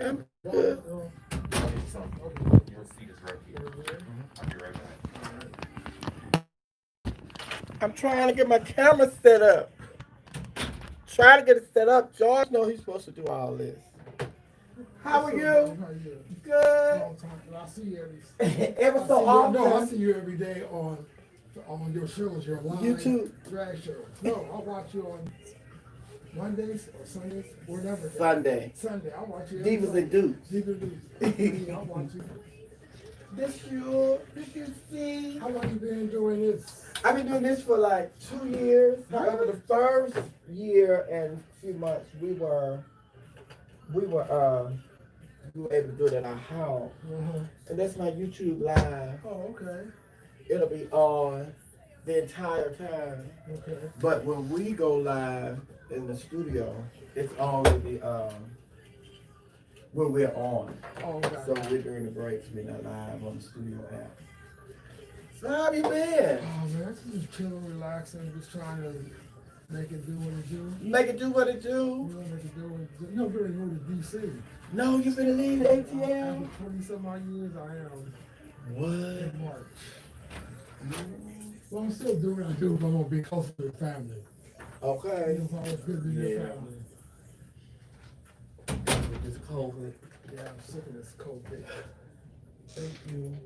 I'm good. Your seat is right here. I'll be right back. I'm trying to get my camera set up. Trying to get it set up. George knows he's supposed to do all this. How are you? How you? Good. Long time. I see you every. Ever so often. No, I see you every day on your shows, your live YouTube drag shows. No, I watch you on Mondays or Sundays, whatever. Sunday. Sunday, I watch you. Divas and Dukes. Divas and Dukes. I watch you. Did you see? How long you been doing this? I've been doing this for like 2 years. However, the first year and few months we were able to do it at our house. And that's my YouTube live. Oh, okay. It'll be on the entire time. Okay. But when we go live in the studio, it's only when we're on. Oh, okay. So we're during the breaks, we're not live on the studio app. So how have you been? Oh man, just chilling, relaxing, just trying to make it do what it do. Make it do what it do. You know, make it do what it do. You know, really go to DC. No, you've been leading ATL? After 20-some odd years, I am. What? In March. Well, I'm still doing what I do, but I'm going to be closer to the family. Okay. It's always good to be with family. With this COVID. Yeah, I'm sick of this COVID. Thank you.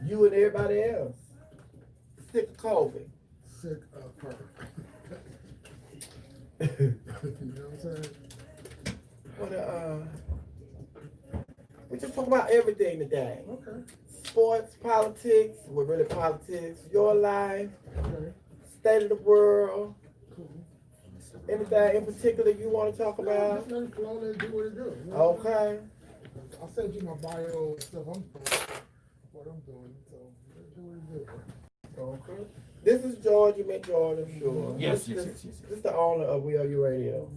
You and everybody else. Sick of COVID. Sick of her. You know what I'm saying? We just talk about everything today. Okay. Sports, politics, well, really politics, your life, Okay. state of the world, Cool. anything in particular you want to talk about? Just let it flow, let it do what it do. You know? Okay. I'll send you my bio and stuff I'm doing, what I'm doing, so let it do what it do. Okay. This is George. You met George, I'm sure. Yes. This is the owner of WERUradio.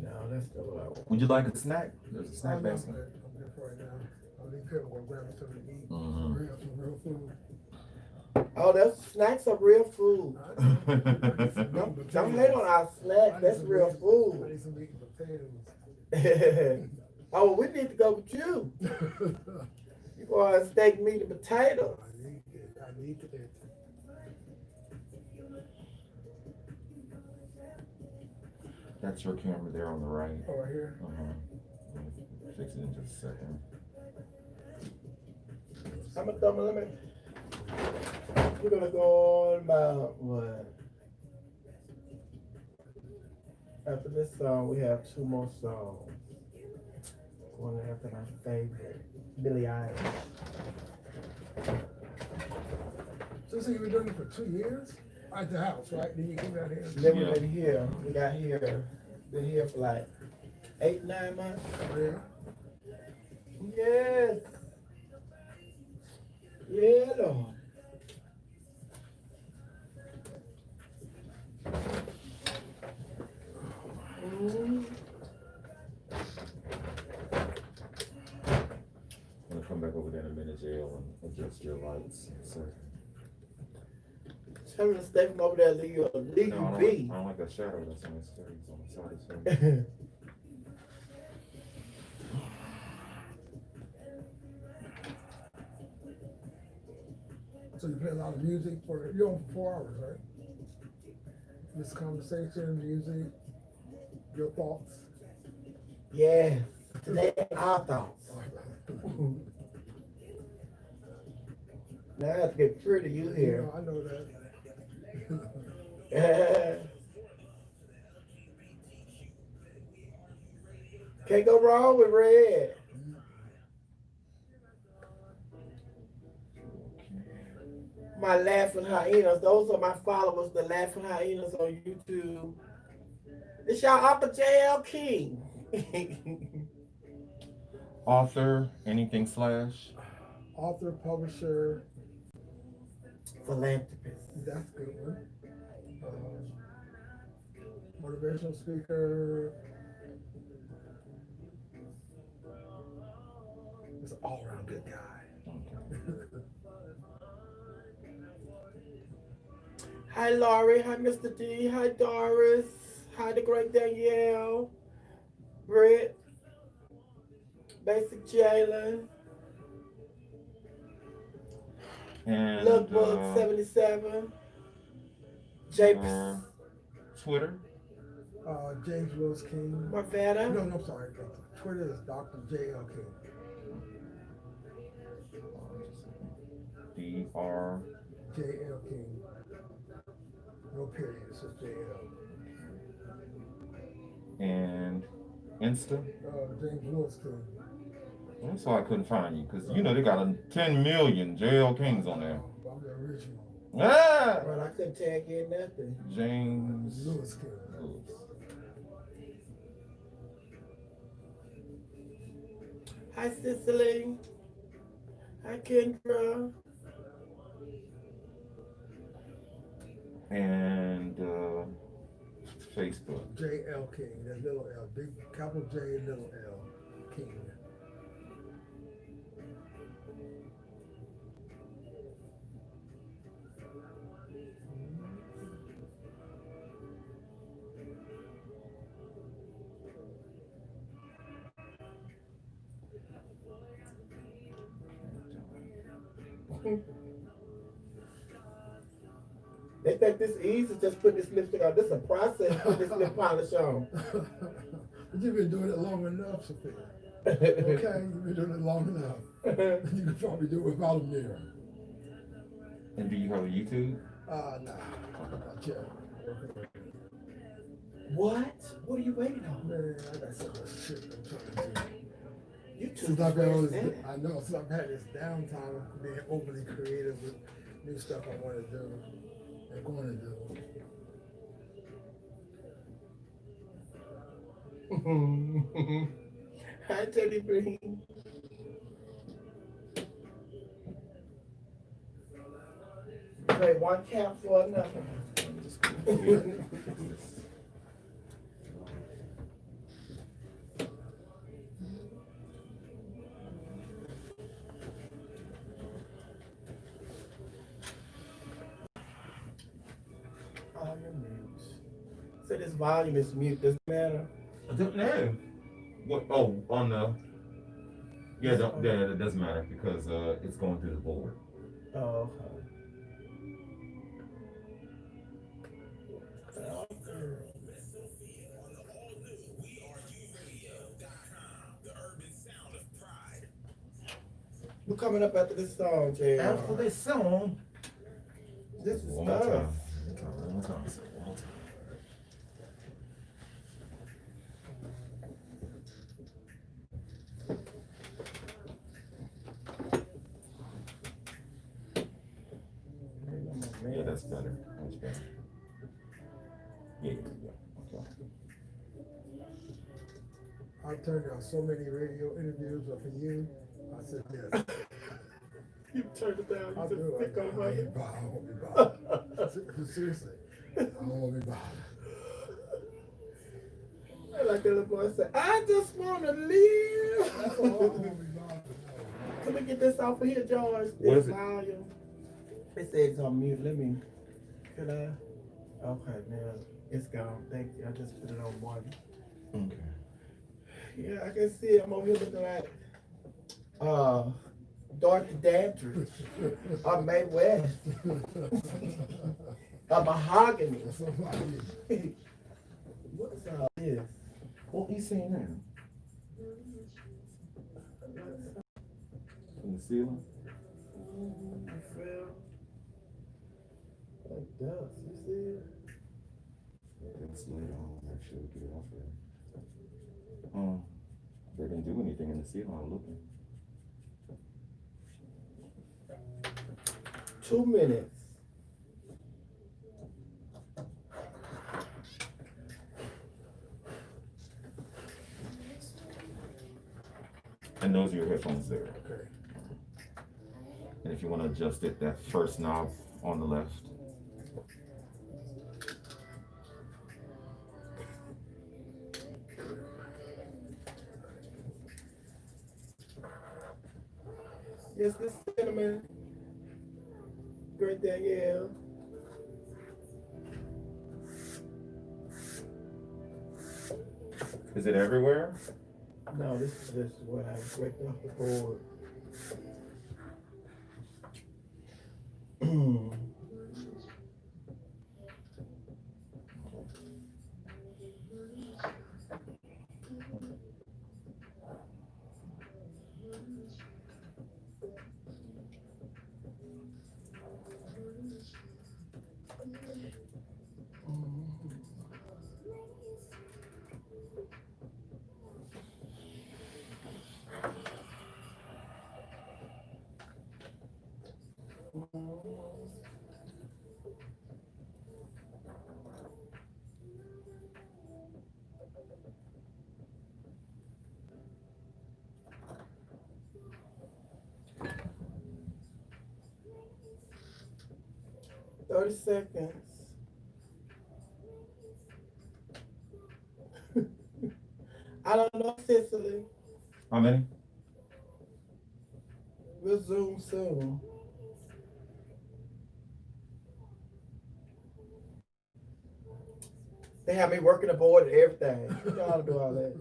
No, that's the what I want. Would you like a snack? There's a snack I'm basket. good for right now. I'll leave here and go grab me something to eat. Mhm. Some real food. Oh, those snacks are real food. Don't Don't hate on our snacks. That's real I food. need some meat and potatoes. Oh, we need to go with you. You want steak, meat, and potatoes. I need it. That's your camera there on the right. Oh, right here? Fix it in just a second. I'm a thumb limit. We're gonna go on about what? After this song, we have 2 more songs. One after my favorite, Billie Eilish. So you've been doing it for 2 years? At the house, right? Then you came out here? Then we've been here. We got here. Been here for like 8, 9 months. Yeah. Yes. Yeah, Lord. I'm gonna come back over there in a minute, jail, and adjust your lights. So, Tell me to stay from over there, leave you no, be. I don't like that shadow that's on his face on the side. So. So you play a lot of music you're on for 4 hours, right? This conversation, music, your thoughts. Yeah. Today, our thoughts. Now I have to get pretty you You here. know, I know that. Can't go wrong with red. My laughing hyenas. Those are my followers, the laughing hyenas on YouTube. It's y'all Uncle JL King. Author, anything slash? Author, publisher, Philanthropist. that's a good one. Motivational speaker. Just an all-around good guy. Hi, Laurie. Hi, Mr. D. Hi, Doris. Hi, the great Danielle. Britt. Basic Jalen. And Lookbook 77. Japes. Twitter. James Willis King. Marvetta. No, I'm sorry. Twitter is Dr. J.L. King. DR. J.L. King. No period. It's just J.L. And Insta. James Willis King. That's why I couldn't find you, because you know they got 10 million JL Kings on there. I'm the original. Ah! But I couldn't tag in nothing. James Lewis King. Lewis. Hi, Cicely. Hi, Kendra. And Facebook. J.L. King. That's little L. Big capital J, little L. King. They think this easy, just put this lipstick on. This is a process, put this lip polish on. But you've been doing it long enough, Sophia. Okay, you've been doing it long enough. You could probably do it without a mirror. And do you have a YouTube? Nah, not yet. What? What are you waiting on? Man, I got so much shit I'm trying to do. You too. Since I've been on this, I know, since I've had this downtime of being overly creative with new stuff I want to do and going to do. Hi, Teddy Green. Trade one cap for another. Oh, you're mute. So this volume is mute. Does it matter? No. What? Oh, on the. Yeah, it doesn't matter because it's going through the board. Oh, okay. Miss Sophia on the all-new WERUradio.com, the urban sound of pride. We're coming up after this song, Jay. After this song. This is One more us. time. One more time. One more time. Yeah, that's better. That's better. Yeah. Okay. I've turned down so many radio interviews, but for you, I said yes. You turned it down. I'll You do just it. pick I on my won't be bothered. Seriously, I won't be bothered. Like the little boy said, I just want to live. That's all. I won't be bothered. Can we get this off of here, George? What This is it? volume. It says it's on mute. Let me. Can I? Okay, now it's gone. Thank you. I just put it on one. Okay. Yeah, I can see it. I'm over here looking like Dorothy Dandridge, or Mae West, a mahogany. Somebody. What is all this? What are you saying now? From the ceiling? I feel like dust. You see it? It's later on. Actually, get it off there. They didn't do anything in the ceiling. I'm looking. 2 minutes. And those are your headphones there. Okay. And if you want to adjust it, that first knob on the left. Yes, this cinnamon. Great Danielle. Is it everywhere? No, this is just what I break off the board. "30 seconds." I don't know, Cicely. How many? Resume soon. They have me working the board and everything. You know how to do all that.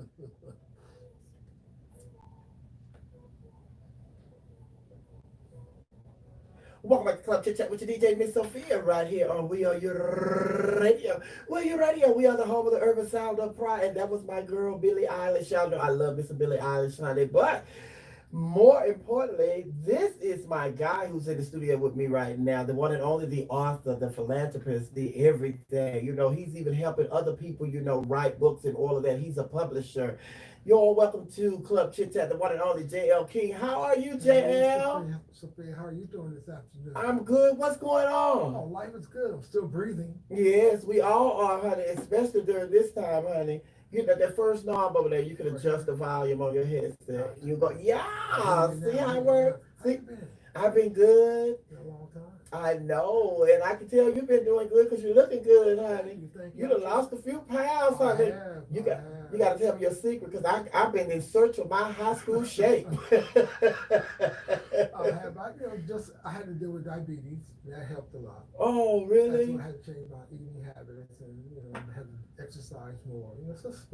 Welcome back to Club Chit Chat with your DJ Miss Sophia right here on WERUradio. WERUradio, we are the home of the urban sound of pride, and that was my girl Billie Eilish. Y'all know I love Miss Billie Eilish, honey. But more importantly, this is my guy who's in the studio with me right now, the one and only, the author, the philanthropist, the everything. You know, he's even helping other people, you know, write books and all of that. He's a publisher. You're all welcome to Club Chit Chat, the one and only JL King. How are you, JL? Sophia, how are you doing this afternoon? I'm good. What's going on? Oh, life is good. I'm still breathing. Yes, we all are, honey, especially during this time, honey. You know, that first knob over there, you can adjust the volume on your headset. You go, yeah, see how it works? See, I've been good. Been a long time. I know, and I can tell you've been doing good because you're looking good, honey. Thank You done lost a few pounds, honey. You got to tell me your secret because I've been in search of my high school shape. I had to deal with diabetes. That helped a lot. Oh, really? That's why I had to change my eating habits and had to exercise more.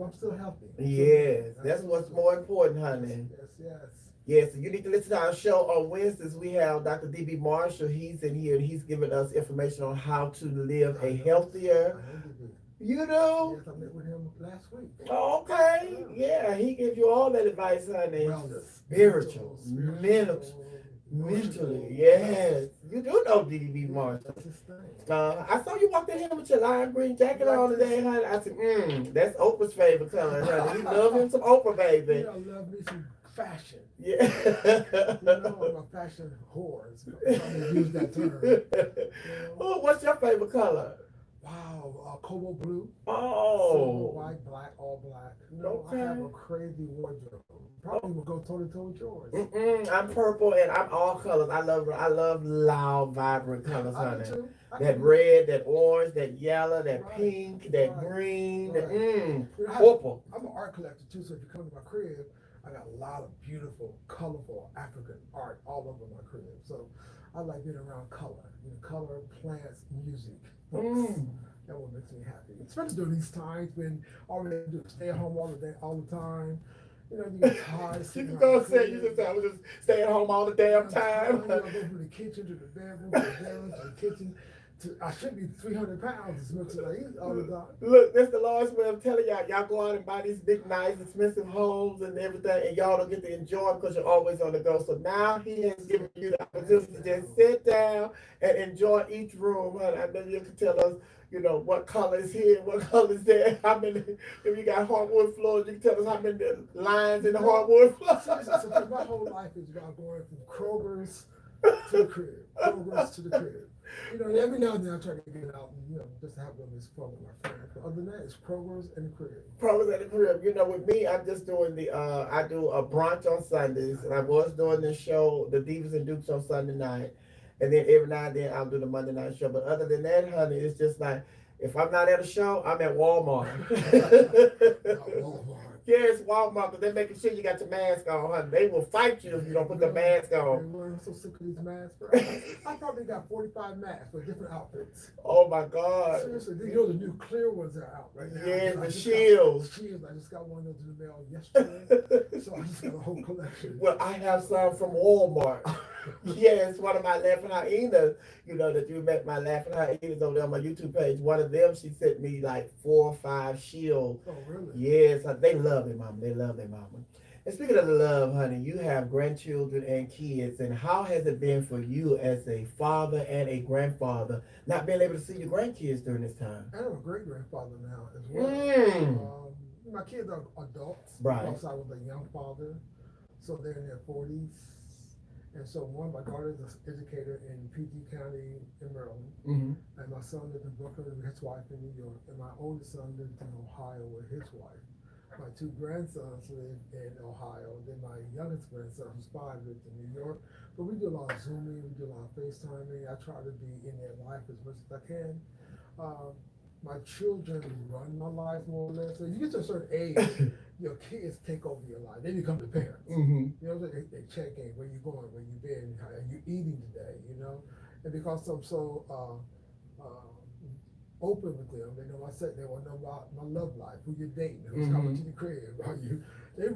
I'm still healthy. Yes, that's what's more important, honey. Yes. Yes, you need to listen to our show on Wednesdays. We have Dr. D.B. Marshall. He's in here and he's giving us information on how to live a healthier. You know? Yes, I met with him last week. Oh, okay. Yeah, he gives you all that advice, honey. Wellness. Spiritual, mentally. Yes. You do know D.B. Marshall. That's his thing. I saw you walked in here with your lime green jacket on today, honey. I said, that's Oprah's favorite color, honey. He love him some Oprah, baby. I love me some fashion. Yeah. I'm a fashion whore. I use that term. Oh, what's your favorite color? Wow, cobalt blue. Oh. Silver, white, black, all black. Okay. I have a crazy wardrobe. Probably will go toe to toe with yours. I'm purple and I'm all colors. I love loud, vibrant colors, honey. That red, that orange, that yellow, that pink, that green, purple. I'm an art collector too, so if you come to my crib, I got a lot of beautiful, colorful African art all over my crib. So I like being around color. Color, plants, music, books. That what makes me happy. Especially during these times when all we have to do is stay at home all the time. You get tired. You can go say you just I was just stay at home all the damn time. I go from the kitchen to the bedroom, to the bedroom, to the kitchen. I should be 300 pounds as much as I eat all the time. Look, that's the Lord's way of telling y'all go out and buy these big, nice, expensive homes and everything, and y'all don't get to enjoy them because you're always on the go. So now He has given you the opportunity to just sit down and enjoy each room. Honey, I know you can tell us, what color is here, what color is there. How many? If you got hardwood floors, you can tell us how many lines in the hardwood floors. So my whole life is about going from Kroger's to the crib, Kroger's to the crib. Every now and then I try to get out and, just to have a little bit fun with my friends. But other than that, it's Kroger's and the crib. Kroger's and the crib. With me, I'm just doing I do a brunch on Sundays, and I was doing the show, the Divas and Dukes on Sunday night. And then every now and then I'll do the Monday night show. But other than that, honey, it's just like, if I'm not at a show, I'm at Walmart. Walmart. Yes, Walmart, because they're making sure you got your mask on, honey. They will fight you if you don't put the mask on. I'm so sick of these masks, bro. I probably got 45 masks for different outfits. Oh my God. Seriously, you know the new clear ones are out right now. Yes, I the just shields. Shields. I just got one of those in the mail yesterday, so I just got a whole collection. Well, I have some from Walmart. Yes, one of my laughing hyenas, you know, that you met my laughing hyenas over there on my YouTube page. One of them, she sent me like 4 or 5 shields. Oh, really? Yes, they love their mama. They love their mama. And speaking of the love, honey, you have grandchildren and kids. And how has it been for you as a father and a grandfather not being able to see your grandkids during this time? And I'm a great grandfather now as well. My kids are adults Right. because I was a young father, so they're in their 40s. And so one, my daughter is an educator in PG County in Maryland, Mm-hmm. and my son lives in Brooklyn with his wife in New York, and my oldest son lives in Ohio with his wife. My 2 grandsons live in Ohio. Then my youngest grandson, who's 5, lives in New York. But we do a lot of Zooming, we do a lot of FaceTiming. I try to be in their life as much as I can. My children run my life more or less. So you get to a certain age, your kids take over your life. Then you become the parents. Mm-hmm. You know, they check in, where you going, where you been, how are you eating today, you know? And because I'm so open with them, they know they want to know about my love life, who you're dating, who's coming to the crib, how you. They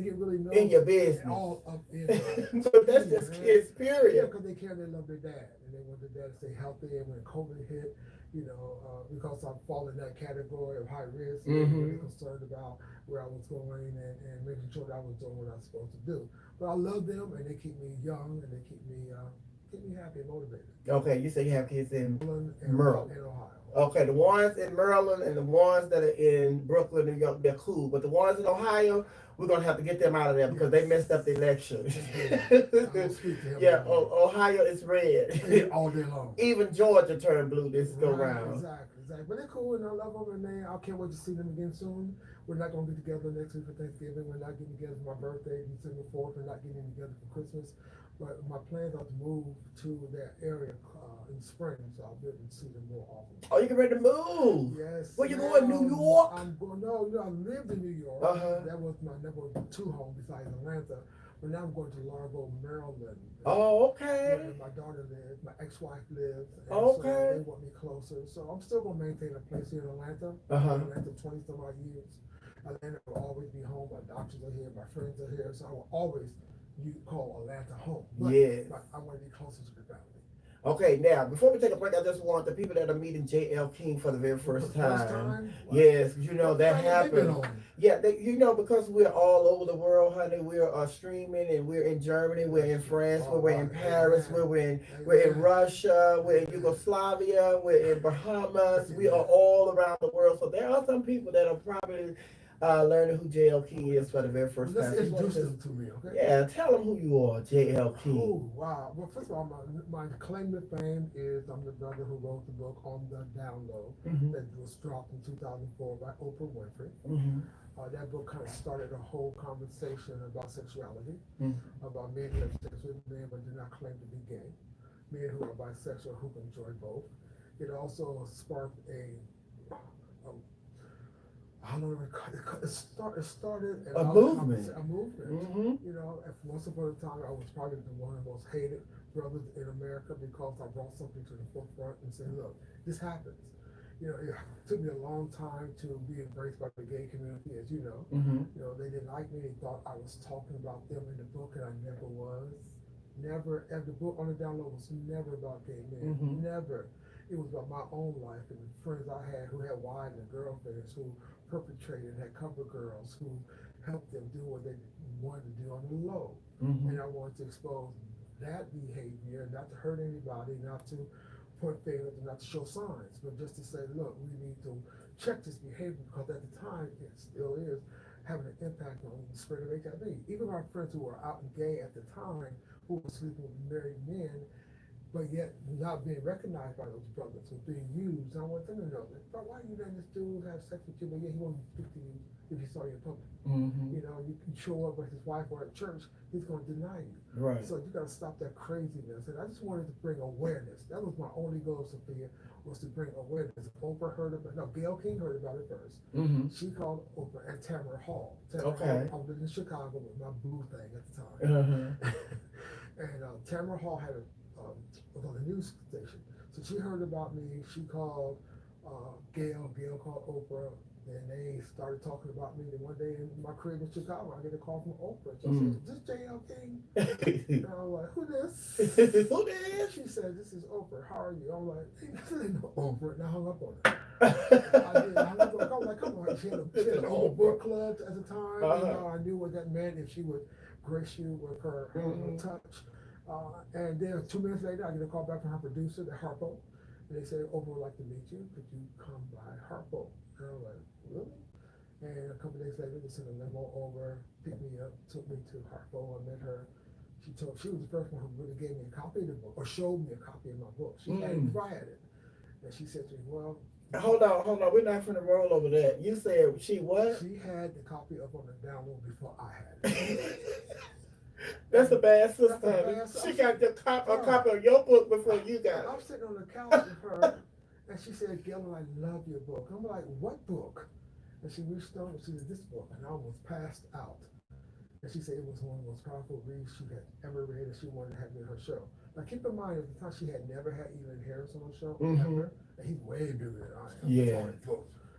get really know In your business. all up in. So that's just kids, Yeah, period. because they care, they love their dad, and they want their dad to stay healthy. And when COVID hit, you know, because I'm falling in that category of high risk, they were really concerned about where I was going and making sure that I was doing what I was supposed to do. But I love them, and they keep me young, and they keep me happy and motivated. Okay, you say you have kids in Maryland and Ohio. Okay, the ones in Maryland and the ones that are in Brooklyn, New York, they're cool. But the ones in Ohio, we're gonna have to get them out of there because they messed up the election. Yeah, Ohio is red. All day long. Even Georgia turned blue this go round. Exactly. But they're cool, and I love them, and I can't wait to see them again soon. We're not gonna get together next week for Thanksgiving. We're not getting together for my birthday, December 4th. We're not getting together for Christmas. But my plans are to move to that area in spring, so I'll be able to see them more often. Oh, you get ready to move? Yes. Where you going? New York? I'm going. No, I lived in New York. That was my number 2 home besides Atlanta. But now I'm going to Largo, Maryland. Oh, okay. Where my daughter lives, my ex-wife lives. And Okay. So they want me closer. So I'm still going to maintain a place here in Atlanta. Atlanta 20-some odd years. Atlanta will always be home. My doctors are here. My friends are here. So I will always call Atlanta home. But I want to be closer to the family. Okay, now before we take a break, I just want the people that are meeting J.L. King for the very first time. Yes, you know that happened. Yeah, you know, because we're all over the world, honey. We're streaming, and we're in Germany, we're in France, we're in Paris, we're in Russia, we're in Yugoslavia, we're in Bahamas. We are all around the world. So there are some people that are probably learning who J.L. King is for the very first time. Let's introduce them to me, okay? Yeah, tell them who you are, J.L. King. Oh, wow. Well, first of all, my claim to fame is I'm the brother who wrote the book On the Down Low that was dropped in 2004 by Oprah Winfrey. That book kind of started a whole conversation about sexuality, about men who have sex with men but do not claim to be gay, men who are bisexual who can enjoy both. It also sparked it started a movement. You know, once upon a time, I was probably one of the most hated brothers in America because I brought something to the forefront and said, look, this happens. You know, it took me a long time to be embraced by the gay community, as you know. You know, they didn't like me. They thought I was talking about them in the book, and I never was. Never. And the book On the Down Low was never about gay men. Never. It was about my own life and the friends I had who had wives and girlfriends who perpetrated, had cover girls who helped them do what they wanted to do on the low. And I wanted to expose that behavior, not to hurt anybody, not to point fingers, not to show signs, but just to say, look, we need to check this behavior because at the time, it still is having an impact on the spread of HIV. Even my friends who were out and gay at the time, who were sleeping with married men, but yet not being recognized by those brothers or being used. And I want them to know that, bro, why you letting this dude have sex with you, but yet he won't speak to you if he saw you in public. You know, you can show up with his wife or at church, he's going to deny you. Right. So you got to stop that craziness. And I just wanted to bring awareness. That was my only goal, Sophia, was to bring awareness. Oprah heard about it. No, Gayle King heard about it first. She called Oprah and Tamara Hall. Tamara Hall, I lived in Chicago with my boo thing at the time. And Tamara Hall had was on the news station. So she heard about me. She called Gayle. Gayle called Oprah. Then they started talking about me. Then one day in my crib in Chicago, I get a call from Oprah. She said, "Is this J.L. King?" And I was like, "Who this?" Who this? She said, "This is Oprah. How are you?" I'm like, "Hey, this ain't no Oprah." And I hung up on her. I hung up on her. I was like, "Come on." She had an old book club at the time. You know, I knew what that meant if she would grace you with her touch. And then 2 minutes later, I get a call back from her producer, the Harpo. And they said, "Oprah would like to meet you. Could you come by Harpo?" And I was like, "Really?" And a couple days later, they sent a limo over, picked me up, took me to Harpo. I met her. She was the first one who really gave me a copy of the book, or showed me a copy of my book. She had it before I had it. And she said to me, "Well..." Hold on. We're not finna roll over that. You said she what? She had the copy up on the download before I had it. That's a bad sister. That's a bad She got a copy of your book before you got I'm it. sitting on the couch with her, and she said, "Gayle, I love your book." I'm like, "What book?" And she reached over and she said, "This book." And I almost passed out. And she said it was one of the most powerful reads she had ever read, and she wanted to have me on her show. Now keep in mind, at the time she had never had Elon Harris on her show, ever. And he's way bigger than I am. Yeah.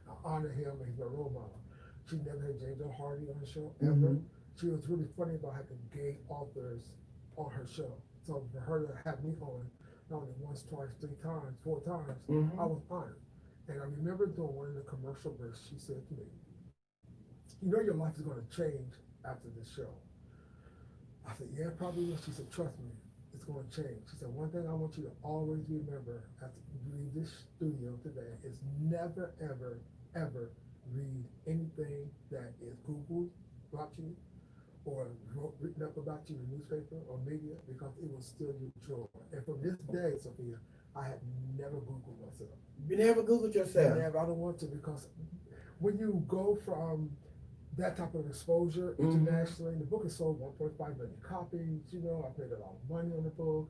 I honor him, and he's my role model. She never had James O. Hardy on her show, ever. She was really funny about having gay authors on her show. So for her to have me on, not only once, twice, 3 times, 4 times, I was honored. And I remember during one of the commercial breaks, she said to me, "You know your life is going to change after this show." I said, "Yeah, probably will." She said, "Trust me, it's going to change." She said, "One thing I want you to always remember after you leave this studio today is never, ever, ever read anything that is Googled about you or written up about you in the newspaper or media, because it will steal your joy." And from this day, Sophia, I have never Googled myself. You never Googled yourself? Never. I don't want to, because when you go from that type of exposure internationally, the book has sold 1.5 million copies. You know, I've made a lot of money on the book.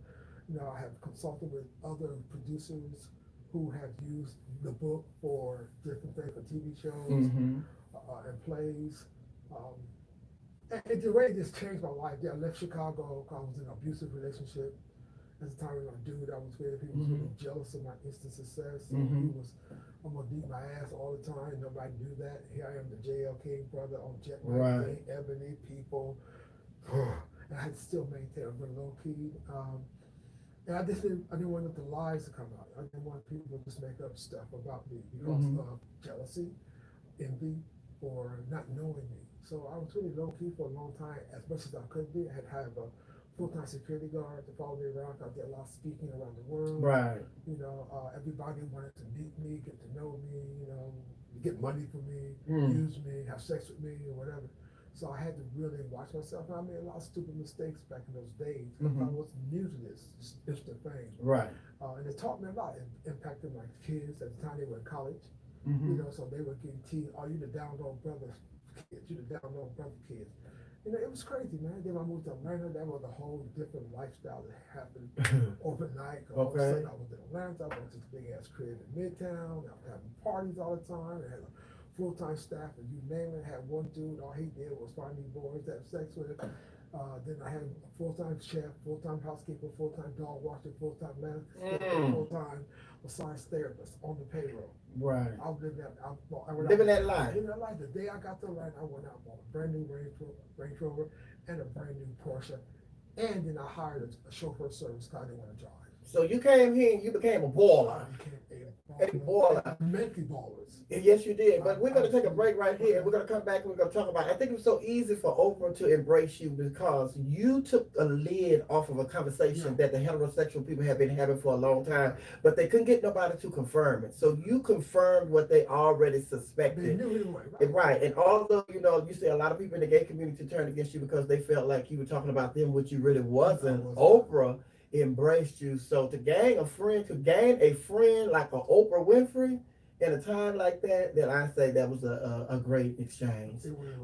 You know, I have consulted with other producers who have used the book for different things, for TV shows and plays. And the way it just changed my life. Yeah, I left Chicago because I was in an abusive relationship. At the time, with my dude I was with, he was really jealous of my instant success. So he was, "I'm gonna beat my ass all the time." Nobody knew that. Here I am, the J.L. King brother on Jet Line, Ebony, people. And I had to still maintain a very low key. And I didn't want the lies to come out. I didn't want people to just make up stuff about me because of jealousy, envy, or not knowing me. So I was really low key for a long time, as much as I could be. I had to have a full-time security guard to follow me around. I did a lot of speaking around the world. Right. You know, everybody wanted to meet me, get to know me, you know, get money from me, use me, have sex with me, or whatever. So I had to really watch myself. And I made a lot of stupid mistakes back in those days because I was new to this instant thing. Right. And it taught me a lot. It impacted my kids at the time. They were in college. You know, so they were getting teased, "Oh, you the down low brother kids, you the down low brother kids." You know, it was crazy, man. Then I moved to Atlanta. That was a whole different lifestyle that happened overnight. All of a sudden, I was in Atlanta. I went to this big ass crib in Midtown. I was having parties all the time. I had a full-time staff, and you name it. I had one dude, all he did was find me boys to have sex with. Then I had a full-time chef, full-time housekeeper, full-time dog watcher, full-time landscaper, full-time massage therapist on the payroll. Right. I was living that. Living that life. Living that life. The day I got to Atlanta, I went out and bought a brand new Range Rover and a brand new Porsche, and then I hired a chauffeur service because I didn't want to drive. So you came here and you became a baller. I became A baller. Mentally ballers. Yes, you did. But we're going to take a break right here. We're going to come back and we're going to talk about it. I think it was so easy for Oprah to embrace you because you took a lid off of a conversation that the heterosexual people have been having for a long time, but they couldn't get nobody to confirm it. So you confirmed what they already suspected. They knew anyway, right? Right. And although, you know, you say a lot of people in the gay community turned against you because they felt like you were talking about them, which you really wasn't. Oprah embraced you. So to gain a friend like a Oprah Winfrey in a time like that, then I say that was a great exchange.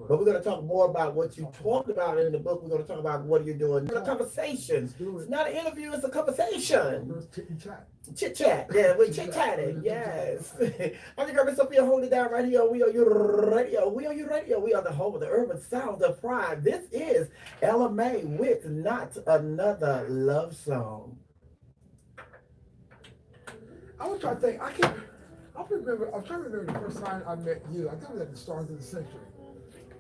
But we're going to talk more about what you talked about in the book. We're going to talk about what you're doing. It's a conversation. It's not an interview, it's a conversation. Chit chat. Yeah, we're chit chatting. Yes. I'm your girl, Miss Sophia, hold it down right here. We are your radio. We are your radio. We are the home of the urban sound of pride. This is LMA with Not Another Love Song. I was trying to think. I'm trying to remember the first time I met you. I think it was at the start of the century.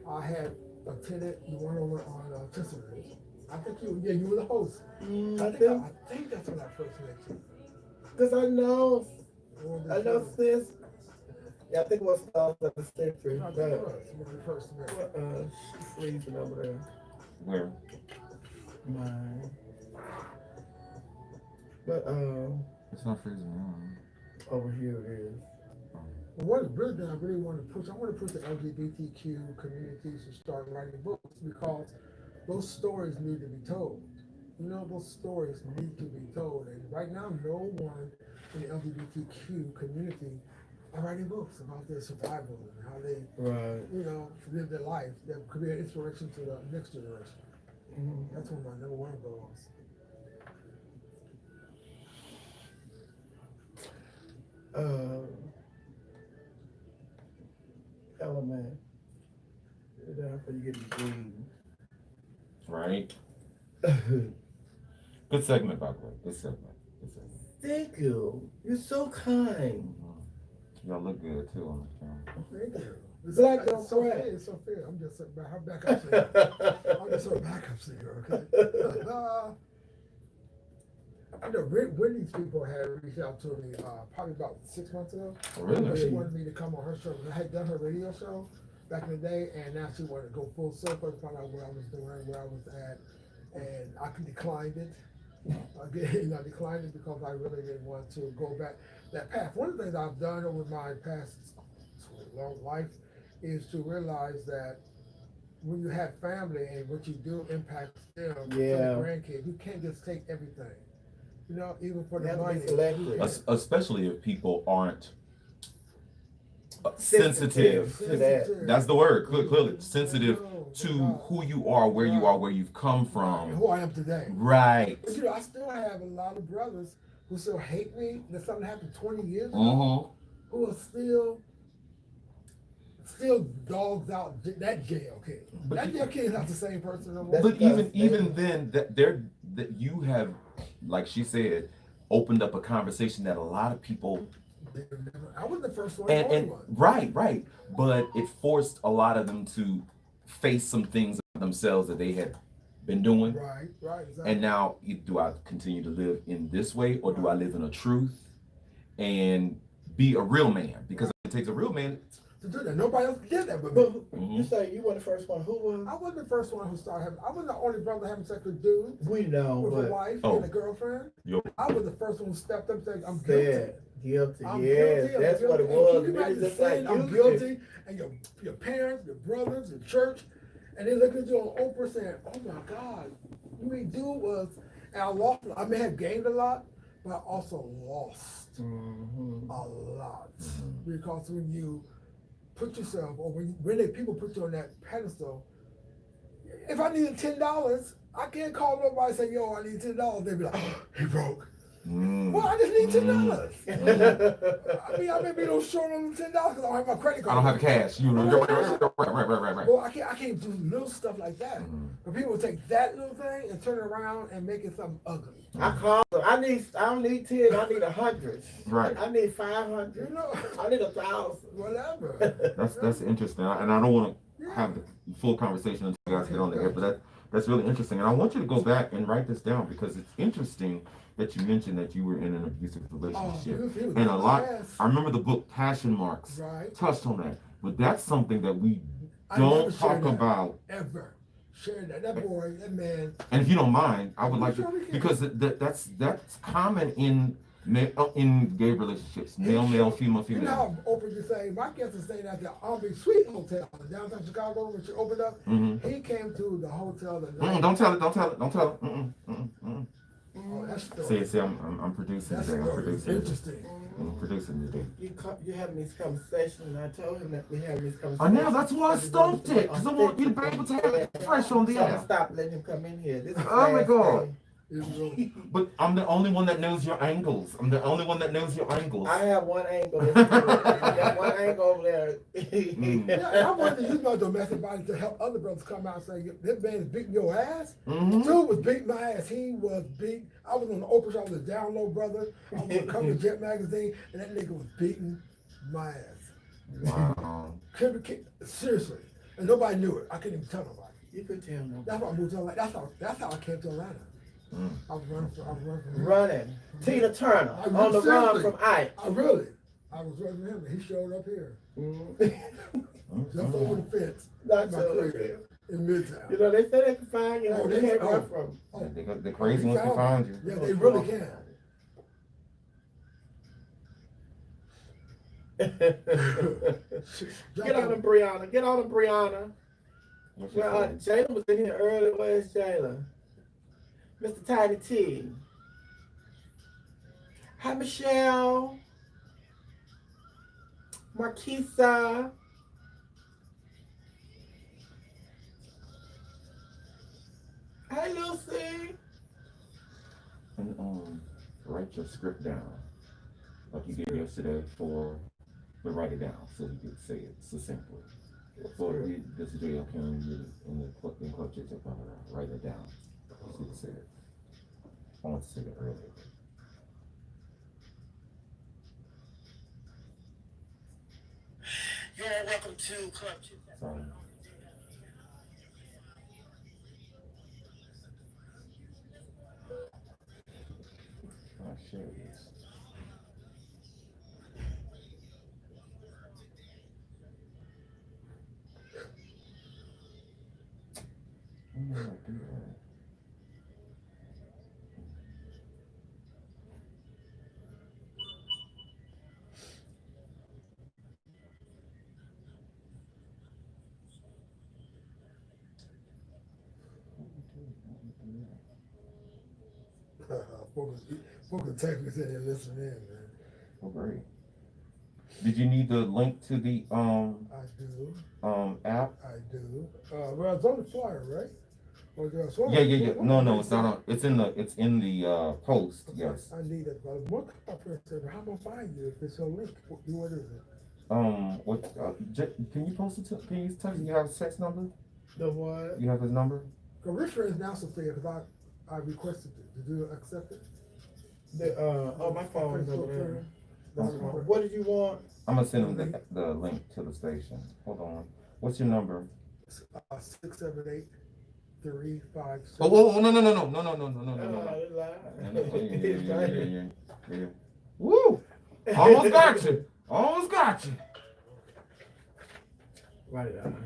I had attended the one over on Cincinnati. I think you were the host. I think that's when I first met you. Because I know sis. Yeah, I think it was at the century. I think it was when we first met. She's freezing over there. Where? Mine. But It's not freezing around. over here it is. One really thing I really want to push, I want to push the LGBTQ communities to start writing books because those stories need to be told. You know, those stories need to be told. And right now, no one in the LGBTQ community are writing books about their survival and how they, live their life that could be an inspiration to the next generation. Mm-hmm. That's one of my number one goals. Element. After you get the green. Right. Good segment, by the way. Good segment. Thank you. You're so kind. Y'all look good too on the camera. Thank you. Black It's so fair. It's so fair. I'm just her backup singer. I'm just her backup singer, okay? I know Whitney's people had reached out to me probably about 6 months ago. Oh, really? She wanted me to come on her show. I had done her radio show back in the day, and now she wanted to go full circle to find out what I was doing, where I was at, and I declined it. Again, I declined it because I really didn't want to go back that path. One of the things I've done over my past long life is to realize that when you have family and what you do impacts them, grandkids, you can't just take everything. You know, even for the money. Especially if people aren't sensitive to that. That's the word, clearly. Sensitive to who you are, where you are, where you've come from. Who I am today. Right. But you know, I still have a lot of brothers who still hate me. That something happened 20 years ago. Who are still dogs out that jail kid. That jail kid is not the same person no more. But even then, that you have, like she said, opened up a conversation that a lot of people. I was the first one. Right. But it forced a lot of them to face some things themselves that they had been doing. Right. Exactly. And now, do I continue to live in this way, or do I live in a truth and be a real man? Because it takes a real man to do that. Nobody else did that with me. You say you were the first one. Who was? I wasn't the first one who started having. I wasn't the only brother having sex with dudes. We know, with a wife and a girlfriend. I was the first one who stepped up and said, "I'm guilty." Yes, that's what it was. I'm guilty, and your parents, your brothers, your church, and they look at you on Oprah saying, "Oh my God, what we do was," and I lost. I may have gained a lot, but I also lost a lot because when you put yourself, or when people put you on that pedestal, if I needed $10, I can't call nobody and say, "Yo, I need $10." They'd be like, "Oh, he broke." Well, I just need $10. I mean, I may be short on $10 because I don't have my credit card. I don't have cash. Right. Well, I can't do little stuff like that. But people take that little thing and turn it around and make it something ugly. I call them. I don't need 10. I need 100. Right. I need 500. You know, I need 1,000. Whatever. That's interesting, and I don't want to have the full conversation until you guys get on the air, but that's really interesting. And I want you to go back and write this down because it's interesting that you mentioned that you were in an abusive relationship. And a lot, I remember the book Passion Marks touched on that, but that's something that we don't talk about. Ever. Share that boy, that man. And if you don't mind, I would like to, because that's common in gay relationships, male, female. You know how Oprah just say, my guest is staying at the Army Suite Hotel in downtown Chicago when she opened up. He came to the hotel. Don't tell it. Oh, that's story. See, I'm producing That today. I'm story is producing. interesting. I'm producing today. You having this conversation, and I told him that we having this conversation. I know, that's why I stopped it, because I want you to be able to have it fresh on the So I'm gonna air. stop letting him come in here. This is Oh my last God. day. But I'm the only one that knows your angles. I'm the only one that knows your angles. I have one angle. That's good. I got one angle over there. Yeah, I wonder, you know, domestic violence to help other brothers come out and say, this man is beating your ass. Mm-hmm. Dude was beating my ass. He was beat. I was on the Oprah show. I was a down low brother. I was on the cover of Jet magazine, and that nigga was beating my ass. Wow. Seriously, and nobody knew it. I couldn't even tell nobody. You could tell no. That's why I moved to Atlanta. That's how I came to Atlanta. Mm. I was running from Running. Tina Turner I on the run seriously. from Ike. I was running from him, and he showed up here. Jumped over the fence. Not My so crib in Midtown. You know, they say they can find you. Oh, They they- can't run oh. from. Oh, The crazy ones can find you. yeah, they really can. Get on them, Brianna. Get on them, Brianna. What's your Well, name? Jayla was in here early. Where's Jayla? Mr. Tiny T. Hi, Michelle. Marquisa. Hi, Lucy. And write your script down, like you did yesterday but write it down so you can say it succinctly. For this video came in the Club Chit Chat M-F, write it down so you can say it. I want to say it earlier. You're all welcome to Club Chit Chat. Sorry. I'll share this. I don't know how to do that. Folks text me said they're listening in, man. Oh, great. Did you need the link to the I do. app? I do. Well, it's on the flyer, right? Or there's one- Yeah. one- No, it's not on. It's in the post. Yes. I need it, but one person said, "How am I gonna find you if it's a link? What is it?" What? Can you post it to? Can you text? You have his text number? The what? You have his number? Cause Rich friends now Sophia, because I requested it. Did you accept it? My phone is over there. That's fine. What did you want? I'm gonna send him the link to the station. Hold on. What's your number? 678-356. Oh, no. Yeah. Woo! Almost got you. Almost got you. Write it down.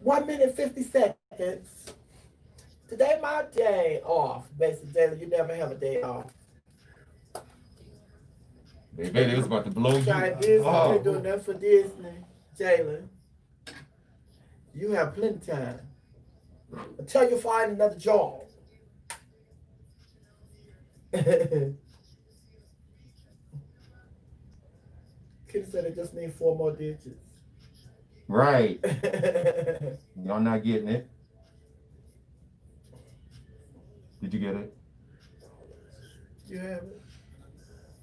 1 minute 50 seconds. Today my day off. Basically, Jayla, you never have a day off. Baby, it was about to blow you. Try Disney. Oh. You're doing that for Disney. Jayla, you have plenty of time. Until you find another job. Kitty said it just need 4 more digits. Right. Y'all not getting it. Did you get it? You have it?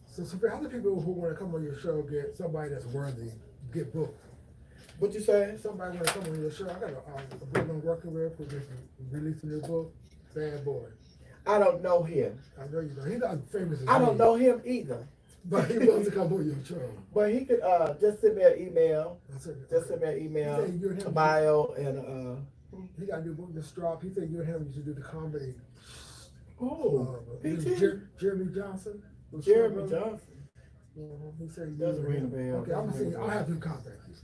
So Sophia, how do people who want to come on your show get somebody that's worthy get booked? What you say? Somebody want to come on your show. I got a brother I'm working with who just released a new book, Bad Boy. I don't know him. I know you know. He's not famous as I me, don't know him either. but he wants to come on your show. But he could just send me an email. That's it. Just send me an He email, said you and a him. bio, and He got a new book just dropped. He said you and him used to do the comedy. he Is did. Jeremy Johnson. Was Jeremy brother? Johnson. He said you Doesn't and ring a him. bell. Okay, I'm gonna Doesn't see. ring a I'll bell. have him contact you.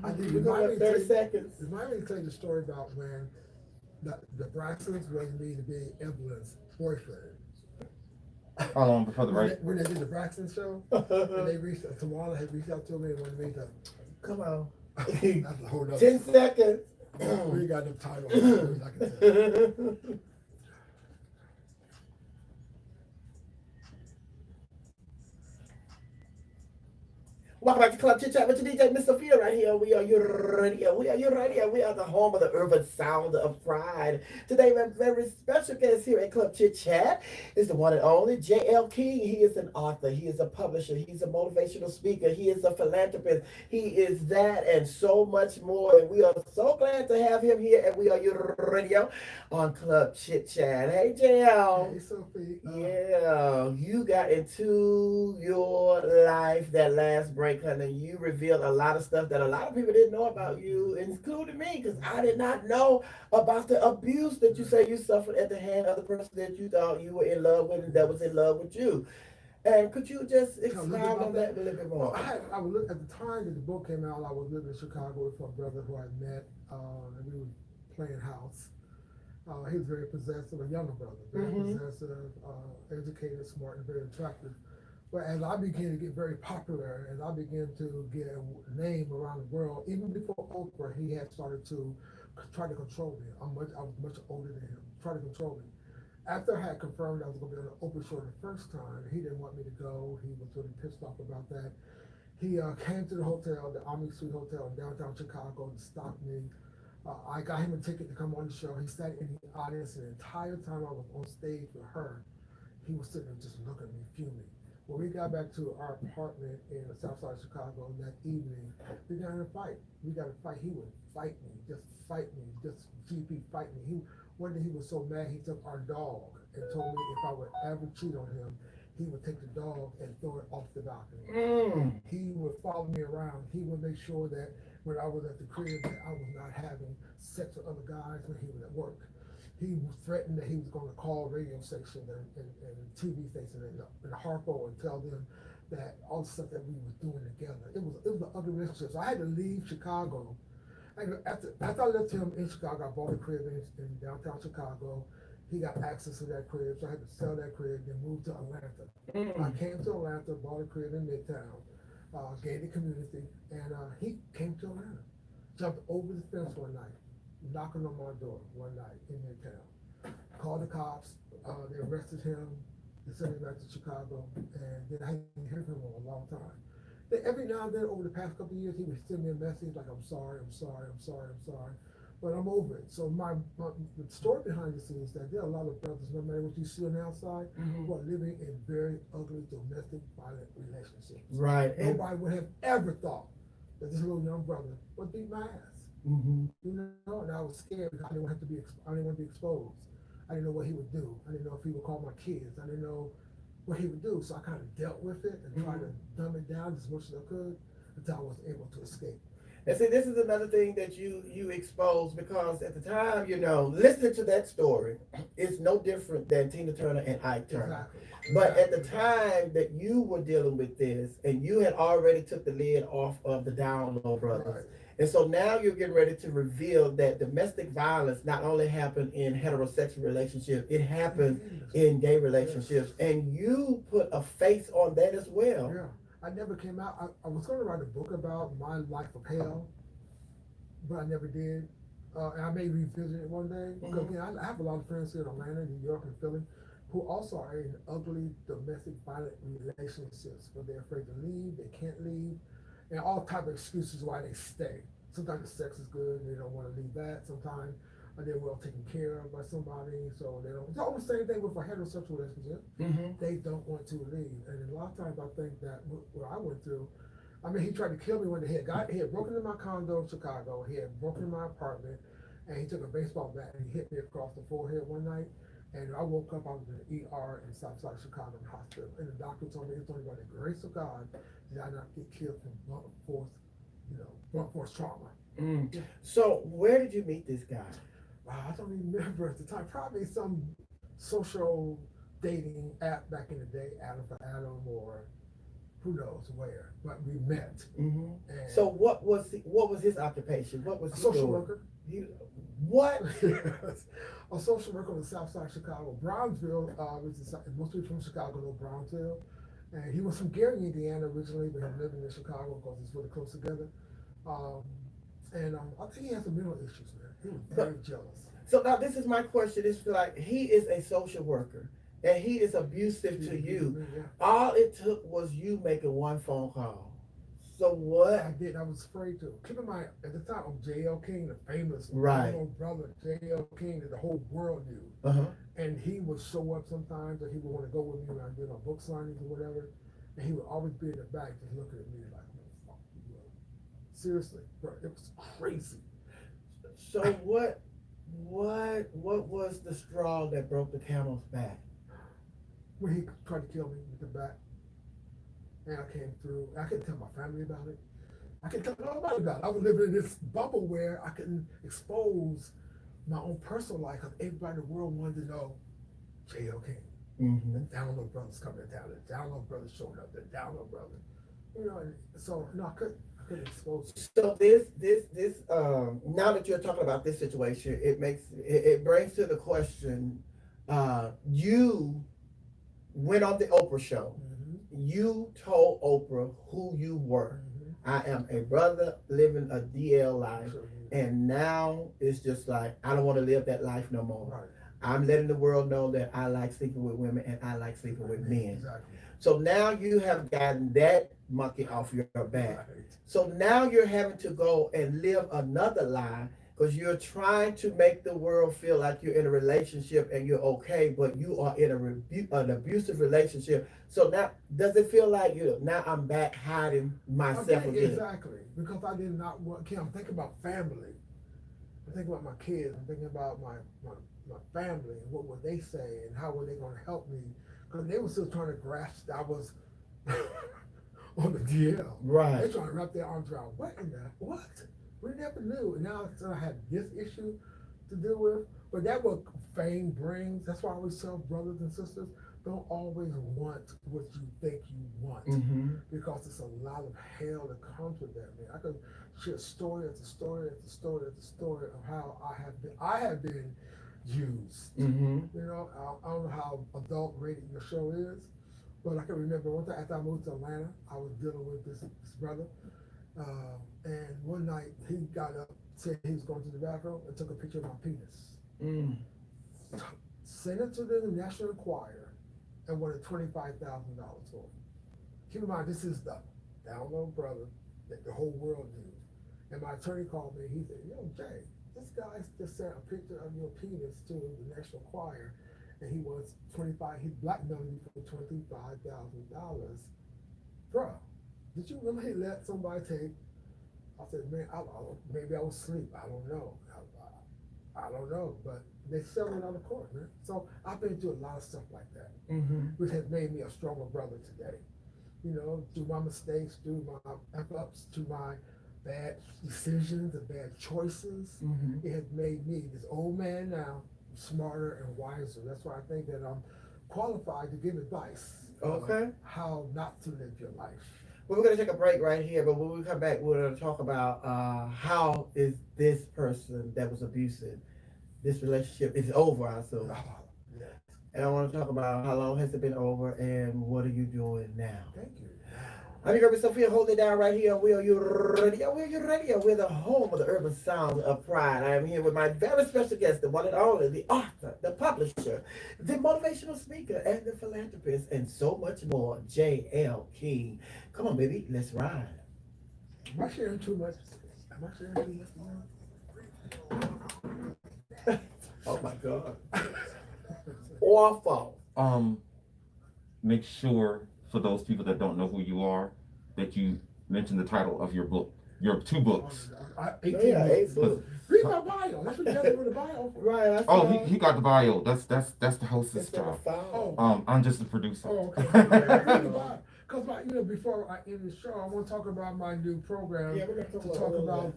I think We got like 30 seconds. Remind me to tell you the story about when the Braxtons wanted me to be Evelyn's boyfriend. How long before the when race? they did the Braxton show, and they reached out, Tamala had reached out to me and wanted me to. Come on. That's a whole nother. 10 seconds. We ain't got enough time on it, I can tell you. Welcome back to Club Chit Chat with your DJ Miss Sophia right here. We are your radio. We are your radio. We are the home of the urban sound of pride. Today, my very special guest here at Club Chit Chat is the one and only J.L. King. He is an author. He is a publisher. He's a motivational speaker. He is a philanthropist. He is that and so much more. And we are so glad to have him here. And we are your radio on Club Chit Chat. Hey, J.L. Hey, Sophie. Yeah, you got into your life that last break, honey. You revealed a lot of stuff that a lot of people didn't know about you, including me, because I did not know about the abuse that you say you suffered at the hand of the person that you thought you were in love with and that was in love with you. And could you just expound on that a little bit more? I was look at the time that the book came out. I was living in Chicago with my brother who I met, and we were playing house. He was very possessive, a younger brother, very possessive, educated, smart, and very attractive. But as I began to get very popular, as I began to get a name around the world, even before Oprah, he had started to try to control me. I was much older than him, try to control me. After I had confirmed I was going to be on the Oprah show the first time, he didn't want me to go. He was really pissed off about that. He came to the hotel, the Omni Suite Hotel in downtown Chicago, and stopped me. I got him a ticket to come on the show. He sat in the audience, and the entire time I was on stage with her, he was sitting there just looking at me, fuming. When we got back to our apartment in the south side of Chicago that evening, we got in a fight. We got in a fight. He would fight me, just GP fight me. One day he was so mad, he took our dog and told me if I would ever cheat on him, he would take the dog and throw it off the balcony. He would follow me around. He would make sure that when I was at the crib that I was not having sex with other guys when he was at work. He threatened that he was going to call radio stations and TV stations and Harpo and tell them that all the stuff that we was doing together. It was an ugly relationship. So I had to leave Chicago. And after I left him in Chicago, I bought a crib in downtown Chicago. He got access to that crib, so I had to sell that crib and move to Atlanta. I came to Atlanta, bought a crib in Midtown, gated community, and he came to Atlanta. Jumped over the fence one night, knocking on my door one night in Midtown. Called the cops, they arrested him, they sent him back to Chicago, and then I hadn't heard from him in a long time. Then every now and then over the past couple of years, he would send me a message like, I'm sorry. But I'm over it. So the story behind this is that there are a lot of brothers, no matter what you see on the outside, who are living in very ugly domestic violent relationships. Right. Nobody would have ever thought that this little young brother would beat my ass. You know, and I was scared because I didn't want to be exposed. I didn't know what he would do. I didn't know if he would call my kids. I didn't know what he would do. So I kind of dealt with it and tried to dumb it down as much as I could until I was able to escape. And see, this is another thing that you exposed, because at the time, listening to that story, it's no different than Tina Turner and Ike Turner. Exactly. But at the time that you were dealing with this, and you had already took the lid off of the Down Low Brothers. Right. And so now you're getting ready to reveal that domestic violence not only happened in heterosexual relationships, it happens in gay relationships. And you put a face on that as well. Yeah. I never came out. I was going to write a book about my life of hell, but I never did. And I may revisit it one day. Because again, I have a lot of friends here in Atlanta, New York, and Philly, who also are in ugly domestic violent relationships where they're afraid to leave, they can't leave, and all type of excuses why they stay. Sometimes the sex is good and they don't want to leave that. Sometimes they're well taken care of by somebody, so they don't. It's all the same thing with a heterosexual relationship. They don't want to leave, and a lot of times I think that what I went through. I mean, he tried to kill me when he had broken into my condo in Chicago. He had broken into my apartment, and he took a baseball bat and he hit me across the forehead one night. And I woke up, I was in the ER in Southside Chicago Hospital, and the doctor told me it's only by the grace of God did I not get killed from blunt force trauma. So where did you meet this guy? Wow, I don't remember at the time. Probably some social dating app back in the day, Adam for Adam, or who knows where. But we met. So what was his occupation? What was he social doing? worker. What? A social worker on the south side of Chicago, Brownsville, which is most people from Chicago know Brownsville. And he was from Gary, Indiana originally, but he lived in Chicago because it's really close together. I think he has some mental issues, man. He was very jealous. So now this is my question. It's like he is a social worker and he is abusive to you. Yeah. All it took was you making one phone call. So what? I did. I was afraid to. Keep in mind, at the time, I'm J.L. King, the famous Right. brother, J.L. King, that the whole world knew. Uh-huh. And he would show up sometimes, or he would want to go with me when I did my book signings or whatever. And he would always be in the back just looking at me like, "Fuck you up." Seriously, bro, it was crazy. So what was the straw that broke the camel's back? When he tried to kill me with the bat, and I came through, I couldn't tell my family about it. I couldn't tell nobody about it. I was living in this bubble where I couldn't expose my own personal life because everybody in the world wanted to know J.L. King. Mm-hmm. The Download Brothers coming to town. The Download Brothers showing up. The Download Brothers. You know, and so no, I couldn't expose it. So this now that you're talking about this situation, it brings to the question, you went on the Oprah show. Mm-hmm. You told Oprah who you were. Mm-hmm. I am a brother living a DL life. Sure. And now it's just like, I don't want to live that life no more. Right. I'm letting the world know that I like sleeping with women and I like sleeping with men. Exactly. So now you have gotten that monkey off your back. Right. So now you're having to go and live another lie because you're trying to make the world feel like you're in a relationship and you're okay, but you are in an abusive relationship. So now, does it feel like now I'm back hiding myself again? Exactly, because I did not want. I'm thinking about family. I'm thinking about my kids. I'm thinking about my family and what would they say and how were they going to help me, because they were still trying to grasp that I was on the DL. Right. They're trying to wrap their arms around what? We never knew. And now I had this issue to deal with. But that what fame brings. That's why I always tell brothers and sisters, don't always want what you think you want. Mm-hmm. Because it's a lot of hell that comes with that, man. I could share story after story after story after story of how I have been used. Mm-hmm. You know, I don't know how adult rated your show is, but I can remember one time after I moved to Atlanta, I was dealing with this brother. And one night he got up, said he was going to the bathroom, and took a picture of my penis. Mm. Sent it to the National Enquirer and wanted $25,000 for it. Keep in mind, this is the Download Brother that the whole world knew. And my attorney called me. He said, "Yo, Jay, this guy just sent a picture of your penis to the National Enquirer, and he wants he blackmailed me for $25,000. Bro, did you really let somebody take?" I said, "Man, maybe I was asleep. I don't know. I don't know." But they settled it out of court, man. So I've been through a lot of stuff like that, Mm-hmm. which has made me a stronger brother today. You know, through my mistakes, through my F-ups, to my bad decisions and bad choices, Mm-hmm. it has made me, this old man now, smarter and wiser. That's why I think that I'm qualified to give advice. Okay. How not to live your life. Well, we're going to take a break right here, but when we come back, we're going to talk about how is this person that was abusive, this relationship is over, I assume. Yes. And I want to talk about how long has it been over and what are you doing now? Thank you. I'm your Miss Sophia, holding it down right here on WERUradio. WERUradio, we're the home of the urban sound of pride. I am here with my very special guest, the one and only, the author, the publisher, the motivational speaker, and the philanthropist, and so much more, J.L. King. Come on, baby, let's ride. Am I sharing too much? Am I sharing too much? Oh my God. Awful. Make sure, for those people that don't know who you are, that you mention the title of your book, your 2 books. 8 books. Read my bio. That's what you have to read the bio. Right. Oh, he got the bio. That's the hostess job. Oh. I'm just the producer. Oh, okay. Because before I end the show, I want to talk about my new program. Yeah, we're going to talk about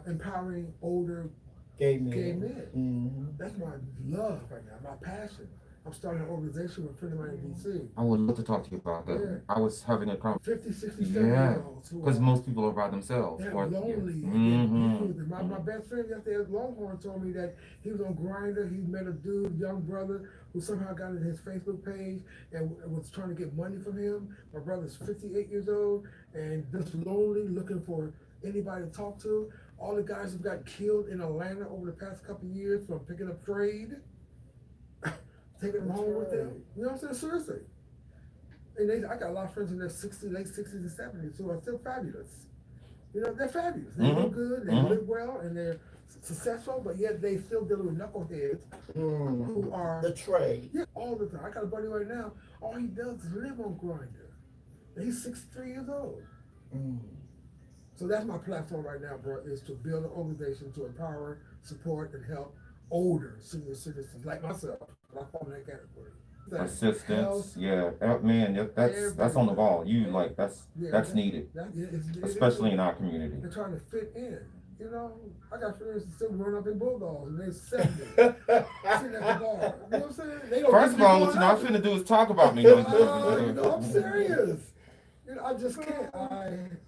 empowering older gay men. gay men. Mm-hmm. That's my love right now, my passion. I'm starting an organization with a friend of mine in DC. I would love to talk to you about that. Yeah. I was having a conversation. 50, 60, 70 years old. Because most people are by themselves. They're Or, lonely. Mm-hmm. My best friend yesterday at Longhorn told me that he was on Grindr. He met a dude, young brother, who somehow got in his Facebook page and was trying to get money from him. My brother's 58 years old and just lonely, looking for anybody to talk to. All the guys who got killed in Atlanta over the past couple of years from picking up trade, taking them home with them. You know what I'm saying? Seriously. And I got a lot of friends in their 60s, late 60s and 70s who are still fabulous. You know, they're fabulous. They look good, they live well, and they're successful, but yet they still dealing with knuckleheads who are the trade. Yeah, all the time. I got a buddy right now, all he does is live on Grindr. And he's 63 years old. So that's my platform right now, bro, is to build an organization to empower, support, and help older senior citizens like myself. I fall in that category. Assistance, man, that's on the ball. That's needed, especially in our community. They're trying to fit in. You know, I got friends that still run up in Bulldogs and they're 70, sitting at the bar. You know what I'm saying? They don't First of all, what you're not finna do is talk about me. You know, I'm serious. You know, I just can't.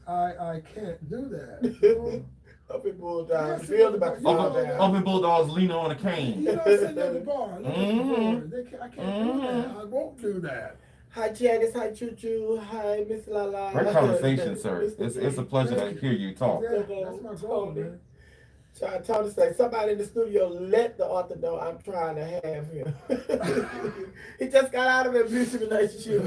I can't do that. You know? Up in Bulldogs, feel about up in Bulldogs leaning on a cane. You know, sitting at the bar. I can't do that. I won't do that. Hi Janice, hi Choo Choo, hi Miss Lala. Great conversation, sir. It's a pleasure to hear you talk. Yeah, that's my goal, man. Trying to say, somebody in the studio let the author know I'm trying to have him. He just got out of an abusive relationship.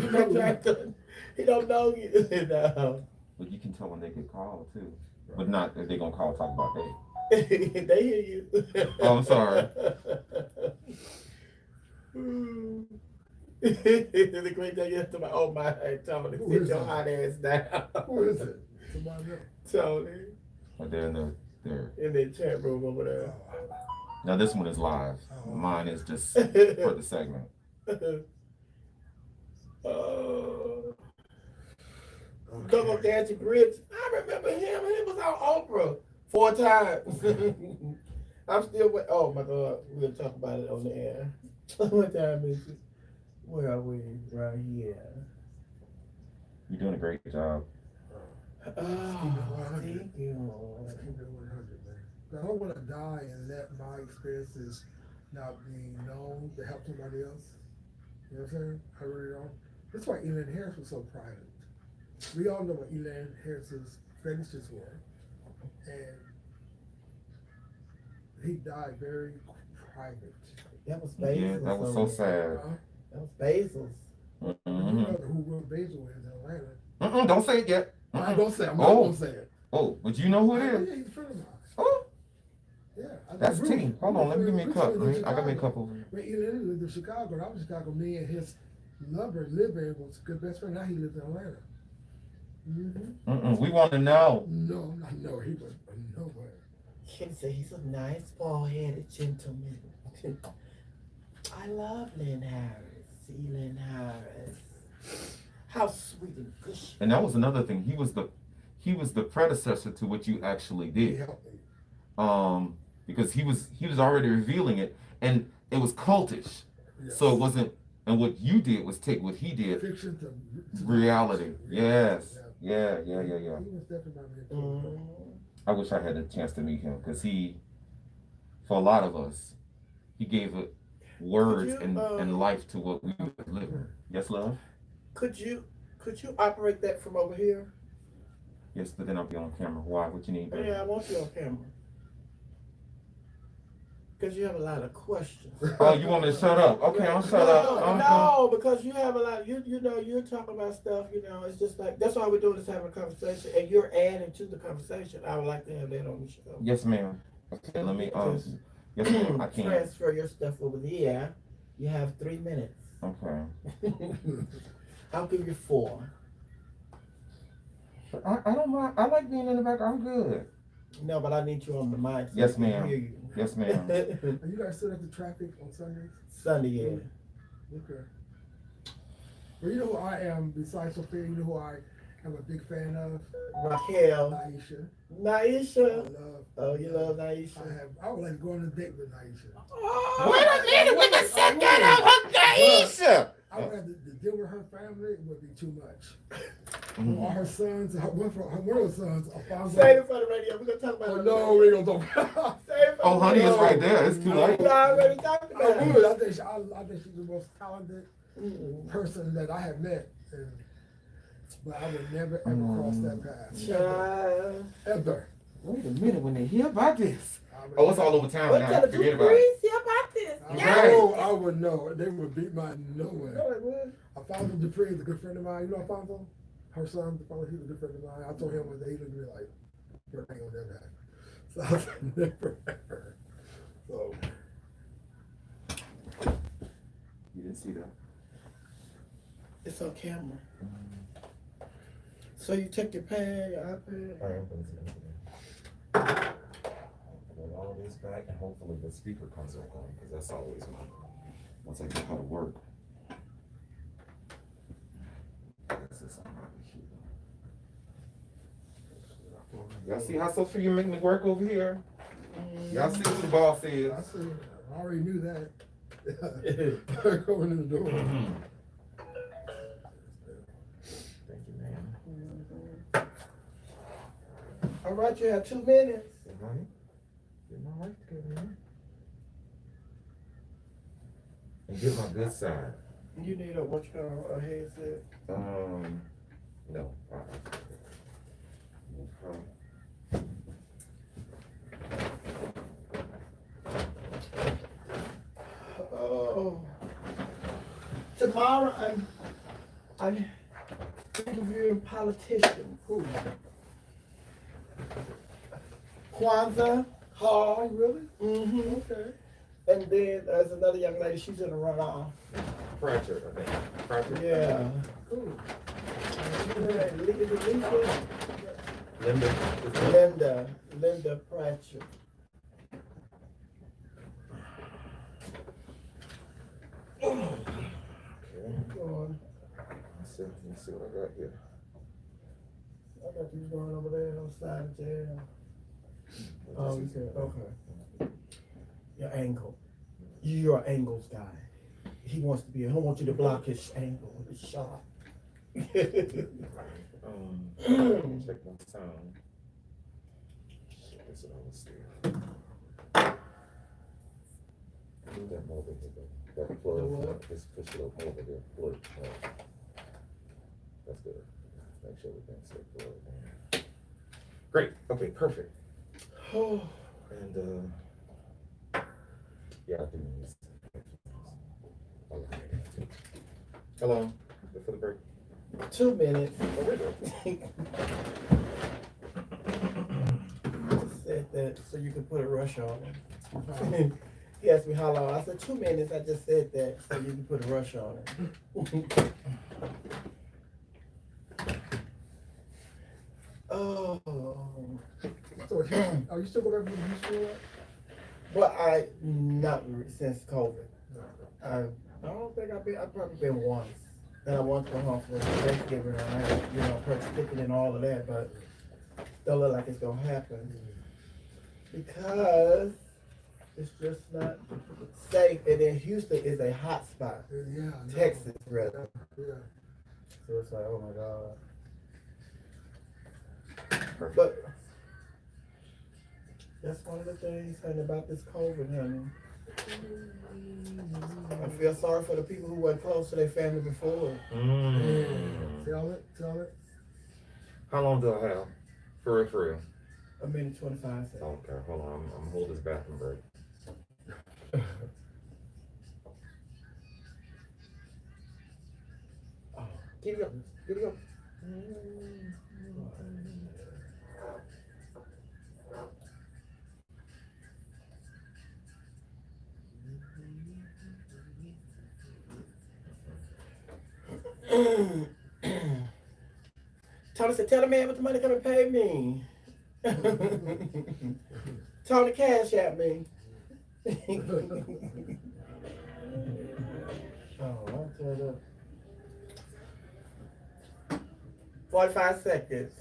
He don't know you. No. But you can tell when they get called too. But not if they're gonna call talk about that. They hear you. Oh, I'm sorry. The great thing is to my Tony, sit your hot ass down. Who is it? Somebody else. Tony. But they're in the chat room over there. Now this one is live. Mine is just for the segment. Double Dancing Grits. I remember him. He was on Oprah 4 times. I'm still with. Oh my God, we'll talk about it on the air. What time is it? Where are we? Right here. You're doing a great job. Oh, thank you. I don't want to die and let my experiences not be known to help somebody else. You know what I'm saying? I really don't. That's why Elaine Harris was so private. We all know what Elaine Harris's fetishes were. And he died very private. That was Basil. Yeah, that was so sad. That was Basil's. You know who Will Basil is in Atlanta. Don't say it yet. I don't say it. I'm not going to say it. Oh, but you know who it is? Yeah, he's a friend of mine. Oh. Yeah. That's T. Hold on, let me give me a cup. I got me a cup over here. When Elaine lived in Chicago, and I was in Chicago, me and his lover lived there, was a good best friend. Now he lives in Atlanta. We want to know. No, I know he was nowhere. He said he's a nice, bald-headed gentleman. I love Lynn Harris. See Lynn Harris. How sweet and gushy. And that was another thing. He was the predecessor to what you actually did. He helped me. Because he was already revealing it, and it was cultish. Yes. So it wasn't. And what you did was take what he did, fiction to reality. Yes. Yeah. He was definitely I wish I had a chance to meet him because for a lot of us, he gave it words and life to what we were living. Yes, love? Could you operate that from over here? Yes, but then I'll be on camera. Why? What you need? Baby? Yeah, I want you on camera. Because you have a lot of questions. Oh, you want me to shut up? Okay, I'll shut up. No, because you have a lot. You know, you're talking about stuff. You know, it's just like that's why we're doing this, having a conversation, and you're adding to the conversation. I would like to have that on the show. Yes, ma'am. Okay, let me. Yes, ma'am. I can transfer your stuff over there. You have 3 minutes. Okay. I'll give you 4. I don't mind. I like being in the back. I'm good. No, but I need you on the mic. So yes, ma'am. Yes, ma'am. Are you guys still at the traffic on Sundays? Sunday, yeah. Okay. Well, you know who I am besides Sophia? You know who I am a big fan of? Raquel. Naisha. I love Oh, you love Naisha? I would like to go on a date with Naisha. Oh, Wait a minute, we can set that up, Aisha. I would have to deal with her family. It would be too much. Mhm. All her sons, one of her sons, Alfonso. Save it for the radio. We're gonna talk about Oh, it. no, we ain't gonna talk about it. Save it for Oh, the honey, radio. it's right there. It's too late. We already talked I about it. would. I think she's the most talented person that I have met. But I would never, ever cross that path. Child. Ever. Wait a minute, when they hear about this. Oh, it's all over town What now. kind of two Forget about it. degrees? See about this? I would know. They would beat my nowhere. No, it would. Alfonso Dupree is a good friend of mine. You know Alfonso? Her son, he's a good friend of mine. I told him one day, he looked at me like, "Bro, ain't gonna never happen." So I was like, never ever. So. You didn't see that? It's on camera. So you took your pad, your iPad? I am going to see that. Put all this back and hopefully the speaker comes back on because that's always my, once I get how to work. This is something over here. Y'all see how Sophia make me work over here? Y'all see what the boss is? I see. I already knew that. Going in the door. Thank you, ma'am. All right, you have 2 minutes. Get my life together, man. And get my good side. You need a what you call a headset? No. Oh. Tomorrow I'm interviewing politicians. Ooh. Kwanzaa Hall. Really? Mm-hmm. Okay. And then there's another young lady, she's in a runoff. Pratchett, I think. Pratchett. Yeah. Cool. Linda Pratchett. Okay. Go on. Let me see what I got here. I got you going over there on the side of the jail. Oh, you said, okay. Your angle. You're an angles guy. He wants to be, he wants you to block his angle with his shot. Check my sound. Shit, this is all still. Move that over here, that plug, just push it up over there, plug. That's good. Make sure everything's set plug. Great, okay, perfect. And yeah, I do need this. Hello, for the break. 2 minutes. Oh, we're good. Said that so you can put a rush on it. He asked me how long. I said 2 minutes. I just said that so you can put a rush on it. Oh. So are you still going to be in school? Well, not since COVID. I don't think I've probably been once. And I went to home for Thanksgiving and I had, purchase ticket and all of that, but don't look like it's gonna happen. Because it's just not safe. And then Houston is a hot spot. Yeah. Texas, rather. Yeah. So it's like, oh my God. But that's one of the things, honey, about this COVID, honey. I feel sorry for the people who weren't close to their family before. Tell it. How long do I have? For real. A minute 25 seconds. Okay, hold on. I'm holding this bathroom break. Get it up. Tony said, tell the man with the money come and pay me. Tony cash at me. Oh, I'll tell you. 45 seconds.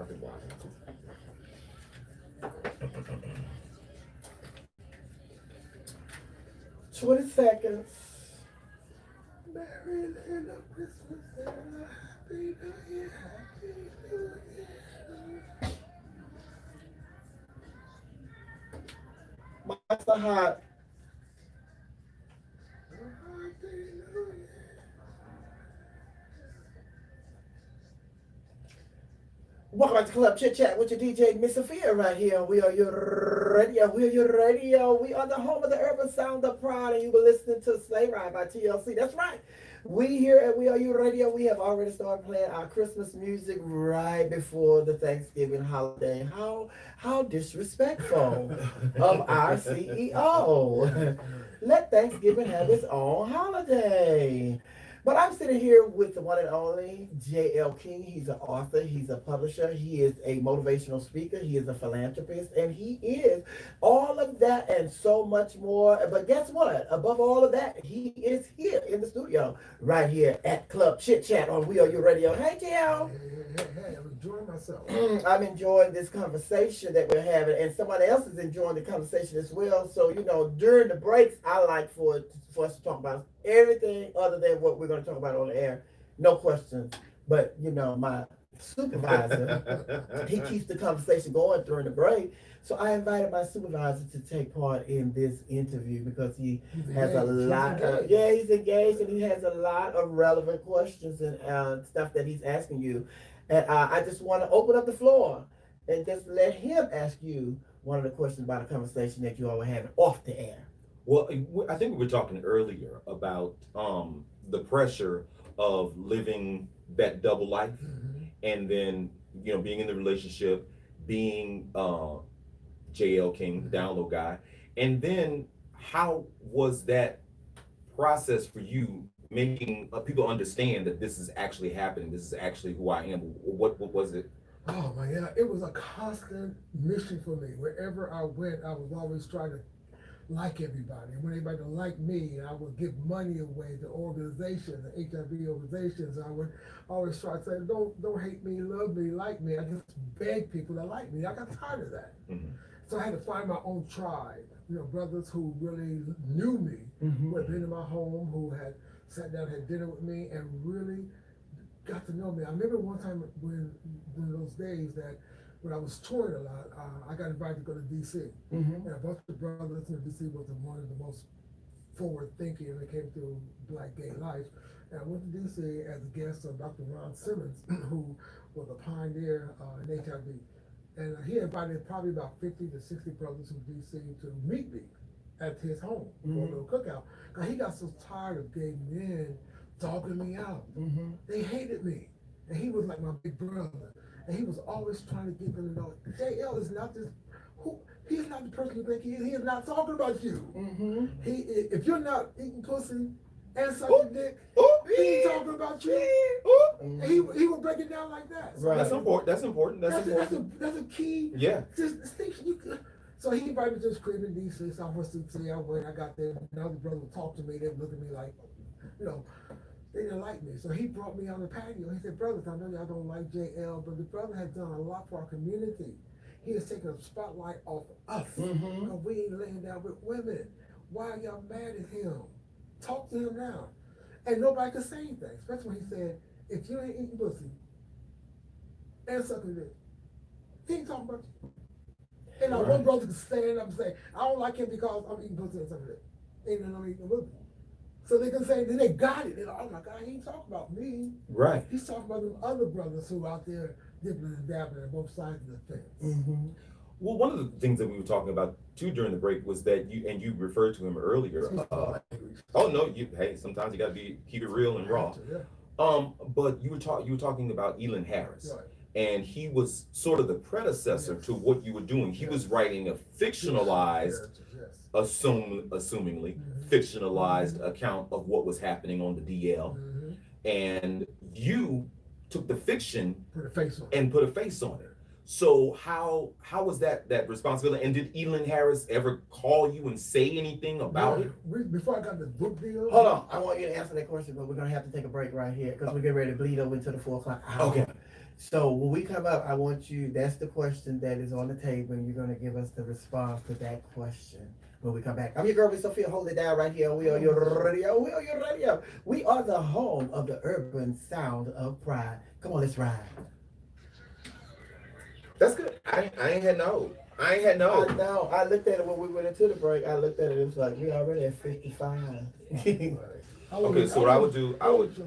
Perfect. 20 seconds. Merry little Christmas and a happy New Year, happy New Year. Mine's so hot. Happy New Year. Welcome back to Club Chit Chat with your DJ Miss Sophia right here. We are your radio. We are your radio. We are the home of the urban sound of pride, and you were listening to Sleigh Ride by TLC. That's right. We here at We Are Your Radio, we have already started playing our Christmas music right before the Thanksgiving holiday. How disrespectful of our CEO. Let Thanksgiving have its own holiday. But I'm sitting here with the one and only J.L. King. He's an author, he's a publisher, he is a motivational speaker, he is a philanthropist, and he is all of that and so much more. But guess what? Above all of that, he is here in the studio, right here at Club Chit Chat on We Are Your Radio. Hey, J.L. Hey, I'm enjoying myself. I'm enjoying this conversation that we're having, and somebody else is enjoying the conversation as well. So, during the breaks, I like for us to talk about everything other than what we're going to talk about on the air. No questions. But, my supervisor, he keeps the conversation going during the break. So I invited my supervisor to take part in this interview because he has a lot of, he's engaged, and he has a lot of relevant questions and stuff that he's asking you. And I just want to open up the floor and just let him ask you one of the questions about a conversation that you all were having off the air. Well, I think we were talking earlier about the pressure of living that double life, and then being in the relationship, being JL King, the download guy, and then how was that process for you making people understand that this is actually happening, this is actually who I am? What was it? Oh my God, it was a constant mission for me. Wherever I went, I was always trying to like everybody. And when everybody didn't like me, I would give money away to organizations, the HIV organizations. I would always try to say, don't hate me, love me, like me. I just beg people to like me. I got tired of that. So I had to find my own tribe, brothers who really knew me, who had been in my home, who had sat down, had dinner with me, and really got to know me. I remember one time when those days that when I was touring a lot, I got invited to go to D.C. And a bunch of brothers in D.C. was one of the most forward-thinking when it came to Black gay life. And I went to D.C. as a guest of Dr. Ron Simmons, who was a pioneer in HIV. And he invited probably about 50 to 60 brothers from D.C. to meet me at his home for a little cookout. Because he got so tired of gay men dogging me out. They hated me. And he was like my big brother. And he was always trying to get them to know, JL is not this, he's not the person you think he is. He is not talking about you. If you're not eating pussy and sucking dick, he ain't talking about you. And he would break it down like that. So Right. That's important. That's important. That's a key distinction. So he invited me to his crib in D.C. So I went to see. I went. I got there. Another brother would talk to me. They would look at me like, they didn't like me. So he brought me on the patio. He said, brothers, I know y'all don't like JL, but the brother has done a lot for our community. He has taken a spotlight off us. Because we ain't laying down with women. Why are y'all mad at him? Talk to him now. And nobody could say anything, especially when he said, if you ain't eating pussy and sucking dick, he ain't talking about you. And one brother could stand up and say, I don't like him because I'm eating pussy and sucking dick. Ain't nothing I'm eating pussy. So they can say, then they got it. They're like, oh my God, he ain't talking about me. Right. He's talking about them other brothers who out there dipping and dabbling on both sides of the fence. Well, one of the things that we were talking about too during the break was that you referred to him earlier. Sometimes you gotta keep it real and raw. But you were talking about Elin Harris. Right. And he was sort of the predecessor to what you were doing. He was writing a fictionalized, assumingly fictionalized account of what was happening on the DL. And you took the fiction Put a face on it. So how was that responsibility? And did Elin Harris ever call you and say anything about it? Before I got the book deal. Hold on. I want you to answer that question, but we're going to have to take a break right here because we're getting ready to bleed over into the 4 o'clock hour. Okay. So when we come up, I want you, that's the question that is on the table, and you're going to give us the response to that question when we come back. I'm your girl, Miss Sophia. Hold it down right here. We are your radio. We are your radio. We are the home of the urban sound of pride. Come on, let's ride. That's good. I ain't had no. I ain't had no. I know. I looked at it when we went into the break. I looked at it. It was like, we already at 55. Okay, so what I would do, I would do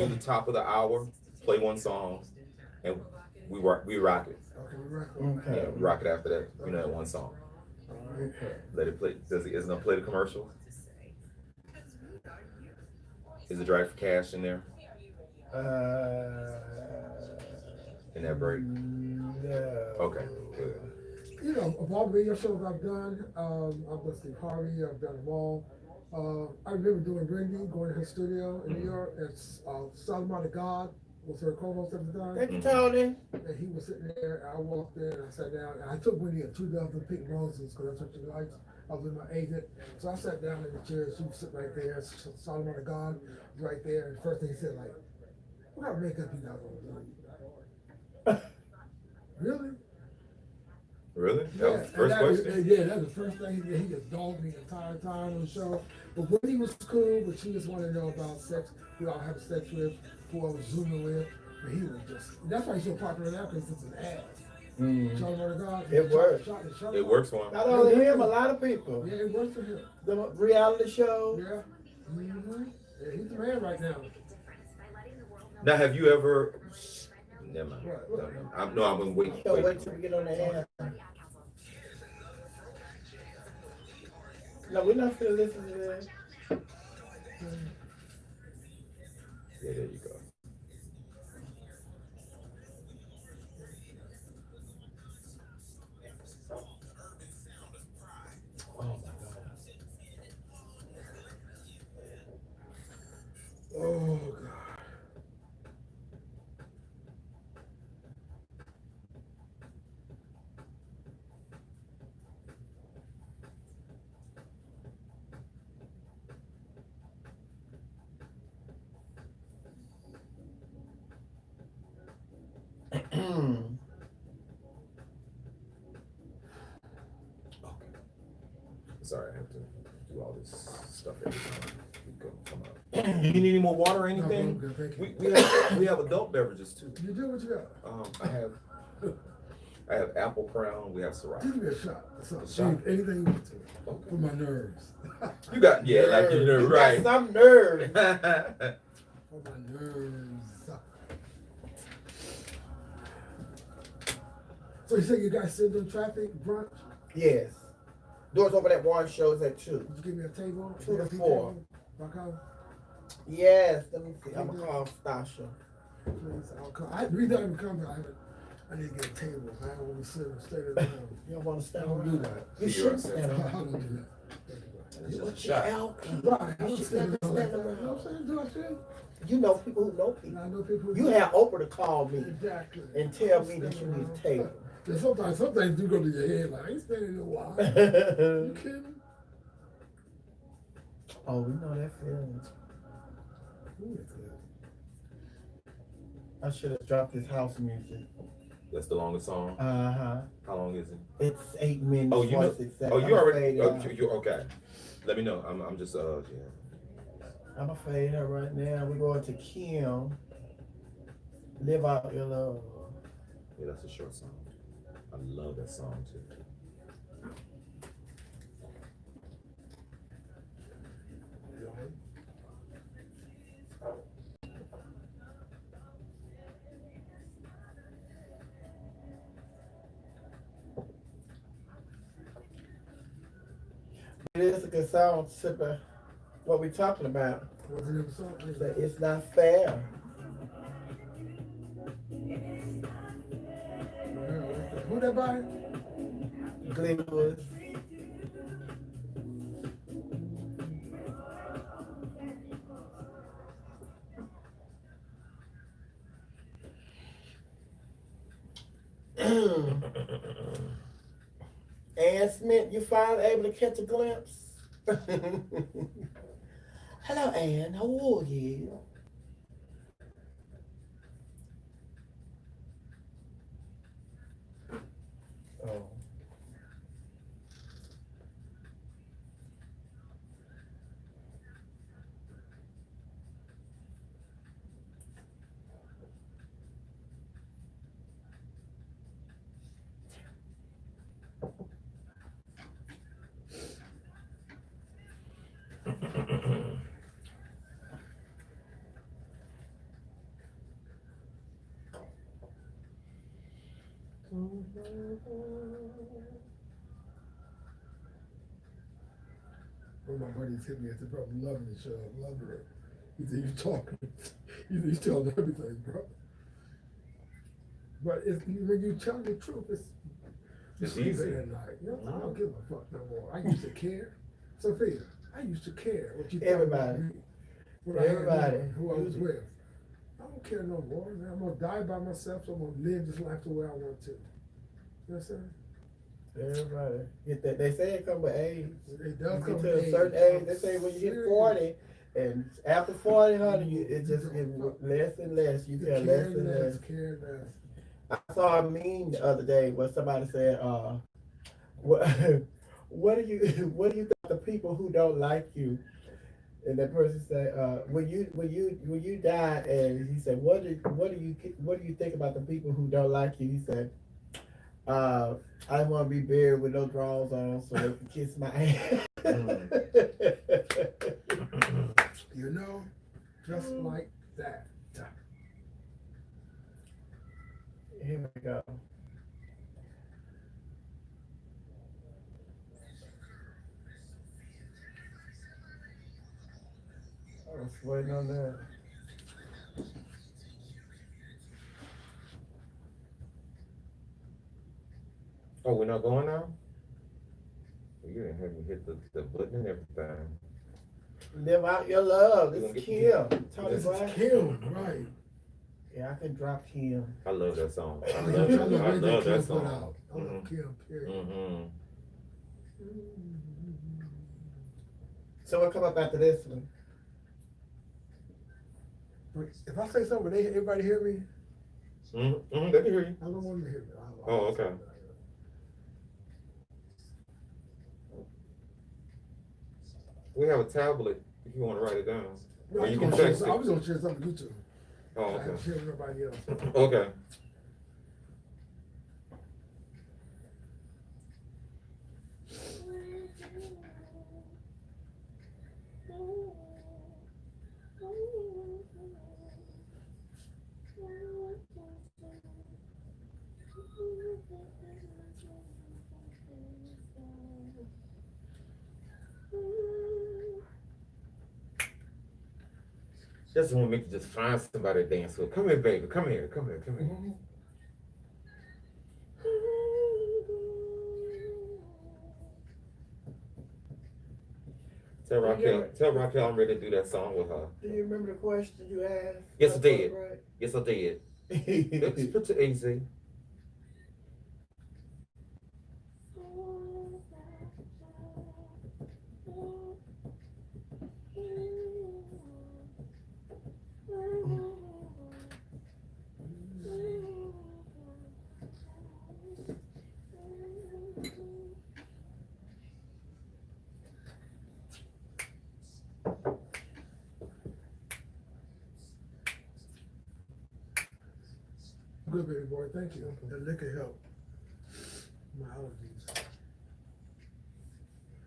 the top of the hour, play one song, and we rock it. Okay, we rock it. Okay. Yeah, we rock it after that. You know, that one song. Okay. Let it play. Is it gonna play the commercial? Is it Drive for Cash in there? In that break? No. Okay, good. You know, of all the radio shows I've done, I've done Steve Harvey, I've done them all. I remember doing Brandy, going to her studio in New York. It's Solomon of God was her co-host at the time. Thank you, Tony. And he was sitting there, and I walked in and I sat down, and I took Wendy 2 dozen pink roses because that's what she likes. I was with my agent. So I sat down in the chair, she was sitting right there, Solomon of God was right there, and the first thing he said, like, what kind of makeup you got on? Really? Really? That was the first question? Yeah, that's the first thing he did. He just dogged me the entire time on the show. But Wendy was cool, but she just wanted to know about sex, who I have sex with, who I was zooming with. But he was just, that's why he's so popular now, because it's an ass. It works. It works for him. Not only him, a lot of people. Yeah, it works for him. The reality show. Yeah. Mm-hmm. Yeah, he's the man right now. Now, have you ever? Never mind. What? I'm gonna wait. Wait till we get on the air. No, we're not gonna listen to that. Yeah, there you go. Oh my God. Oh, God. Sorry, I have to do all this stuff every time we go come out. You need any more water or anything? No, thank you. We have adult beverages too. You do what you got. I have apple crown. We have Syrah. Give me a shot. Shot? Anything you want to. Okay. For my nerves. You got like you know, You right. got some nerve. For my nerves. So you say you guys still doing traffic brunch? Yes. Doors open at 1, shows at 2. Did you give me a table? 2 to 4. .com? Yes. Let me see. I'm gonna call Stasha. Please, I'll come. The reason I haven't come, I need to get a table. I don't want to sit and stay there. You don't want to I stand don't do around? that. You You should are stand I around. don't do that. It's You just a shot. Right. I don't should stand never around. stand You know around. what I'm saying? Do I say? You know people who know And I people. know people. You have Oprah to call me Exactly. and tell me that you need a table. Then sometimes you go to your head like, I ain't standing in a while. You kidding? Oh, we know that feeling. Who is that? I should have dropped this house music. That's the longest song. Uh-huh. How long is it? It's 8 minutes. Oh, you know. 46 Oh, seconds. you I'ma already. fade Oh, out. you okay? Let me know. I'm just yeah. I'm gonna fade her right now. We're going to Kim. Live out your love. Yeah, that's a short song. I love that song too. It is a good song, Tipper. What we talking about? What's the name of the song? That it's not fair. Who that by? Glenwood. Ann Smith, you finally able to catch a glimpse? Hello, Ann. How are you? Oh. One of my buddies hit me and said, bro, I'm loving the show. I'm loving it. He said, you talking. He said, he's telling everything, bro. But it's, when you tell the truth, it's easy. at night. You know, I don't give a fuck no more. I used to care. Sophia, I used to care what you thought Everybody. about me. What I had Everybody. done, who I was with. I don't care no more. Man. I'm going to die by myself, so I'm going to live this life the way I want to. You know what I'm saying? Everybody. Get that. They say it come with age. It You does get come to with a certain age. They say when you hit Serious. 40, and after 40, honey, it just gets less and less. You care less and less. Care less. I saw a meme the other day where somebody said, what, what do you think the people who don't like you? And that person said, when you die, and he said, what do you think about the people who don't like you? He said, I want to be buried with no drawers on so they can kiss my ass. You know, just like that. Here we go. I was waiting on that. Oh, we're not going now? You didn't have me hit the button and everything. Live out your love. This is Kim. Tony This is Black. Kim, right? Yeah, I can drop Kim. I love that song. I I love that. I love Kim that put song. out. I love Kim, period. Mm-hmm. So what come up after this one? But if I say something, everybody hear me? Mm-hmm. They can hear you. I don't want them to hear me. Oh, okay. We have a tablet if you want to write it down. No, Or I you was can gonna text share- I it. was gonna share something with you two. Oh, I okay. haven't shared with nobody else. Okay. That's the one make you just find somebody to dance with. Come here, baby. Come here. Come here. Come here. Tell Raquel I'm ready to do that song with her. Do you remember the question you asked? Yes, I did. Right? Yes, I did. Let's put it easy. Good, baby boy. Thank you. The liquor helped my allergies.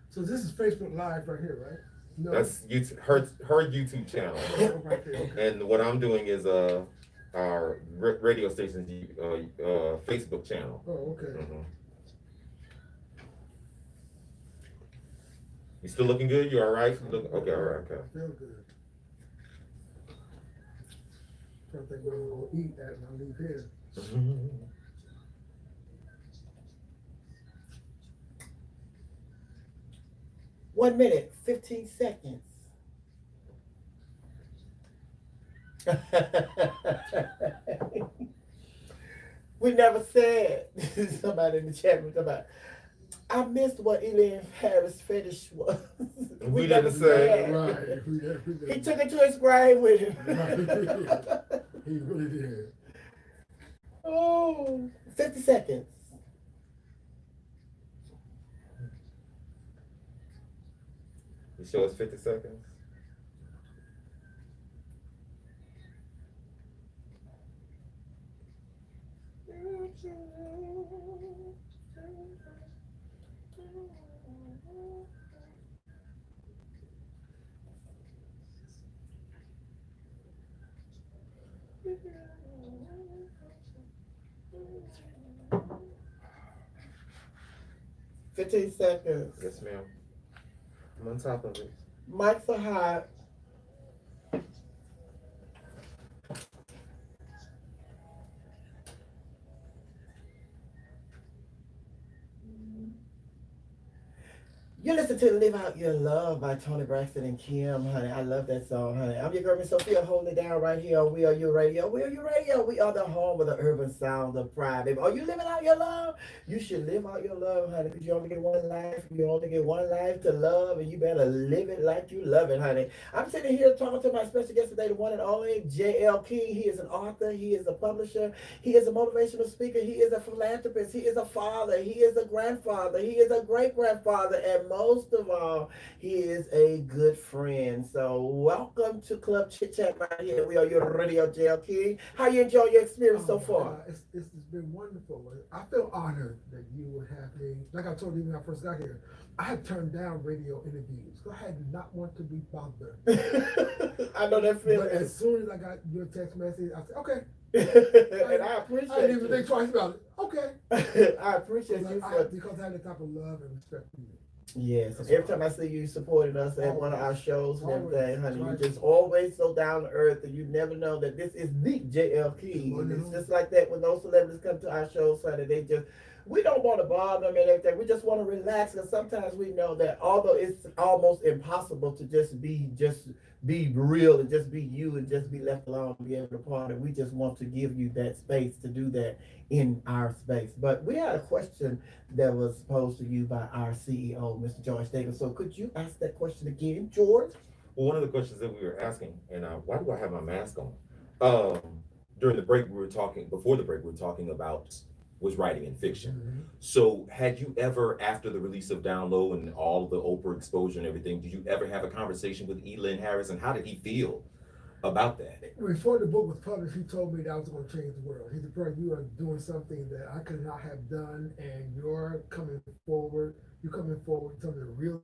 So this is Facebook Live right here, right? No. That's YouTube, her YouTube channel. Right there, okay. And what I'm doing is our radio station's Facebook channel. Oh, okay. Mm-hmm. You still looking good? You all right? Okay, all right, okay. Feel good. I think where I'm gonna eat at when I leave here. 1 minute, 15 seconds. We never said, somebody in the chat room about, I missed what Elaine Harris' fetish was. We didn't say. Right. He took it to his grave with him. Right. He really did. Oh, 50 seconds. You show us 50 seconds. Fifteen seconds. Yes, ma'am. I'm on top of it. Mics are hot. You listen to Live Out Your Love by Tony Braxton and Kim, honey. I love that song, honey. I'm your girl, Miss Sophia, holding it down right here on WERUradio. WERUradio. We are the home of the urban sound of pride, baby. Are you living out your love? You should live out your love, honey, because you only get one life. You only get one life to love, and you better live it like you love it, honey. I'm sitting here talking to my special guest today, the one and only J.L. King. He is an author. He is a publisher. He is a motivational speaker. He is a philanthropist. He is a father. He is a grandfather. He is a great-grandfather, and most of all, he is a good friend. So welcome to Club Chit Chat right here. We are your radio J.L. King. How you enjoy your experience so far? It's been wonderful. I feel honored that you would have me. Like I told you when I first got here, I had turned down radio interviews. I had not want to be bothered. I know that feeling. But as soon as I got your text message, I said, okay. And I appreciate I didn't even you. think twice about it. Okay. I appreciate you for because I have the type of love and respect for you. yes, and every time I see you supporting us at one of our shows and everything, honey, you just always so down to earth, and you never know that this is the JL King. And it's just like that when those celebrities come to our shows, honey, we don't want to bother them and everything. We just want to relax, because sometimes we know that although it's almost impossible to just be real and just be you and just be left alone and be able to party, we just want to give you that space to do that in our space. But we had a question that was posed to you by our CEO, Mr. George Davis. So could you ask that question again, George? Well, one of the questions that we were asking, and why do I have my mask on? During the break, before the break, we were talking about was writing in fiction. Mm-hmm. So had you ever, after the release of Down Low and all the Oprah exposure and everything, did you ever have a conversation with Elin Harris, and how did he feel about that? Before the book was published, he told me that I was going to change the world. He said, "Bro, you are doing something that I could not have done, and you're coming forward with something real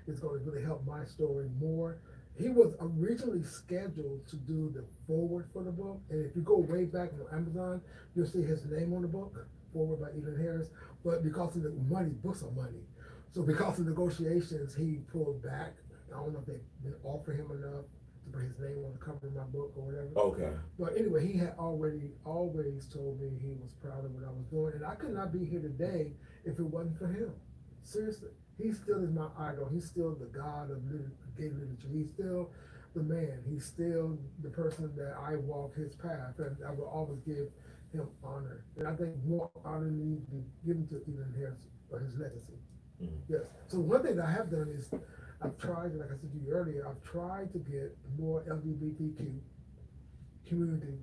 is going to really help my story more." He was originally scheduled to do the forward for the book, and if you go way back on Amazon, you'll see his name on the book, forward by Elin Harris. But because of the money, books are money. So because of negotiations, he pulled back. I don't know if they didn't offer him enough to put his name on the cover of my book or whatever. Okay. But anyway, he had always told me he was proud of what I was doing, and I could not be here today if it wasn't for him. Seriously. He still is my idol. He's still the god of gay literature. He's still the man. He's still the person that I walk his path, and I will always give him honor. And I think more honor needs to be given to Elin Harris for his legacy. Mm-hmm. Yes. So one thing that I have done is I've tried, like I said to you earlier, I've tried to get more LGBTQ community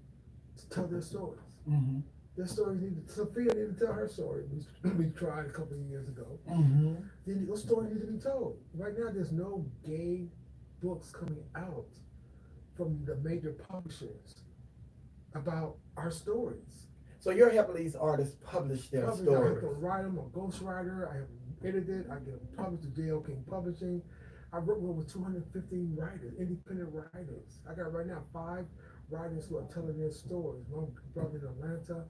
to tell their stories. Mm-hmm. Their stories Sophia needed to tell her story. We tried a couple of years ago. Mm-hmm. Those stories need to be told. Right now, there's no gay books coming out from the major publishers about our stories. So you're helping these artists publish their I stories. have to write them, I'm a ghostwriter. I have them edited. I get them published to J.L. King Publishing. I work with over 250 writers, independent writers. I got right now 5 writers who are telling their stories. One brother in Atlanta,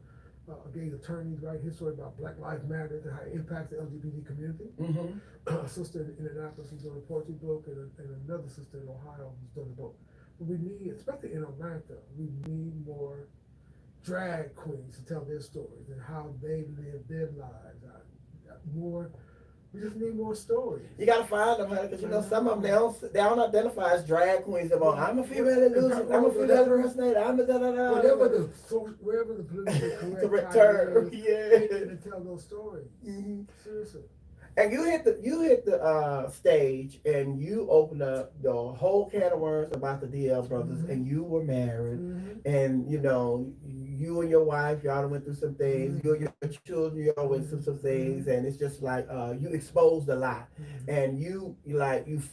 a gay attorney writing his story about Black Lives Matter and how it impacts the LGBT community. Mm-hmm. A sister in Indianapolis who's doing a poetry book, and another sister in Ohio who's doing a book. But we need, especially in Atlanta, we need more drag queens to tell their stories and how they live their lives. We just need more stories. You gotta find them, honey, because you know some of them they don't identify as drag queens. I'm a female illusion. I'm a female impersonator. I'm a da-da-da. Wherever the politically correct to return, is, yeah. to tell those stories. Mm-hmm. Seriously. And you hit the stage and you opened up the whole can of worms about the DL brothers, and you were married, and you know you and your wife y'all went through some things. You and your children y'all went through some things, and it's just like you exposed a lot, and you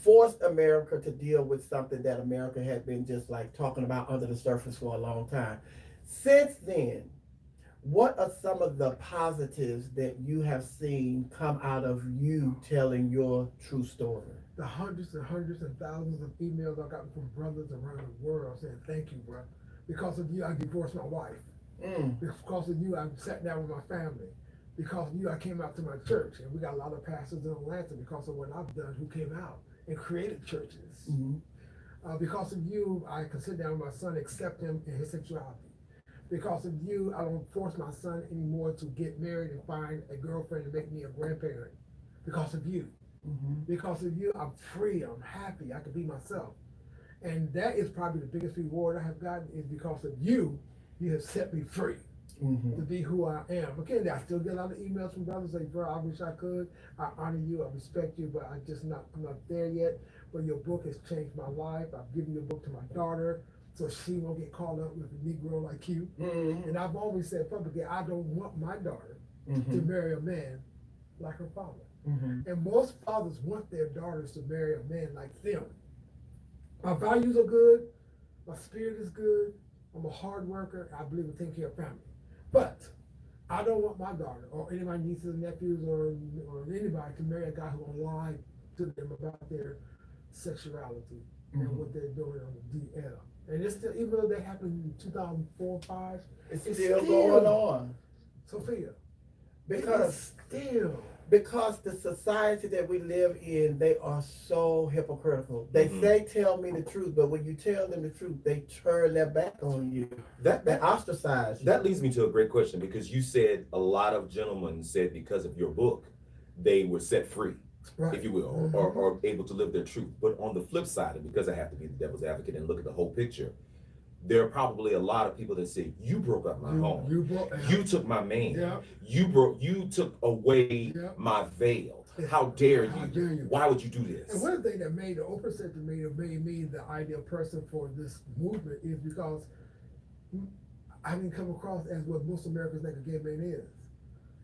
forced America to deal with something that America had been just like talking about under the surface for a long time. Since then, what are some of the positives that you have seen come out of you telling your true story? The hundreds and thousands of emails I got from brothers around the world saying, thank you, bro. Because of you, I divorced my wife. Because of you, I sat down with my family. Because of you, I came out to my church. And we got a lot of pastors in Atlanta because of what I've done who came out and created churches. Because of you, I can sit down with my son, accept him in his sexuality. Because of you, I don't force my son anymore to get married and find a girlfriend and make me a grandparent. Because of you. Because of you, I'm free, I'm happy, I can be myself. And that is probably the biggest reward I have gotten is because of you, you have set me free to be who I am. Again, I still get a lot of emails from brothers saying, bro, I wish I could. I honor you, I respect you, but I'm not there yet. But your book has changed my life. I've given your book to my daughter, so she won't get caught up with a Negro like you. And I've always said publicly, I don't want my daughter to marry a man like her father. And most fathers want their daughters to marry a man like them. My values are good, my spirit is good, I'm a hard worker, I believe in taking care of family. But I don't want my daughter or any of my nieces and nephews or anybody to marry a guy who will lie to them about their sexuality and what they're doing on the DL. And it's still, even though that happened in 2004, 5, it's still going on. Sophia, Because still. the society that we live in, they are so hypocritical. They say tell me the truth, but when you tell them the truth, they turn their back on you. They ostracize you. That leads me to a great question, because you said a lot of gentlemen said because of your book, they were set free, if you will, or able to live their truth. But on the flip side, and because I have to be the devil's advocate and look at the whole picture, there are probably a lot of people that say, you broke up my home. You took my man. You took away my veil. How dare you? Why would you do this? And one thing that made the opposite to me, that made me the ideal person for this movement, is because I didn't come across as what most Americans think a gay man is.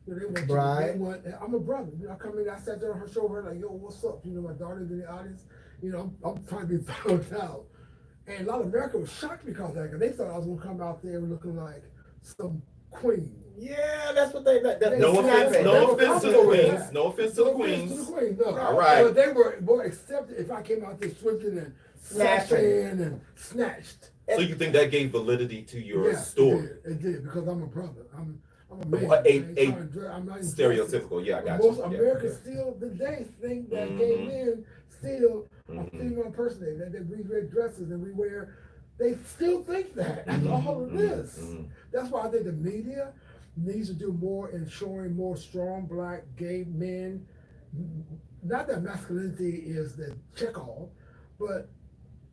You know, they want I'm a brother. You know, I come in, I sat there on her shoulder, like, yo, what's up? You know, my daughter's in the audience. You know, I'm trying to be found out. And a lot of America was shocked because of that, because they thought I was going to come out there looking like some queen. Yeah, that's what they No offense to the queens. No offense to the queens. No. All right. But they were more accepted if I came out there swinging and snatching and snatched. So you think that gave validity to your story? It did, because I'm a brother. I'm a man. I'm not stereotypical. Yeah, I got Most you. Americans still today think that gay men still are female impersonating, that we wear dresses and we wear. They still think that. That's all it is. That's why I think the media needs to do more in showing more strong black gay men. Not that masculinity is the check-all, but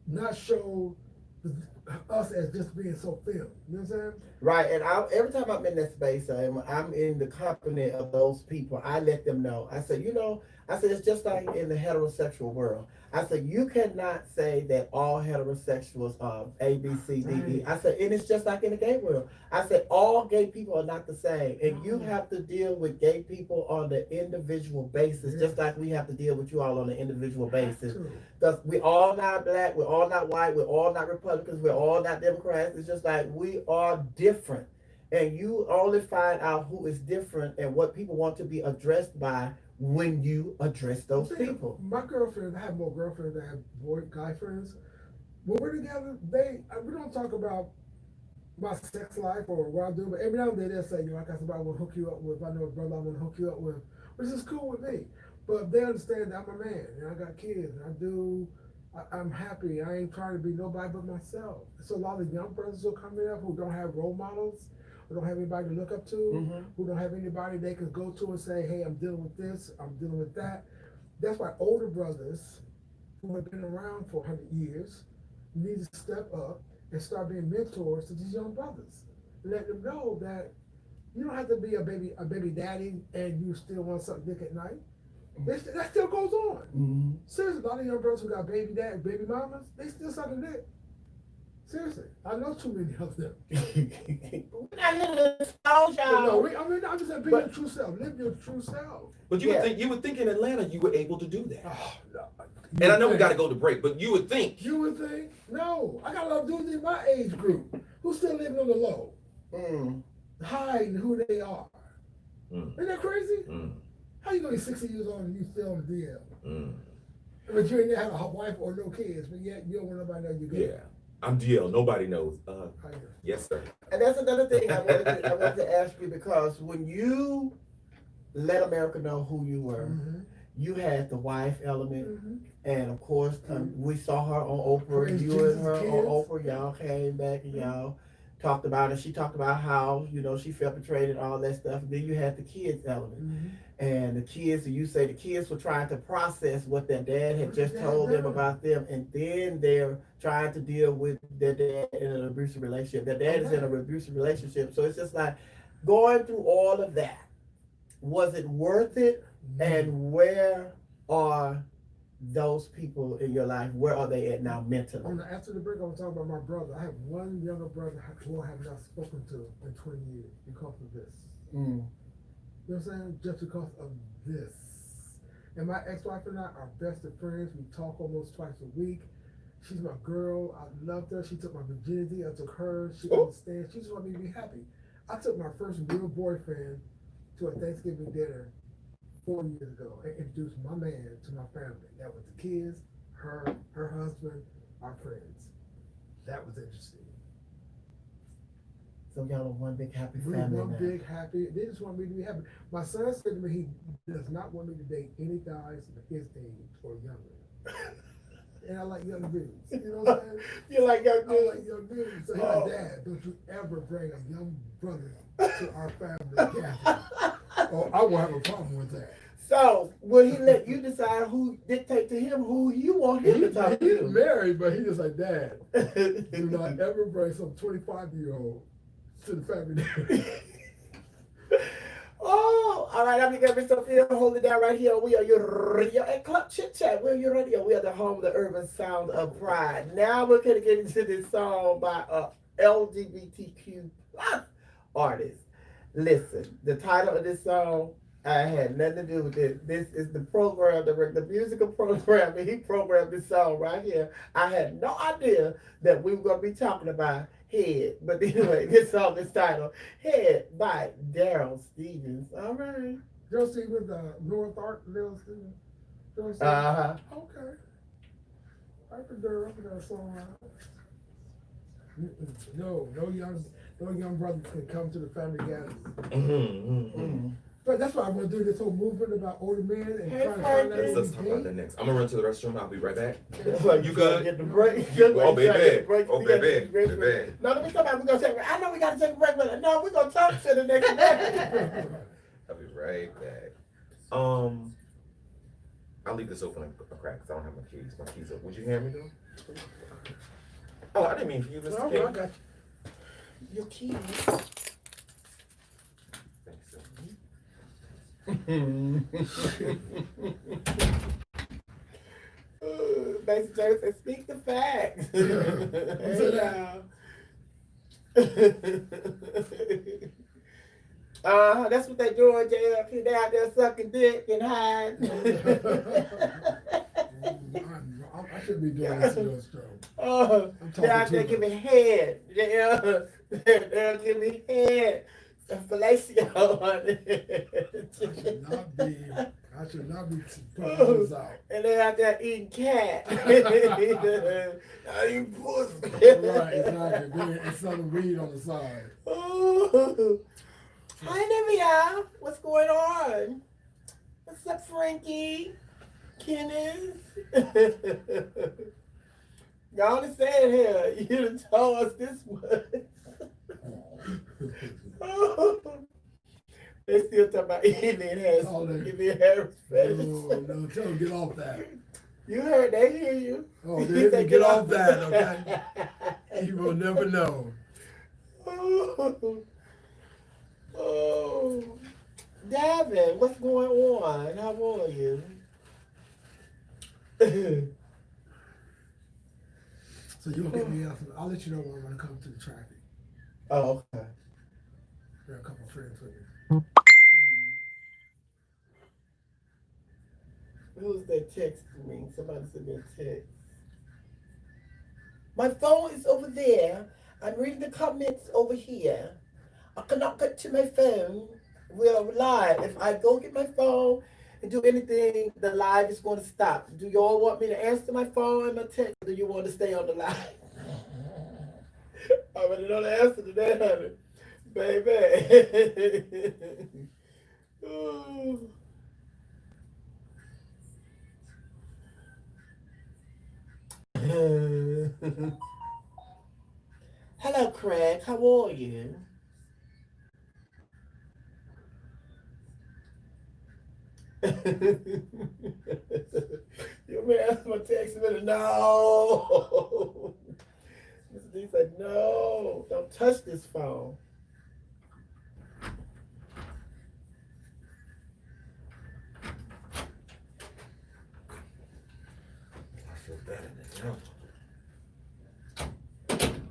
not show us as just being so thin. You know what I'm saying? Right, and every time I'm in that space, I'm in the company of those people. I let them know. I said, it's just like in the heterosexual world. I said, you cannot say that all heterosexuals are A, B, C, D, E. I said, and it's just like in the gay world. I said, all gay people are not the same. And you have to deal with gay people on the individual basis, just like we have to deal with you all on an individual basis. Because we're all not black, we're all not white, we're all not Republicans, we're all not Democrats. It's just like we are different. And you only find out who is different and what people want to be addressed by when you address those people. My girlfriend, I have more girlfriends than I have guy friends. When we're together, we don't talk about my sex life or what I do, but every now and then they'll say, I got somebody I want to hook you up with. I know a brother I want to hook you up with, which is cool with me. But they understand that I'm a man and I got kids. I'm happy. I ain't trying to be nobody but myself. So a lot of young brothers who are coming up who don't have role models, who don't have anybody to look up to, who don't have anybody they can go to and say, hey, I'm dealing with this, I'm dealing with that. That's why older brothers who have been around for 100 years need to step up and start being mentors to these young brothers. Let them know that you don't have to be a baby daddy and you still want to suck dick at night. That still goes on. Mm-hmm. Seriously, a lot of young girls who got baby dad, baby mamas, they still sucking dick. Seriously, I know too many of them. We're not here to expose y'all. No, I'm just saying, be your true self. Live your true self. But you would think in Atlanta you were able to do that. Oh, no. And I know we got to go to break, but you would think. You would think? No, I got a lot of dudes in my age group who still living on the low, hiding who they are. Isn't that crazy? How you gonna be 60 years old and you still on the DL? But you ain't have a wife or no kids, but yet you don't want nobody to know you good. Yeah. I'm DL. Nobody knows. Yes, sir. And that's another thing I wanted to ask you, because when you let America know who you were, you had the wife element, and of course, we saw her on Oprah. Praise you Jesus and her kids. on Oprah. Y'all came back and y'all talked about it. She talked about how, she felt betrayed and all that stuff. And then you had the kids element. And the kids, you say the kids were trying to process what their dad had just told them about them, and then they're trying to deal with their dad in an abusive relationship. Their dad is in an abusive relationship. So it's just like going through all of that. Was it worth it? And where are those people in your life? Where are they at now mentally? After the break, I'm talking about my brother. I have one younger brother who I have not spoken to in 20 years because of this. You know what I'm saying? Just because of this. And my ex-wife and I are best of friends. We talk almost twice a week. She's my girl. I loved her. She took my virginity. I took her. She understands. She just wanted me to be happy. I took my first real boyfriend to a Thanksgiving dinner 4 years ago and introduced my man to my family. That was the kids, her husband, our friends. That was interesting. So y'all are one big happy We family one now. big happy. They just want me to be happy. My son said to me he does not want me to date any guys his age or younger. And I like young dudes. You know what I'm saying? You like young I dudes? like young dudes. So he's like, Dad, don't you ever bring a young brother to our family gathering. Oh, I won't have a problem with that. So, will he let you decide dictate to him who you want him to talk He's to? married, but he just like, Dad, do not ever bring some 25-year-old to the family dinner. Oh, all right. I'm your girl, Miss Sophia. Hold it down right here. We are your radio at Club Chit Chat. We're your radio. We are the home of the urban sound of pride. Now we're going to get into this song by LGBTQ artist. Listen, the title of this song, I had nothing to do with it. This is the program, the musical program, and he programmed this song right here. I had no idea that we were going to be talking about Head. But anyway, this song is titled Head by Daryl Stevens. All right. Daryl Stevens, North Art, Daryl Stevens. Uh-huh. Okay. I could do that song. No young brothers can come to the family gathering. But that's why I want to do this whole movement about older men and trying to find out. Let's talk about that next. I'm gonna run to the restroom. I'll be right back. Like You good? Get the break. Oh, baby. Oh, baby. Baby. Baby. No, let me come back. We're going to take a break. I know we got to take a break, but no, we're going to talk to the next break. I'll be right back. I'll leave this open a crack because I don't have my keys. My keys up. Would you hand me them? Oh, I didn't mean for you, Mr. No, King. I got you. Your keys. Thanks, sir. Basic Jerry said, speak the facts. That's what they doing, JLP. They out there sucking dick and hiding. I shouldn't be doing this in your stroke. They're out there giving head. They're giving head. Fellatio on it. I should not be putting those out. And they're out there eating cat. I eat pussy. Right, exactly. It's some weed on the side. Ooh. Hi, Nivea. What's going on? What's up, Frankie? Kenneth? Y'all just saying here, you done told us this one. They still talking about Indian Harris. Indian Harris. No, tell them get off that. You heard, they hear you. Oh, they get off that, okay? You will never know. Oh. Davin, what's going on? How are you? So you'll get me out. I'll let you know when I'm gonna come to the traffic. Oh, okay. There are a couple of friends with me. Who's that texting me? Somebody sent me a text. My phone is over there. I'm reading the comments over here. I cannot get to my phone. We're live. If I go get my phone and do anything, the live is going to stop. Do y'all want me to answer my phone and my text, or do you want to stay on the live? I already know the answer to that, honey. Baby. Ooh. Hello, Craig. How are you? You may ask my text minute. No. Mr. D said, no, don't touch this phone. I feel better now.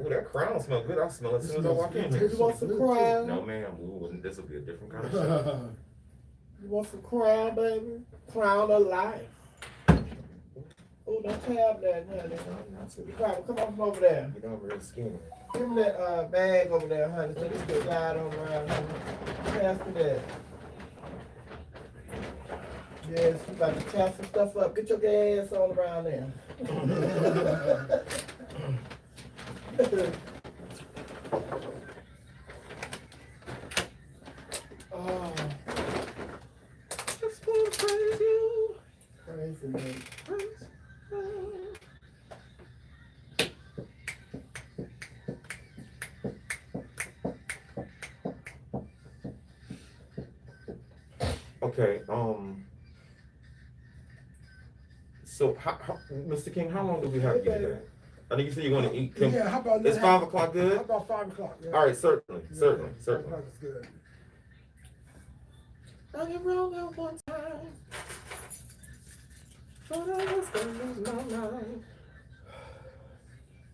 Ooh, that crown smells good. I smell it as soon as I walk in here. You want some crown? No, ma'am. Ooh, this will be a different kind of show. You want some crown, baby? Crown of life. Oh, don't tab that, honey. Come on from over there. You know, I'm real skinny. Give me that bag over there, honey. So this good guy over around, honey. Pass me that. Yes, you about to tap some stuff up. Get your gas all around there. Oh. Just wanna praise you. Praise the name. Praise the name. Okay, so Mr. King, how long do we have you today? I think you said you want to eat. Yeah, how about Is that? 5 o'clock good? How about 5 o'clock? Yeah. All right, certainly. 5 Certainly. o'clock is good. I get wrong at one time, but I was gonna lose my mind.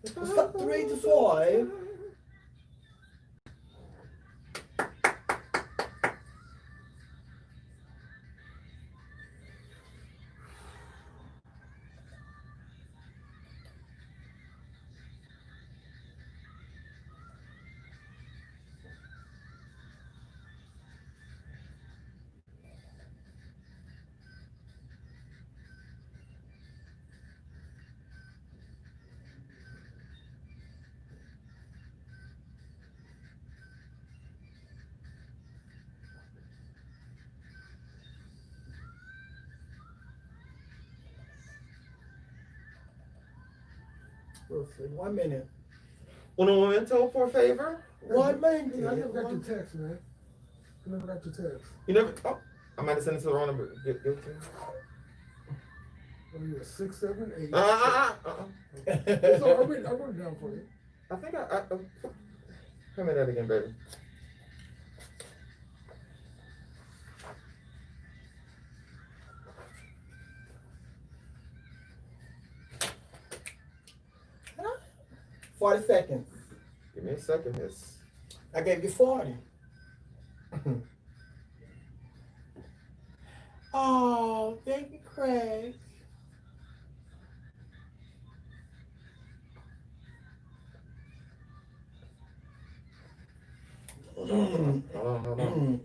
It's up 3 to 5. Perfect. 1 minute. Un momento, por favor. 1 minute. Yeah, I never got your text, man. I never got your text. You never. Oh, I might have sent it to the wrong number. Give it to me. What are you, 6, 7, 8? It's So I wrote it down for you. I think tell me that again, baby. Huh? 40 seconds. Give me a second. It's I gave you 40. Oh, thank you, Craig. hold on.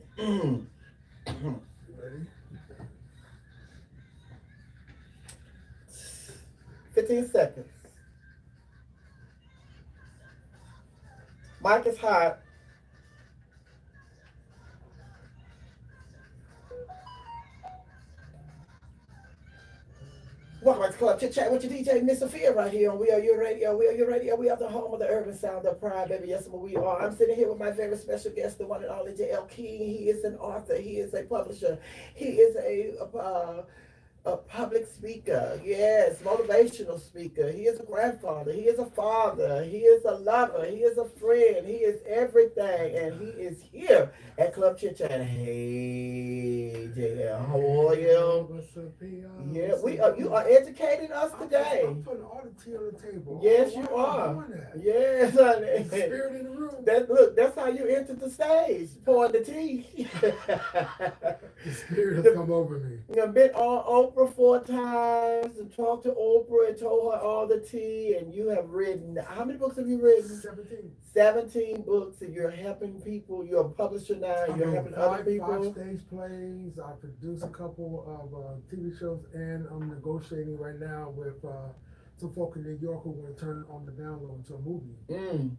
Ready? 15 seconds. Mic is hot. Welcome back to Club Chit Chat with your DJ, Miss Sophia, right here on WERUradio. WERUradio. We are the home of the urban sound of pride, baby. Yes, we are. I'm sitting here with my very special guest, the one and only J.L. King. He is an author. He is a publisher. He is a A public speaker, yes, motivational speaker. He is a grandfather. He is a father. He is a lover. He is a friend. He is everything, and he is here at Club Chit Chat. Hey, JL, how are you? What's up, Pm? Yeah, you are educating us today. I'm putting all the tea on the table. Yes, Why you am I are. doing that? Yes, honey. The spirit in the room. That's how you entered the stage, pouring the tea. The spirit has come over me. I've been on Oprah 4 times and talked to Oprah and told her all the tea. And you have written, how many books have you written? 17. 17 books, and you're helping people. You're a publisher now. You're helping other people. 5 stage plays. I produce a couple of TV shows, and I'm negotiating right now with some folk in New York who want to turn on the download into a movie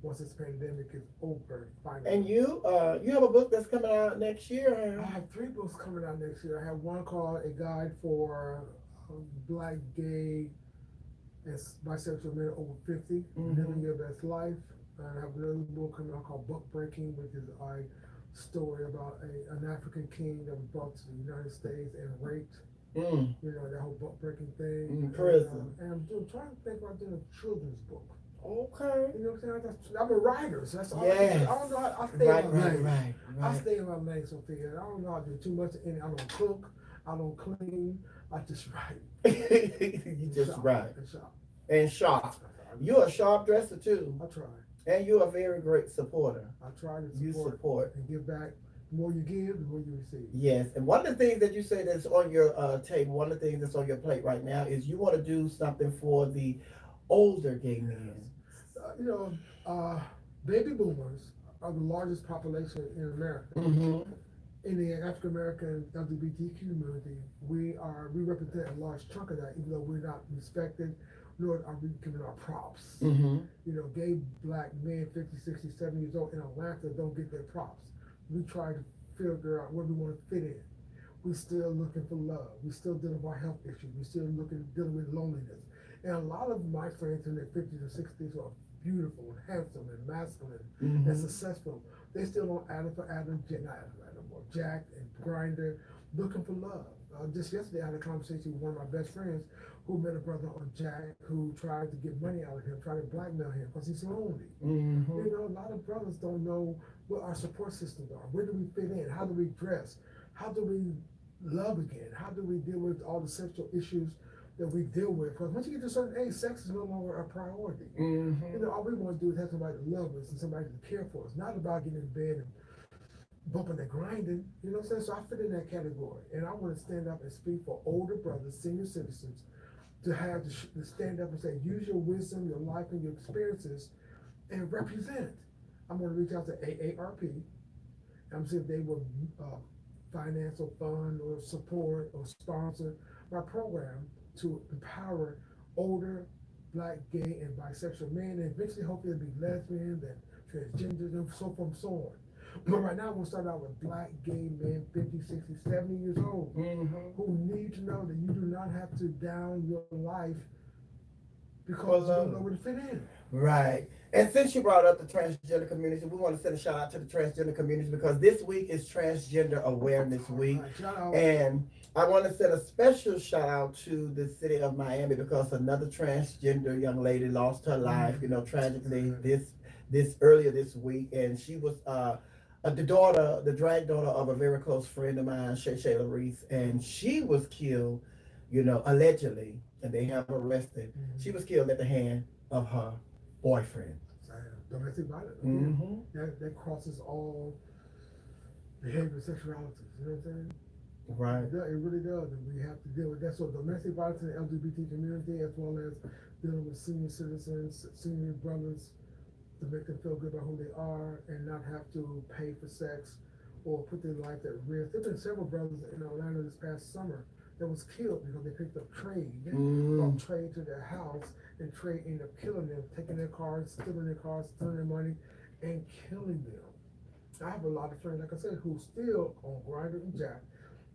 once this pandemic is over. Finally. And you have a book that's coming out next year. I have 3 books coming out next year. I have one called A Guide for Black, Gay, and Bisexual Men Over 50, Living Your Best Life. And I have another book coming out called Book Breaking, which is a story about an African king that was brought to the United States and raped. You know, that whole book breaking thing. Prison. And I'm trying to think about doing a children's book. Okay. You know what I'm saying? I'm a writer, so that's all Yes. I don't know how I stay in my lane. Right. I stay in my lane, Sophia. I don't know how to do too much. I don't cook. I don't clean. I just write. You just shop, write. And shop. And shop. You're a sharp dresser too. I try. And you're a very great supporter. I try to You support. and give back. The more you give, the more you receive. Yes, and one of the things that you say that's on your table, one of the things that's on your plate right now is you want to do something for the older gay men. Baby boomers are the largest population in America. In the African American LGBTQ community, we represent a large chunk of that, even though we're not respected, nor are we given our props. You know, gay black men 50, 60, 70 years old in Atlanta don't get their props. We try to figure out where we want to fit in. We're still looking for love. We're still dealing with our health issues. We're still dealing with loneliness. And a lot of my friends in their 50s and 60s who are beautiful and handsome and masculine and successful, they still don't Jack and Grinder, looking for love. Just yesterday I had a conversation with one of my best friends who met a brother on Jack who tried to get money out of him, tried to blackmail him because he's lonely. You know, a lot of brothers don't know what our support systems are. Where do we fit in? How do we dress? How do we love again? How do we deal with all the sexual issues that we deal with? Because once you get to a certain age, sex is no longer a priority. You know, all we want to do is have somebody to love us and somebody to care for us. Not about getting in bed and bumping and grinding. You know what I'm saying? So I fit in that category. And I want to stand up and speak for older brothers, senior citizens, to have to stand up and say, use your wisdom, your life, and your experiences and represent. I'm going to reach out to AARP. I'm seeing if they will finance or fund or support or sponsor my program to empower older black, gay, and bisexual men, and eventually hopefully it'll be lesbians and transgenders and so forth and so on. But right now, we'll start out with black, gay men, 50, 60, 70 years old, who need to know that you do not have to down your life because you don't know where to fit in. Right. And since you brought up the transgender community, we want to send a shout out to the transgender community because this week is Transgender Awareness Week. And I want to send a special shout out to the city of Miami because another transgender young lady lost her life, you know, tragically this earlier this week. And she was the drag daughter of a very close friend of mine, Shayla Reese, and she was killed, you know, allegedly, and they have her arrested. She was killed at the hand of her boyfriend. Domestic violence. That crosses all behavior, sexuality. You know what I'm saying? Right. It really does, and we have to deal with that. So domestic violence in the LGBT community, as well as dealing with senior citizens, senior brothers, to make them feel good about who they are and not have to pay for sex or put their life at risk. There's been several brothers in Atlanta this past summer that was killed because they picked up trade. They brought trade to their house, and trade ended up killing them, taking their cars, stealing their money, and killing them. I have a lot of friends, like I said, who still on Grindr and Jack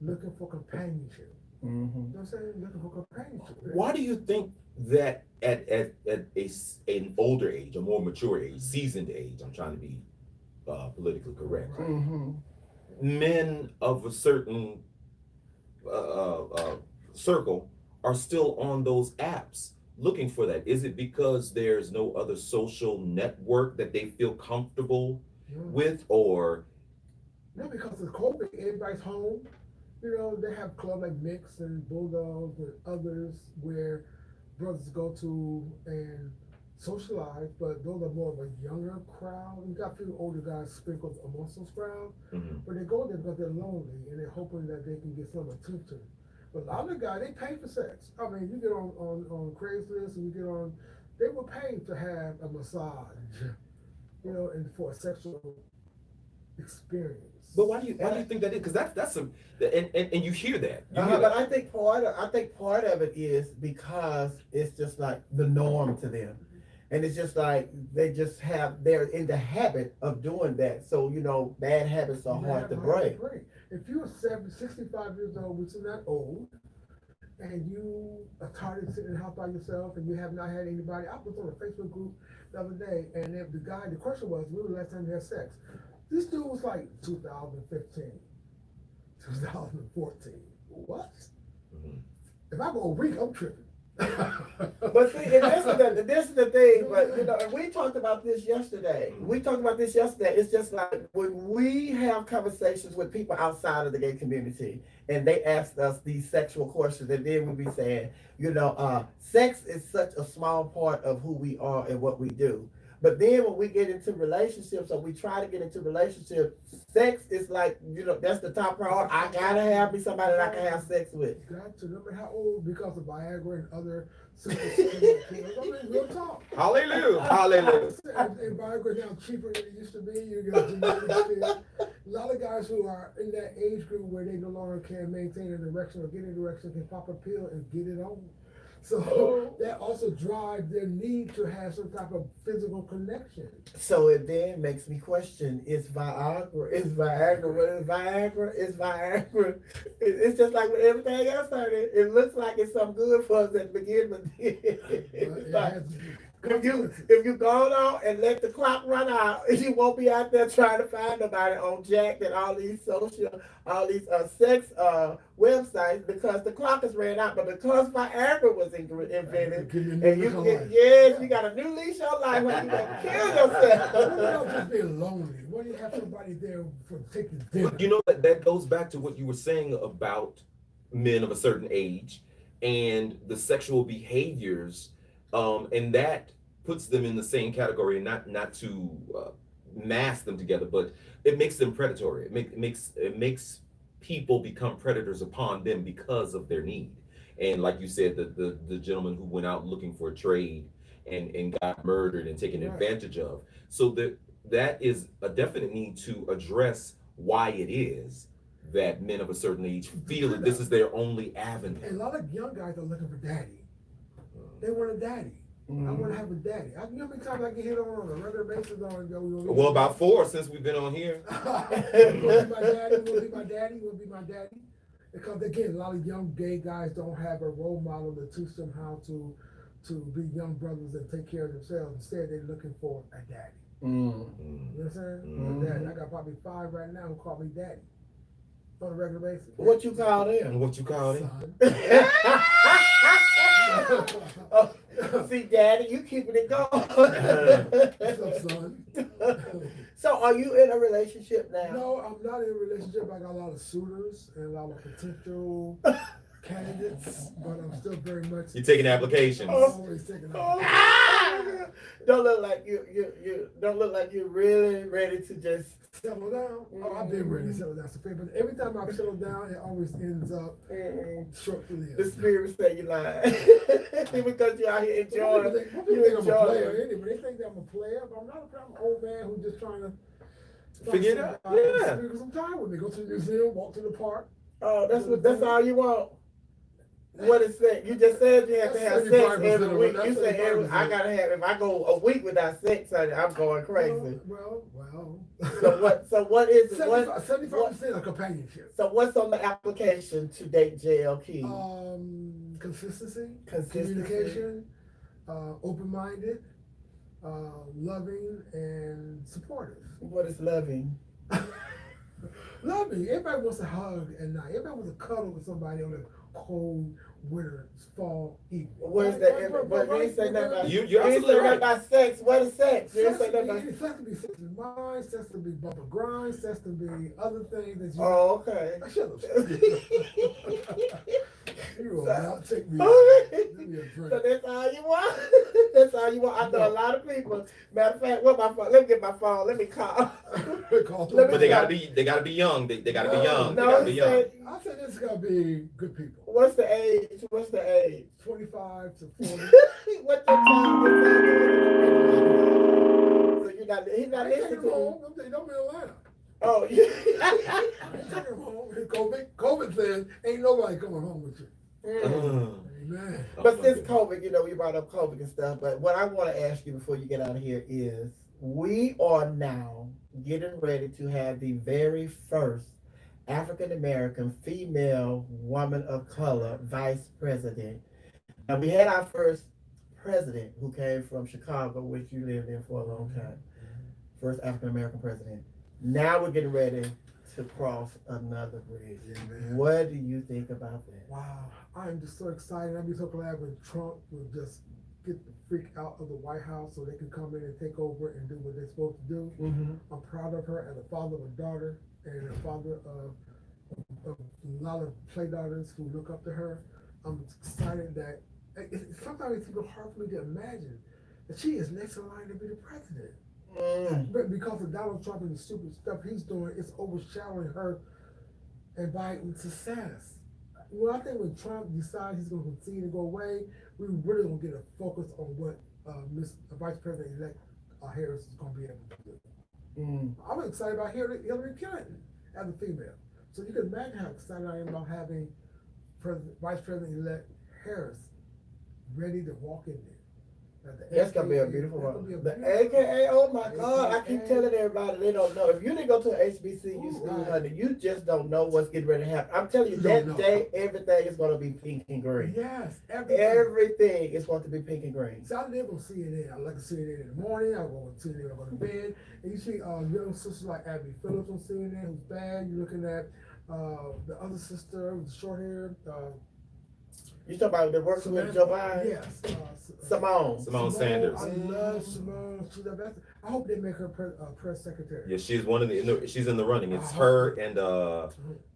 looking for companionship. You know what I'm saying? Looking for companionship. Why do you think that at an older age, a more mature age, seasoned age, I'm trying to be politically correct, men of a certain circle are still on those apps looking for that? Is it because there's no other social network that they feel comfortable with, or no, because of COVID, everybody's home. You know, they have clubs like Mix and Bulldogs and others where brothers go to and socialize, but those are more of a younger crowd. You got a few older guys sprinkled amongst those crowd, but they go there because they're lonely and they're hoping that they can get some attention. But a lot of guys, they pay for sex. I mean, you get on Craigslist and you get on, they will pay to have a massage, you know, and for a sexual experience. but why do you think that is? Because that's a and you hear that. You hear But that. I think part of it is because it's just like the norm to them. And it's just like they're in the habit of doing that. So, you know, bad habits are hard to break. If you're 65 years old, which is not old, and you are tired of sitting in the house by yourself and you have not had anybody, I was on a Facebook group the other day, and the question was, when was the last time you had sex? This dude was like 2015, 2014. What? If I go a week, I'm tripping. But see, and this is the thing, but you know, and we talked about this yesterday. It's just like when we have conversations with people outside of the gay community and they ask us these sexual questions, and then we be saying, you know, sex is such a small part of who we are and what we do. But then when we get into relationships, or we try to get into relationships, sex is like, you know, that's the top priority. I gotta have me somebody that I can have sex with. Got to, no matter how old, because of Viagra and other super stimulant pills. I mean, real talk. Hallelujah, hallelujah. And Viagra now cheaper than it used to be. You got genetic shit. A lot of guys who are in that age group where they no longer can maintain an erection or get an erection can pop a pill and get it on. So that also drives their need to have some type of physical connection. So it then makes me question, is Viagra? What is Viagra? It's just like with everything else on it. It looks like it's something good for us at the beginning, but it's like, if you go on and let the clock run out, you won't be out there trying to find nobody on Jack and all these sex websites, because the clock has ran out. But because Viagra was invented, and you got a new leash on life where you gonna kill yourself. What about just being lonely? What do you have somebody there for taking dinner? You know, that goes back to what you were saying about men of a certain age and the sexual behaviors, and that puts them in the same category, not to mask them together, but it makes them predatory. It makes people become predators upon them because of their need. And like you said, the gentleman who went out looking for a trade and got murdered and taken advantage of. So that is a definite need to address why it is that men of a certain age feel that this is their only avenue. And a lot of young guys are looking for daddy. They want a daddy. I want to have a daddy. You know how many times I get hit on a regular basis Well, about 4 since we've been on here. Will be my daddy. Because again, a lot of young gay guys don't have a role model to teach them how to be young brothers and take care of themselves. Instead, they're looking for a daddy. You know what I'm saying? A daddy. I got probably 5 right now who call me daddy on a regular basis. What you call them? And what you call it? See, Daddy, you keeping it going. What's up, son? So, are you in a relationship now? No, I'm not in a relationship. I got a lot of suitors and a lot of potential candidates, but I'm still very much. You're taking applications. I'm always taking applications. Don't look like you don't look like you're really ready to just settle down. Oh, I've been ready to settle down, Sophia, but every time I've settled down, it always ends up short-lived. The spirit say you lying because you're out here enjoying. People think I'm a player anyway. They think that I'm a player, but I'm not a player. I'm an old man who's just trying to figure it out. Yeah. Spend some time with me. Go to the museum, walk to the park. Oh, that's all you want. What is that? You just said you have to have sex every week. You said I gotta have. If I go a week without sex, I'm going crazy. Well. So what is it? 75% of companionship. So what's on the application to date JLK? Consistency, communication, open-minded, loving, and supportive. What is loving? Loving. Everybody wants a hug at night. Everybody wants to cuddle with somebody on a cold winter, fall, evening. Where's the? But you ain't say nothing about. You're You ain't absolutely say nothing right. about sex. What is sex? You ain't Sex say can nothing be, about. sex can be sex to be mine, sex can be bumper grind, sex can be other things that you. Oh, okay. Shut up. You will not take me. Okay. Give me a drink. So that's all you want. That's all you want. I know a lot of people. Matter of fact, what my phone? Let me get my phone. Let me call. Let me But they gotta be young. They gotta be young. They No, gotta be young. I said this is gonna be good people. What's the age? What's the age? 25 to 40. What the time? So you're not. He's not I ain't taking listening them to you. home. Don't be in Atlanta. Oh, yeah. I ain't taking them home. COVID says ain't nobody coming home with you. Amen. But since COVID, you brought up COVID and stuff. But what I want to ask you before you get out of here is, we are now getting ready to have the very first African American female woman of color vice president. And we had our first president who came from Chicago, which you lived in for a long time. First African American president. Now we're getting ready to cross another bridge. Amen. What do you think about that? Wow, I'm just so excited. I'll be so glad when Trump will just get the freak out of the White House so they can come in and take over and do what they're supposed to do. I'm proud of her as a father of a daughter and a father of a lot of play daughters who look up to her. I'm excited that sometimes it's even hard for me to imagine that she is next in line to be the president. But because of Donald Trump and the stupid stuff he's doing, it's overshadowing her and Biden's success. Well, I think when Trump decides he's going to concede and go away, we really going to get a focus on what Vice President-elect Harris is going to be able to do. I'm excited about Hillary Clinton as a female. So you can imagine how excited I am about having Vice President-elect Harris ready to walk in there. That's gonna be a beautiful one. The AKA, oh my God, I keep telling everybody they don't know. If you didn't go to an HBCU school, honey, you just don't know what's getting ready to happen. I'm telling you, that day, everything is gonna be pink and green. Yes, everything is going to be pink and green. So I live on CNN. I like to CNN in the morning. I go on CNN, I go to bed. And you see young sisters like Abby Phillips on CNN, who's bad. You're looking at the other sister with the short hair. You talking about the working with Joe Biden? Yes. Simone Sanders. I love Simone. She's the best. I hope they make her press secretary. Yeah, she's one of she's in the running. It's her and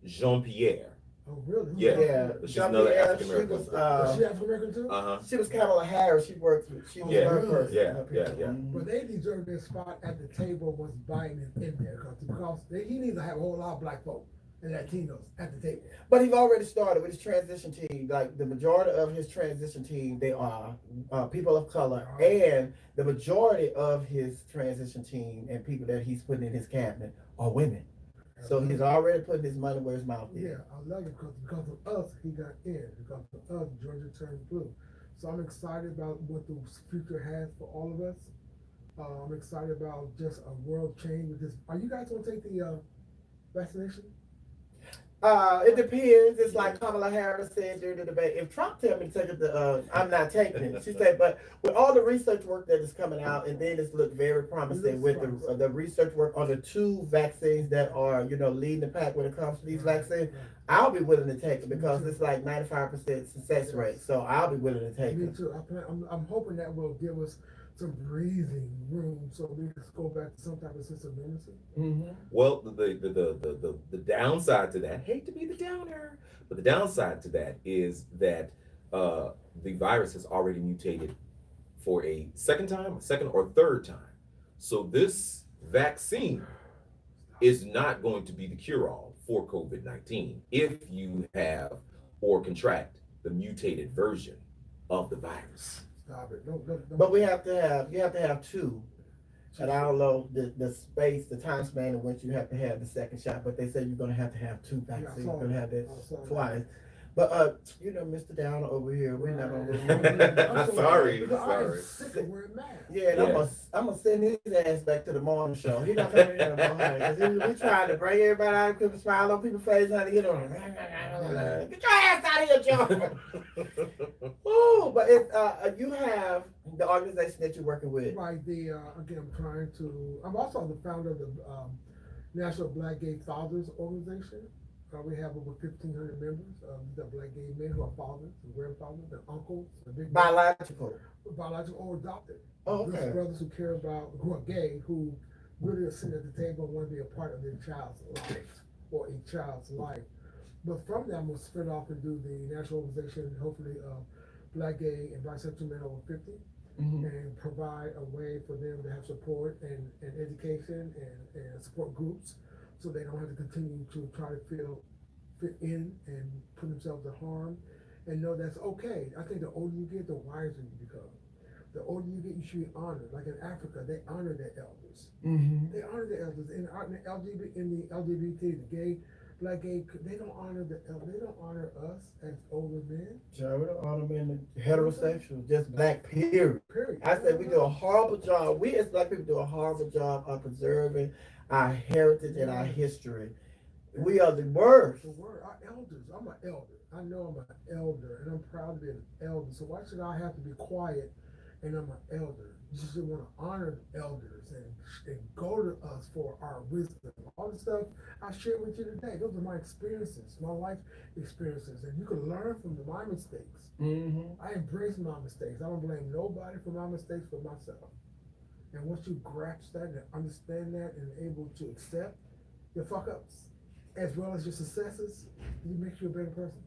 Jean-Pierre. Oh, really? Yeah. She's another African American. Was she African American too? She was Kamala Harris. She worked with. She was her person. Yeah. But they deserve their spot at the table once Biden is in there, because he needs to have a whole lot of black folk and Latinos at the table. But he's already started with his transition team. Like the majority of his transition team, they are people of color, and the majority of his transition team and people that he's putting in his cabinet are women. So he's already putting his money where his mouth is. Yeah, I love it because of us, he got in. Because of us, Georgia turned blue. So I'm excited about what the future has for all of us. I'm excited about just a world change with this. Are you guys going to take the vaccination? It depends. It's like Kamala Harris said during the debate. If Trump tell me to take it, I'm not taking it. She said, but with all the research work that is coming out, and then it's looked very promising with the research work on the 2 vaccines that are, leading the pack when it comes to these vaccines, I'll be willing to take it because it's like 95% success rate. So I'll be willing to take it. Me too. I'm hoping that will give us some breathing room so we can go back to some type of sense of normalcy. Well, the downside to that, hate to be the downer, but the downside to that is that the virus has already mutated for a second or third time. So this vaccine is not going to be the cure-all for COVID-19 if you have or contract the mutated version of the virus. Stop it. Don't. But you have to have 2. And I don't know the space, the time span in which you have to have the second shot, but they said you're going to have 2 vaccines. You're going to have that twice. But, Mr. Downer over here, we're not going to... Sorry. I'm sick of wearing masks. Yeah, and I'm going to send his ass back to the morning show. He's not coming in no more, honey. We trying to bring everybody out, put a smile on people's face, honey. Get your ass out of here, Joe. Oh, but you have the organization that you're working with. Right. Again, I'm also the founder of the National Black Gay Fathers Organization. We have over 1,500 members. These are black gay men who are fathers, and grandfathers, and uncles, and big Biological. biological or adopted. Oh, Those okay. brothers who care about, who are gay, who really are sitting at the table and want to be a part of their child's life or a child's life. But from that, I'm going to split off and do the national organization, hopefully, black, gay, and bisexual men over 50, and provide a way for them to have support and education and support groups so they don't have to continue to try to fit in and put themselves at harm and know that's okay. I think the older you get, the wiser you become. The older you get, you should be honored. Like in Africa, they honor their elders. They honor their elders. In the LGBT, the gay, black gay, they don't honor the elders. They don't honor us as older men. Sure, we don't honor men heterosexual, just black period. Period. I said we do a horrible job. We as black people do a horrible job of preserving our heritage and our history. We are the worst. The word, our elders. I'm an elder. I know I'm an elder, and I'm proud to be an elder. So why should I have to be quiet? And I'm an elder. You should want to honor the elders and go to us for our wisdom. All the stuff I shared with you today, those are my experiences, my life experiences, and you can learn from my mistakes. I embrace my mistakes. I don't blame nobody for my mistakes but myself. And once you grasp that and understand that and able to accept your fuck ups as well as your successes, it makes you a better person.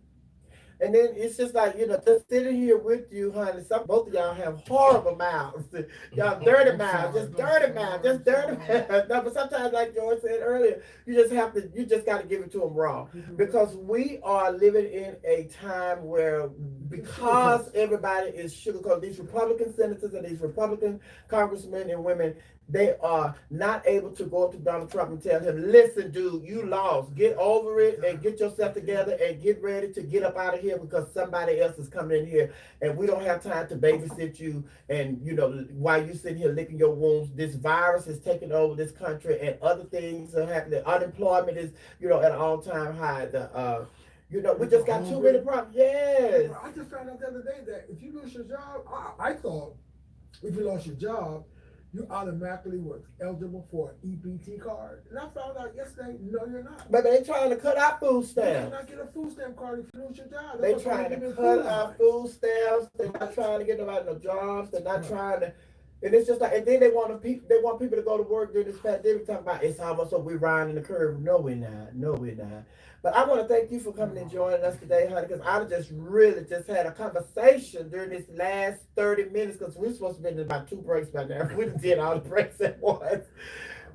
And then it's just like, just sitting here with you, honey, both of y'all have horrible mouths. Y'all dirty mouths, just dirty mouths. No, but sometimes, like George said earlier, you just got to give it to them raw. Because we are living in a time where, because everybody is sugarcoating, these Republican senators and these Republican congressmen and women, they are not able to go up to Donald Trump and tell him, listen, dude, you lost. Get over it and get yourself together and get ready to get up out of here because somebody else is coming in here and we don't have time to babysit you. And, while you're sitting here licking your wounds, this virus is taking over this country and other things are happening. Unemployment is, at an all-time high. We just got too many problems. Yes. I just found out the other day that if you lose your job, I thought if you lost your job, you automatically were eligible for an EBT card. And I found out yesterday, no, you're not. But they trying to cut our food stamps. You cannot get a food stamp card if you lose your job. They trying to cut our food stamps. They're not trying to get nobody no jobs. They're not trying to. And it's just like, and then they want people to go to work during this pandemic talking about it's almost like we're riding the curve. No, we're not. No, we're not. But I want to thank you for coming and joining us today, honey, because I just really had a conversation during this last 30 minutes because we're supposed to be in about 2 breaks by now. We did all the breaks at once.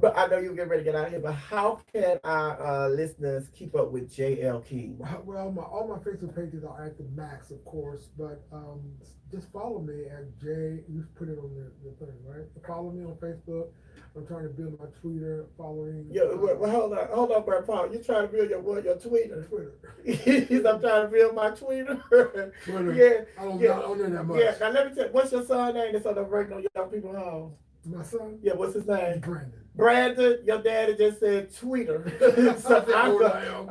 But I know you're getting ready to get out of here. But how can our listeners keep up with JL King? Well, all my Facebook pages are at the max, of course. But just follow me at J. You put it on the thing, right? Follow me on Facebook. I'm trying to build my Twitter following. Yeah, well, hold on, Brad Paul. You trying to build your Twitter? Twitter. I'm trying to build my Twitter. Twitter. Yeah. I don't know that much. Yeah. Now let me tell you, what's your son's name? So don't break no young people home. My son? Yeah, what's his name? Brandon, your daddy just said Twitter. So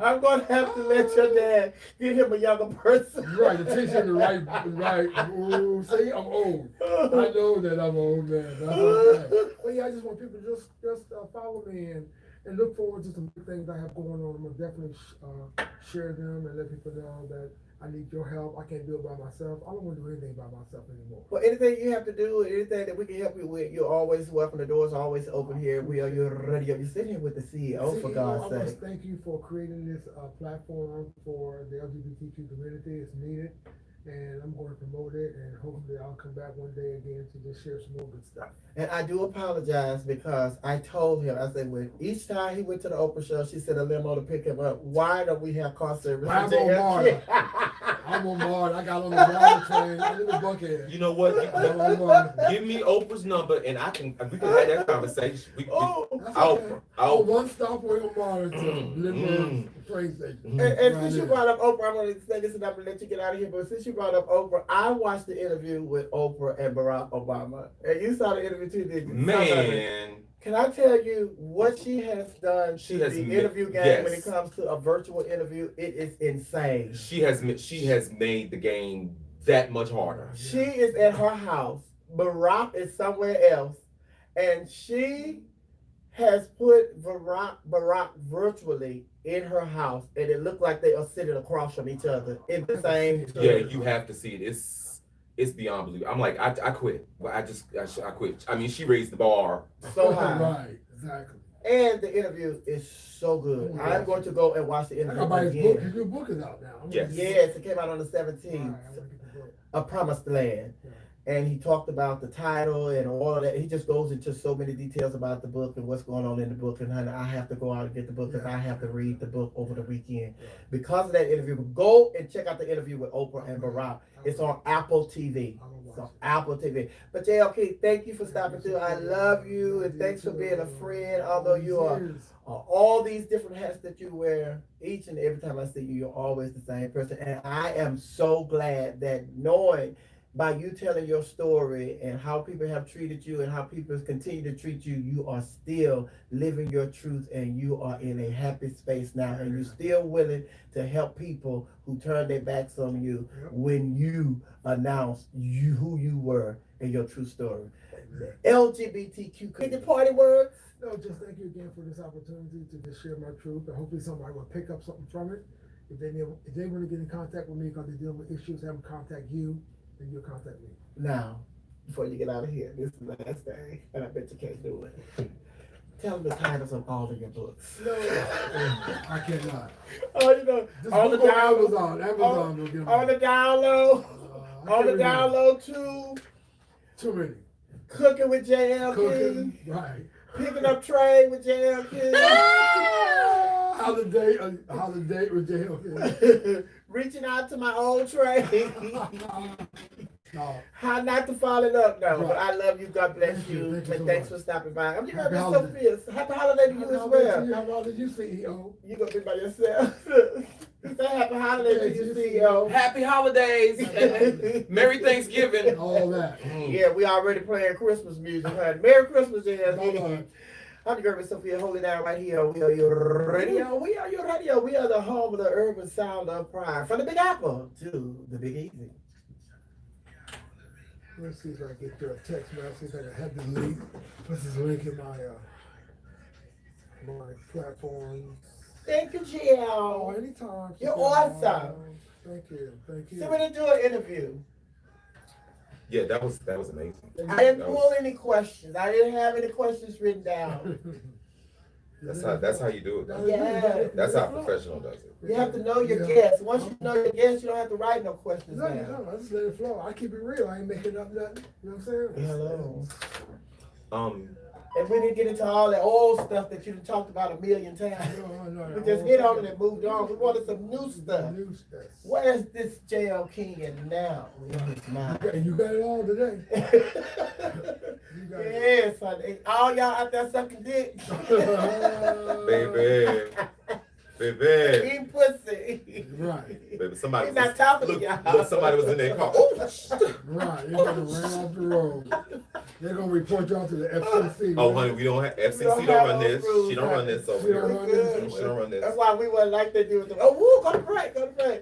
I'm going to have to let your dad get him a younger person. Right, to teach him the right. Ooh, see, I'm old. I know that I'm an old man. That's okay. But yeah, I just want people to just follow me and look forward to some things I have going on. I'm going to definitely share them and let people know that I need your help. I can't do it by myself. I don't want to do anything by myself anymore. Well, anything you have to do, anything that we can help you with, you're always welcome. The door's always open here. We are WERUradio. You're sitting here with the CEO, for God's sake. I must thank you for creating this platform for the LGBTQ community. It's needed. And I'm going to promote it, and hopefully I'll come back one day again to just share some more good stuff. And I do apologize because I told him, I said, when each time he went to the Oprah show, she said a limo to pick him up. Why don't we have car service? I'm on Marta. I'm on Marta. I got on the Marta train. I live in Buckhead. You know what? Give me Oprah's number, and we can have that conversation. I'll one stop away on Marta to Lindbergh train station. And since you brought up Oprah, I'm going to say this and I'm going to let you get out of here. But since you brought up Oprah, I watched the interview with Oprah and Barack Obama. And you saw the interview too, didn't you? Man. Can I tell you what she has done to the interview game when it comes to a virtual interview? It is insane. She has made the game that much harder. She is at her house. Barack is somewhere else. And she has put Barack virtually in her house, and it looked like they are sitting across from each other in the same. Yeah, you have to see it. It's beyond believable. I'm like, I quit. But I quit. I mean, she raised the bar so high. Right, exactly. And the interview is so good. Oh, I'm going to go and watch the I interview gotta buy his again. book. His new book is out now. Yes. Yes, it came out on the 17th. Right, I wanna get the book. A Promised Land. Yeah. And he talked about the title and all of that. He just goes into so many details about the book and what's going on in the book. And I have to go out and get the book because I have to read the book over the weekend. Yeah. Because of that interview, go and check out the interview with Oprah and Barack. It's on Apple TV. It's on Apple TV. But JLK, thank you for stopping through. I love you and thanks for being a friend. Although you are all these different hats that you wear, each and every time I see you, you're always the same person. And I am so glad that knowing by you telling your story and how people have treated you and how people continue to treat you, you are still living your truth and you are in a happy space now. And you're still willing to help people who turn their backs on you when you announce who you were and your true story. LGBTQ, could the party words? No, just thank you again for this opportunity to just share my truth, and hopefully somebody will pick up something from it. If they want to get in contact with me because they're dealing with issues, have them contact you, then you'll contact me. Now, before you get out of here, this is the last thing, and I bet you can't do it. Tell them the titles of all of your books. No, I cannot. Oh, you know, Just on the Google download, Amazon will get on the download, on the download too. Too many. Cooking with JL Cooking, King. right. Picking up trade with JL King. Holiday with JL. Reaching out to my old trade. No. How not to follow it up now. Right. But I love you. God bless Thank you. you. Thank you And so thanks much. for stopping by. I'm Happy Miss holiday. Sophia. Happy holiday to you as well. Happy holiday to you, CEO. You gonna be by yourself. You say happy holiday to you, CEO. Happy holidays. Merry Thanksgiving. All that. Yeah, we already playing Christmas music, honey. Merry Christmas, JL Bye-bye. I'm the girl, Miss Sophia, holding down right here. We are your radio. We are your radio. We are the home of the urban sound of pride. From the Big Apple to the Big Easy. Let's see if I can get your text message. I have the link. This is the link in my platforms. Thank you, Oh, Jill. anytime. You're awesome. Thank you. Thank you. So we're gonna do an interview. Yeah, that was amazing. I didn't pull any questions. I didn't have any questions written down. That's how you do it. Yeah. That's how a professional does it. You have to know your guests. Once you know your guests, you don't have to write no questions No, down. no, I just let it flow. I keep it real. I ain't making up nothing. You know what I'm saying? Hello. And we didn't get into all that old stuff that you done talked about a million times. No, We just hit on it and moved on. We wanted some new stuff. New stuff. Where's this JL King and now? In his mind? And you got it all today. You got it. Yes, honey. All y'all out there sucking dick. Baby. Baby. Eating pussy. Right. Baby, somebody He's not talking to y'all. look, somebody was in their car. Oh, Right. You're gonna ran off the road. They're gonna report y'all to the FCC. oh, honey, we don't have FCC. don't Don't have run those this. rules, She don't run this over She don't here. run this. She don't run this. That's why we wasn't like they do with them. Oh, woo, go to break, go to break.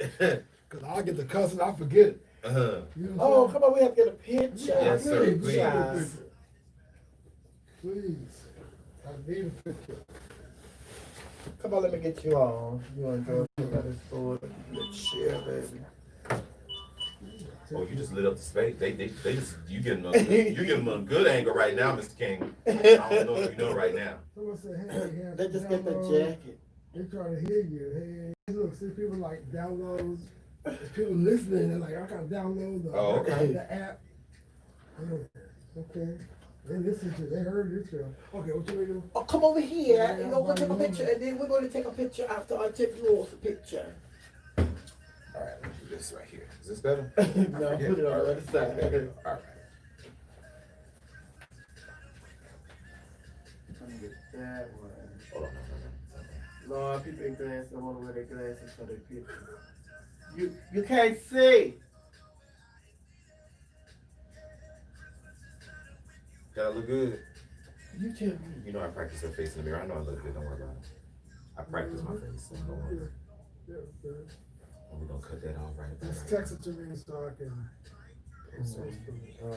Because I get the cuss and I forget it. Uh-huh. You know Oh, what I'm come on, we have to get a picture. Yes, sir, saying? please. Yeah. Please. I need a picture. Come on, let me get you on. You enjoy this food. Share, baby. Oh, you just lit up the space. They just you getting them a good angle right now, Mr. King. I don't know if you know right now. Someone said, hey, They just get the download. jacket. They trying to hear you. Hey, look, see people like downloads. People listening, they're like, I gotta download the app. Okay. They listened to it. They heard this show. Okay, what you gonna do? Oh, come over here. And go take a picture, and then we're going to take a picture after I take yours a picture. All right, let's do this right here. Is this better? No, put it on the other side. All right. That one. Hold on. Lord, people in glasses don't want to wear their glasses for their picture. You can't see. Gotta look good. You tell me. You know I practice her face in the mirror. I know I look good. Don't worry about it. I practice my face. So don't worry. Yeah, And we're gonna cut that off right there. just text it to me so I can. Oh,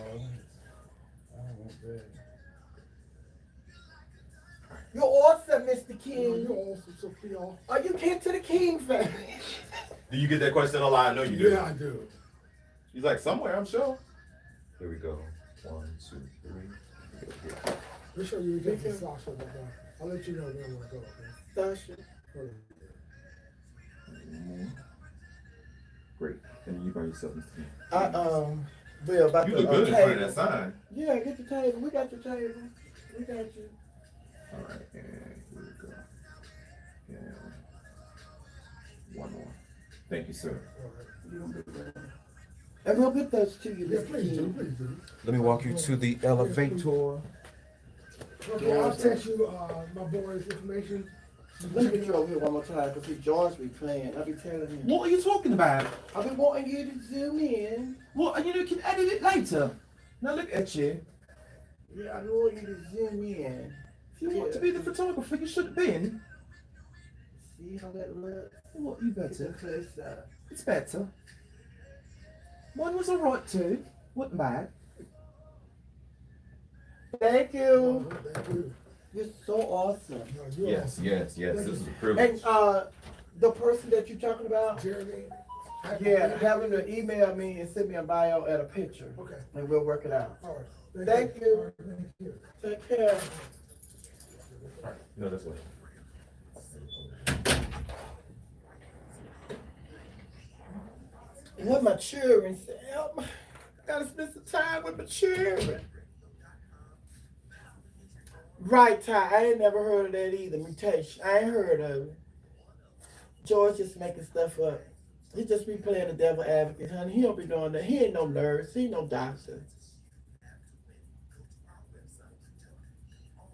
I want that. You're awesome, Mr. You King. you're awesome, Sophia. Are you kin to the King family? Do you get that question a lot? I know you do. Yeah, I do. He's like, somewhere, I'm sure. Here we go. 1, 2, 3. Make sure you get the Sasha. I'll let you know when I want to go. Sasha. Okay? Great. And you by yourself, Mr. King. Bill, about You the look good in front of that table. sign. Yeah, get the table. We got the table. We got you. All right, and here we go. And one more. Thank you, sir. And we'll get those to you, Yeah, Mr. please do, King. please do. Let me walk you to the elevator. Okay, I'll text you my boy's information. Let me get you over here one more time, because George be playing. I be telling him. What are you talking about? I be wanting you to zoom in. What? You can edit it later. Now look at you. Yeah, I want you to zoom in. If you want to be the photographer, you should have been. See how that looks? What, you Get the better? close up. It's better. Mine was alright too. Wasn't bad. Thank you. Thank you. You're so awesome. No, you're Yes, awesome. yes, yes. This is a And privilege. the person that you're talking about, Jeremy. yeah, having to email me and send me a bio and a picture, Okay. and we'll work it out. All right. Thank you. All right, thank you. Take care. No, that's what. What my children say, gotta spend some time with my children. Right, Ty. I ain't never heard of that either. Mutation. I ain't heard of it. George just making stuff up. He just be playing the devil advocate, honey. He don't be doing that. He ain't no nurse. He ain't no doctor.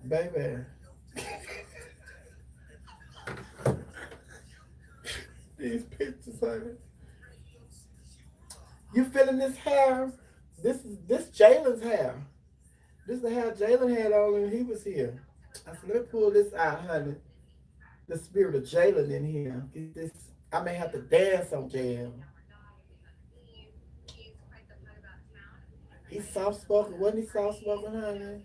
Baby. These pictures, honey. You feeling this hair? This Jalen's hair. This is the hair Jalen had on when he was here. I said, let me pull this out, honey. The spirit of Jalen in here. Get this. I may have to dance on Jalen. He's soft spoken. Wasn't he soft spoken, honey?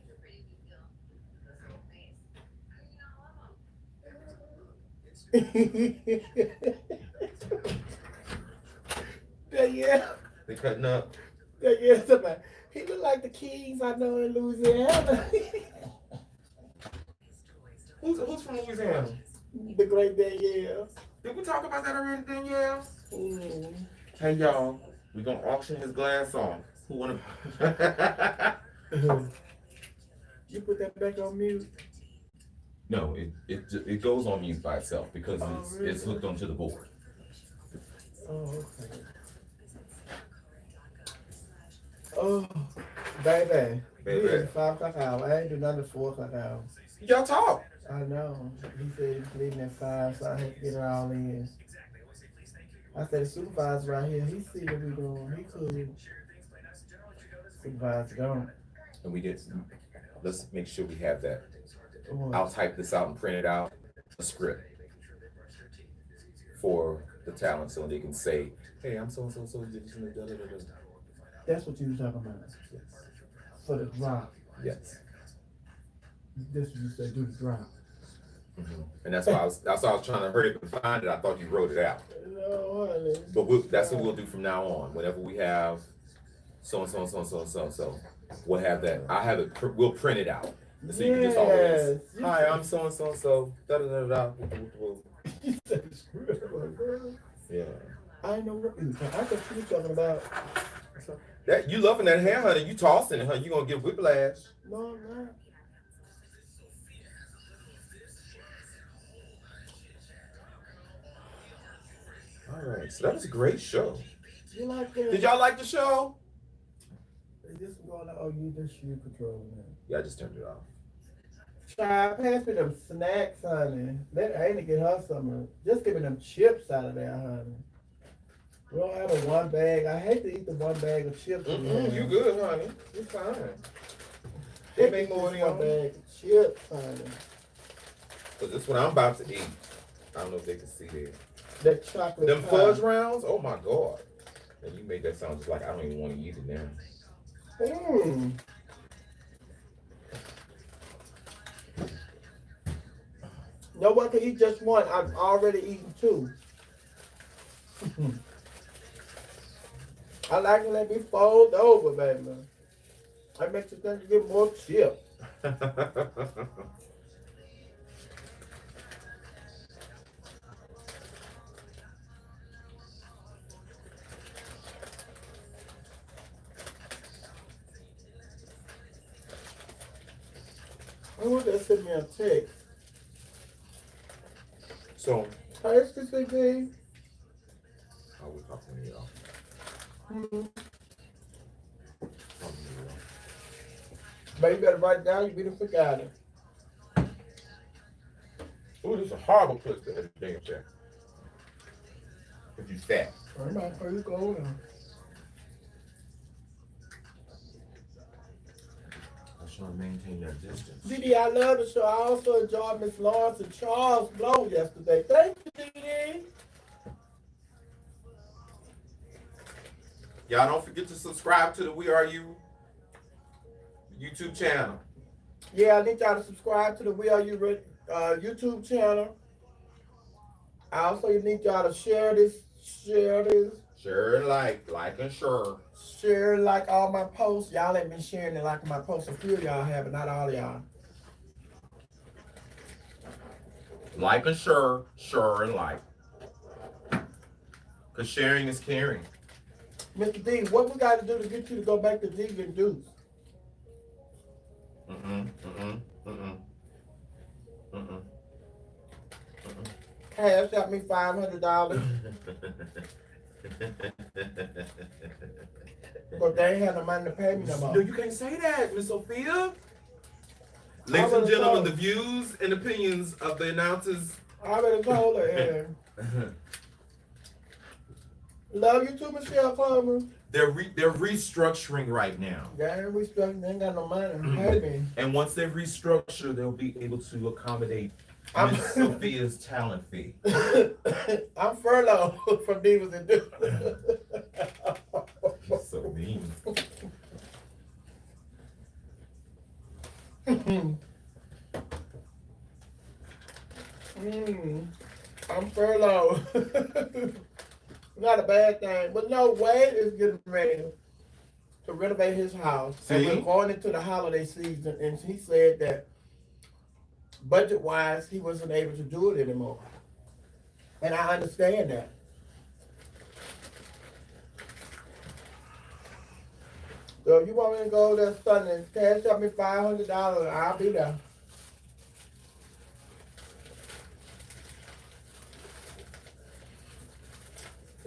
Yeah. They cutting up. Yeah, somebody. He look like the Kings I know in Louisiana. Who's from Louisiana? The great Danielle. Did we talk about that already, Danielle? Mm. Hey y'all, we gonna auction his glass off. Who wanna? You put that back on mute. No, it goes on mute by itself because really? it's hooked onto the board. Oh, okay. Oh, baby. Baby. It's 5 o'clock hour. I ain't do nothing at 4 o'clock hour. Y'all talk. I know. He said he's leaving at 5, so I had to get it all in. I said the supervisor right here, he see what we doing. He cool. Supervisor don't. And we did. Let's make sure we have that. What? I'll type this out and print it out, a script for the talent so they can say, hey, I'm so. That's what you was talking about. Yes. For the drop. Yes. This what you say, do the drop. Mm-hmm. And that's why I was trying to hurry up and find it. I thought you wrote it out. No, honey. But that's what we'll do from now on. Whenever we have so and so, we'll have that. I have it. We'll print it out. So you can just always. Yes. Hi, I'm so and so. Da da da da. You said it's real. Yeah. I know what I thought you were talking about. That you loving that hair, honey? You tossing it, honey? You gonna get whiplash? No, I'm not. All right. So that was a great show. You like that? Did y'all like the show? Is this going on? Oh, you just you controlling that. Yeah, I just turned it off. Child, pass me them snacks, honey. Let Aina get her some. Just give me them chips out of there, honey. We don't have a one bag. I hate to eat the one bag of chips. You good, honey? You fine. They They make more than one y'all. bag of chips, honey. Cause this is what I'm about to eat. I don't know if they can see that. That chocolate Them pie. fudge rounds? Oh my god. And you made that sound just like I don't even want to eat it now. No one can eat just one. I've already eaten two. I like to let me fold over, baby. I make you think you get more chip. Who just sent me a text? So, Hey, CCP. I was talking to y'all. Hmm. Talking to y'all. But you better write it down. You be the forgot it. Ooh, this is a horrible place to have a damn check. If you fat. I'm not for you go now. I'm trying to maintain that distance. Didi, I love the show. I also enjoyed Miss Lawrence and Charles Blow yesterday. Thank you, Didi. Y'all don't forget to subscribe to the We Are You YouTube channel. Yeah, I need y'all to subscribe to the We Are You YouTube channel. I also need y'all to share this, Share and like and share. like all my posts. Y'all ain't been sharing and liking my posts. A few of y'all have, but not all of y'all. Like and share and like. Because sharing is caring. Mr. D, what we got to do to get you to go back to vegan juice? Cash got me $500. But they ain't had no money to pay me no more. No, you can't say that, Miss Sophia. Ladies and gentlemen, the views and opinions of the announcers. I already told her. Love you too, Michelle Coleman. They're restructuring right now. They ain't restructuring. They ain't got no money. Pay me. And once they restructure, they'll be able to accommodate Miss Sophia's talent fee. I'm furloughed from Divas and Dudes. You're so mean. I'm furloughed. Not a bad thing, but no, Wade is getting ready to renovate his house. See? And we're going into the holiday season, and he said that budget-wise, he wasn't able to do it anymore. And I understand that. So if you want me to go there Sunday, cash up me $500, I'll be there.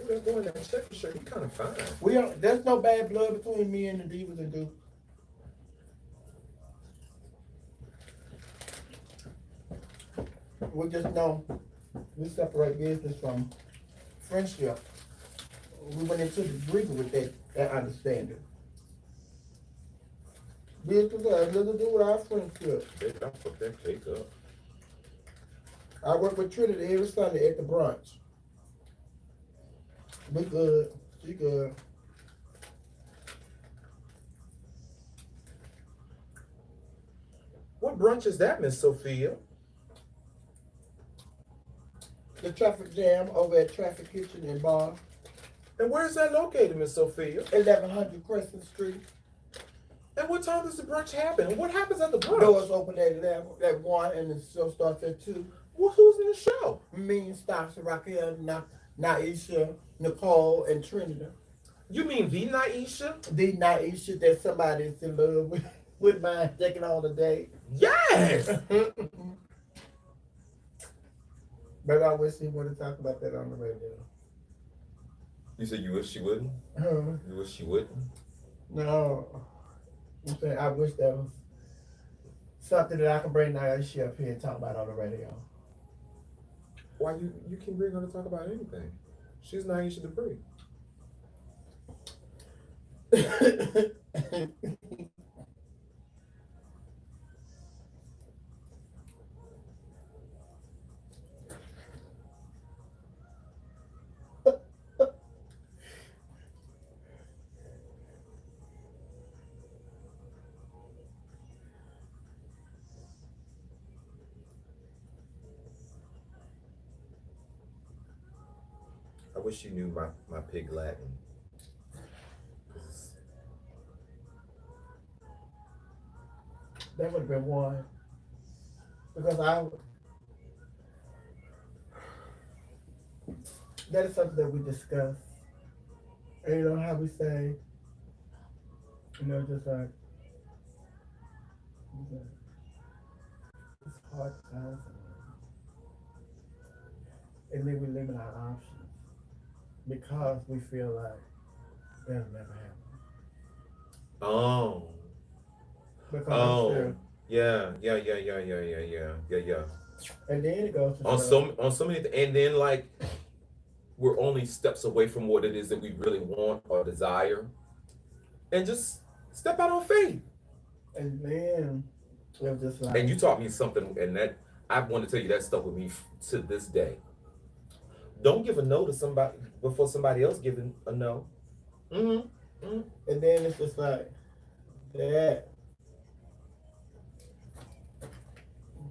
That boy in that second shirt, he kind of fine. There's no bad blood between me and the Divas and Dudes. We just know we separate business from friendship. We went into the agreement with that understanding. Business has nothing to do with our friendship. They got fuck that cake up. I work with Trinity every Sunday at the brunch. We good. She good. What brunch is that, Miss Sophia? The traffic jam over at Traffic Kitchen and Bar. And where is that located, Miss Sophia? 1100 Crescent Street. And what time does the brunch happen? And what happens at the brunch? Doors open at 11, at 1, and the show starts at 2. Well, who's in the show? Me, Stasha, Raquel, Naisha, Nicole, and Trinity. You mean the Naisha? The Naisha that somebody's in love with mine taking on the date. Yes! But I wish he would have talked about that on the radio. You said you wish she wouldn't? You wish she wouldn't? No. I'm saying I wish that was something that I can bring Naisha up here and talk about on the radio. Why you can bring her to talk about anything? She's Naisha Dupree. wish you knew my pig Latin. That would have been one. Because that is something that we discuss. And you know how we say, just like, it's hard times. And then we limit our options because we feel like that'll never happen. Oh. Because Yeah. And then it goes to on so many, and then like we're only steps away from what it is that we really want or desire, and just step out on faith. And then it was just like. And you taught me something, and that I want to tell you that stuck with me to this day. Don't give a no to somebody before somebody else giving a no. And then it's just like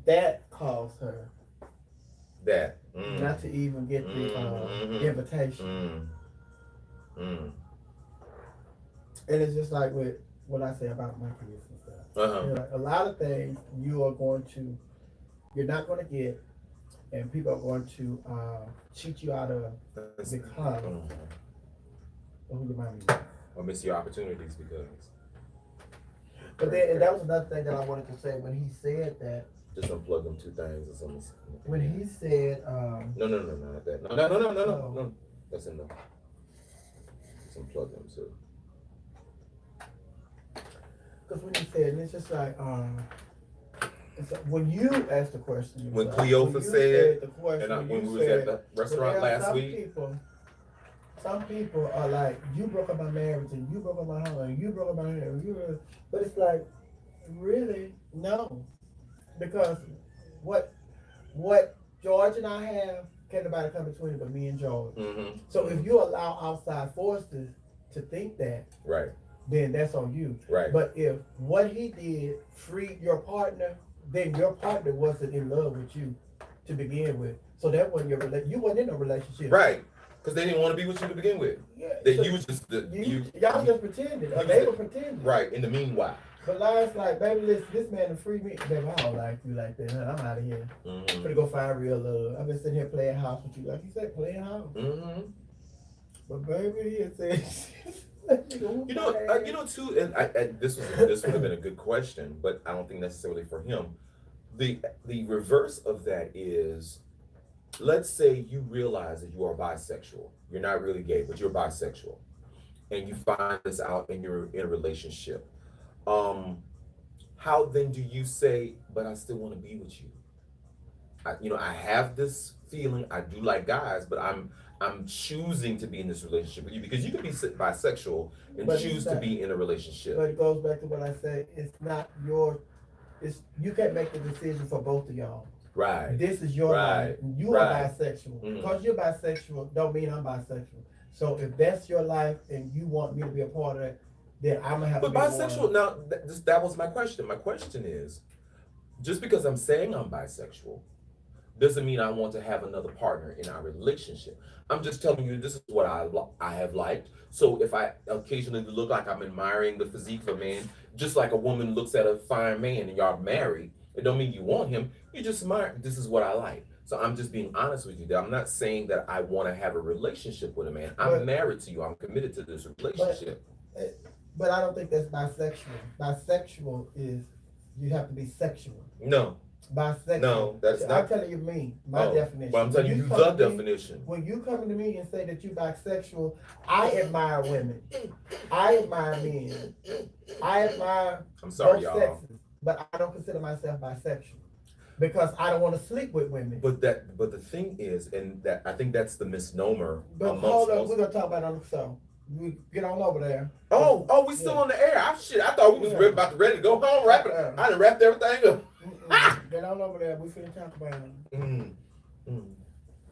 that caused her not to even get the invitation. And it's just like with what I say about my kids and stuff. Like, a lot of things you're not going to get, and people are going to cheat you out of because who you might be. Or miss your opportunities because. But then, and that was another thing that I wanted to say when he said that. Just unplug them two things or something. When he said, no, not that. No. That's enough. Just unplug them too. Because when he said, it's just like, when you asked the question, when Cleopa said the question, and when we was at the restaurant last week. Some people are like, you broke up my marriage, and you broke up my home, and you broke up my marriage. But it's like, really, no. Because what George and I have, can't nobody come between it but me and George. So if you allow outside forces to think that, right, then that's on you. Right. But if what he did freed your partner, then your partner wasn't in love with you to begin with. So that wasn't you wasn't in a relationship. Right. Because they didn't want to be with you to begin with. Yeah. That so you was just y'all just pretended. Or they were pretending. Right. In the meanwhile. But last like, baby, listen, this man to free me. Baby, I don't like you like that. Huh? I'm out of here. I'm gonna go find real love. I've been sitting here playing house with you. Like you said, playing house. But baby, he had said you know too, and this would have been a good question, but I don't think necessarily for him. The reverse of that is, let's say you realize that you are bisexual. You're not really gay, but you're bisexual, and you find this out and you're in a relationship. How then do you say, but I still want to be with you? I have this feeling, I do like guys, but I'm choosing to be in this relationship with you, because you can be bisexual and choose to be in a relationship. But it goes back to what I said. It's not you can't make the decision for both of y'all. Right. This is your life. You are bisexual. Because you're bisexual don't mean I'm bisexual. So if that's your life and you want me to be a part of it, then I'm gonna have to be bisexual, now that was my question. My question is, just because I'm saying I'm bisexual doesn't mean I want to have another partner in our relationship. I'm just telling you this is what I have liked. So if I occasionally look like I'm admiring the physique of a man, just like a woman looks at a fine man and y'all married, it don't mean you want him. You just admire, this is what I like. So I'm just being honest with you. I'm not saying that I want to have a relationship with a man. I'm married to you. I'm committed to this relationship. But I don't think that's bisexual. Bisexual is you have to be sexual. No. Bisexual. No, that's not. I'm telling you my definition. Well, I'm telling you the definition. When you come to me and say that you're bisexual, I admire women. I admire men. I admire both sexes, but I don't consider myself bisexual because I don't want to sleep with women. But the thing is, and that I think that's the misnomer. But hold on, we're gonna talk about it on the show. We get on over there. We still on the air. I thought we was about to ready to go home. Wrap it. I done wrapped everything up. Get on over there. We finna talk about it.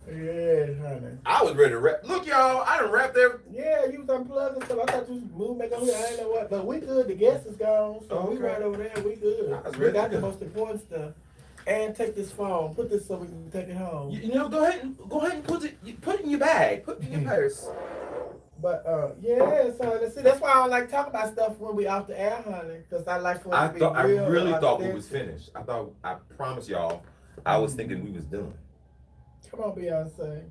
Yeah, honey. I was ready to wrap. Look, y'all, I done wrapped everything. Yeah, you was unplugging stuff. I thought you was moving back over here. I didn't know what. But we good. The guest is gone. So we right over there. We good. We got the most important stuff. And take this phone. Put this so we can take it home. You know, go ahead and put it in your bag. Put it in your purse. But yeah, so see, that's why I don't like talk about stuff when we off the air, honey. Because I like for it to be real. I really thought we authentic. was finished. I promise y'all, I was thinking we was done. Come on, Beyonce.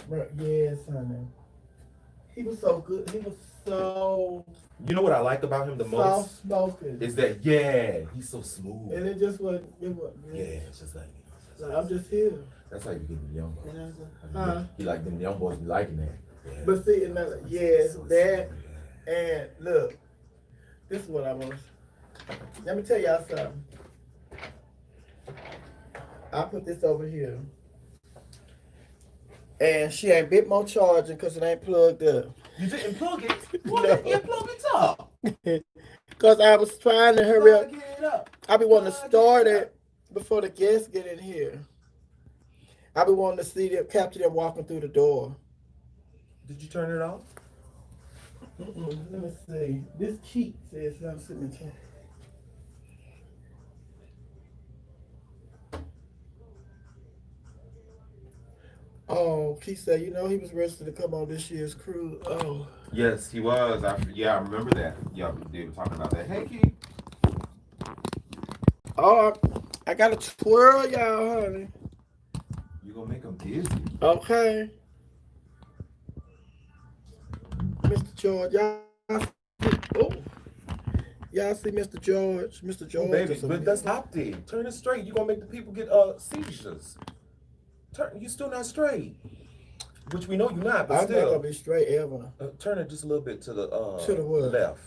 But yes, honey. He was so good. He was so You know what I like about him the most soft spoken. is that he's so smooth. And it just wasn't. It's just like So I'm just here. that's how you get them young boys. Huh? He like them young boys be liking that. Yeah. But see, yes, So that. smooth, yeah. And look, this is what I want. Let me tell y'all something. I put this over here. And she ain't bit more charging because it ain't plugged up. You didn't plug it? Why No. didn't you plug it up? Because I was trying to hurry up. Plug it up. I be wanting to start it before the guests get in here. I be wanting to see them, capture them walking through the door. Did you turn it off? Let me see. This cheat says I'm sitting in town. Oh, he said, you know, he was registered to come on this year's cruise. Oh. Yes, he was. I remember that. Yeah, they were talking about that. Hey, Keith. Oh, I got to twirl y'all, honey. You gonna make them busy. Okay. Mr. George, y'all see Mr. George. Mr. George. Oh, baby, but that's optic. Turn it straight. You gonna make the people get seizures. You still not straight. Which we know you're not, but I'm still. not gonna be straight ever. Turn it just a little bit to the what? left.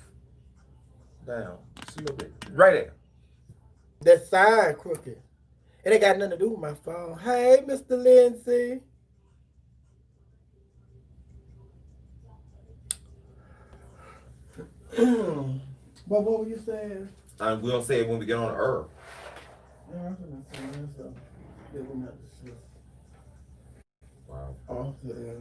Down. Just a little bit. Right there. That side crooked. It ain't got nothing to do with my phone. Hey, Mr. Lindsay. But what were you saying? And we'll say it when we get on Earth. No, I'm gonna say that's that we're not discussing. Wow. Oh, yeah.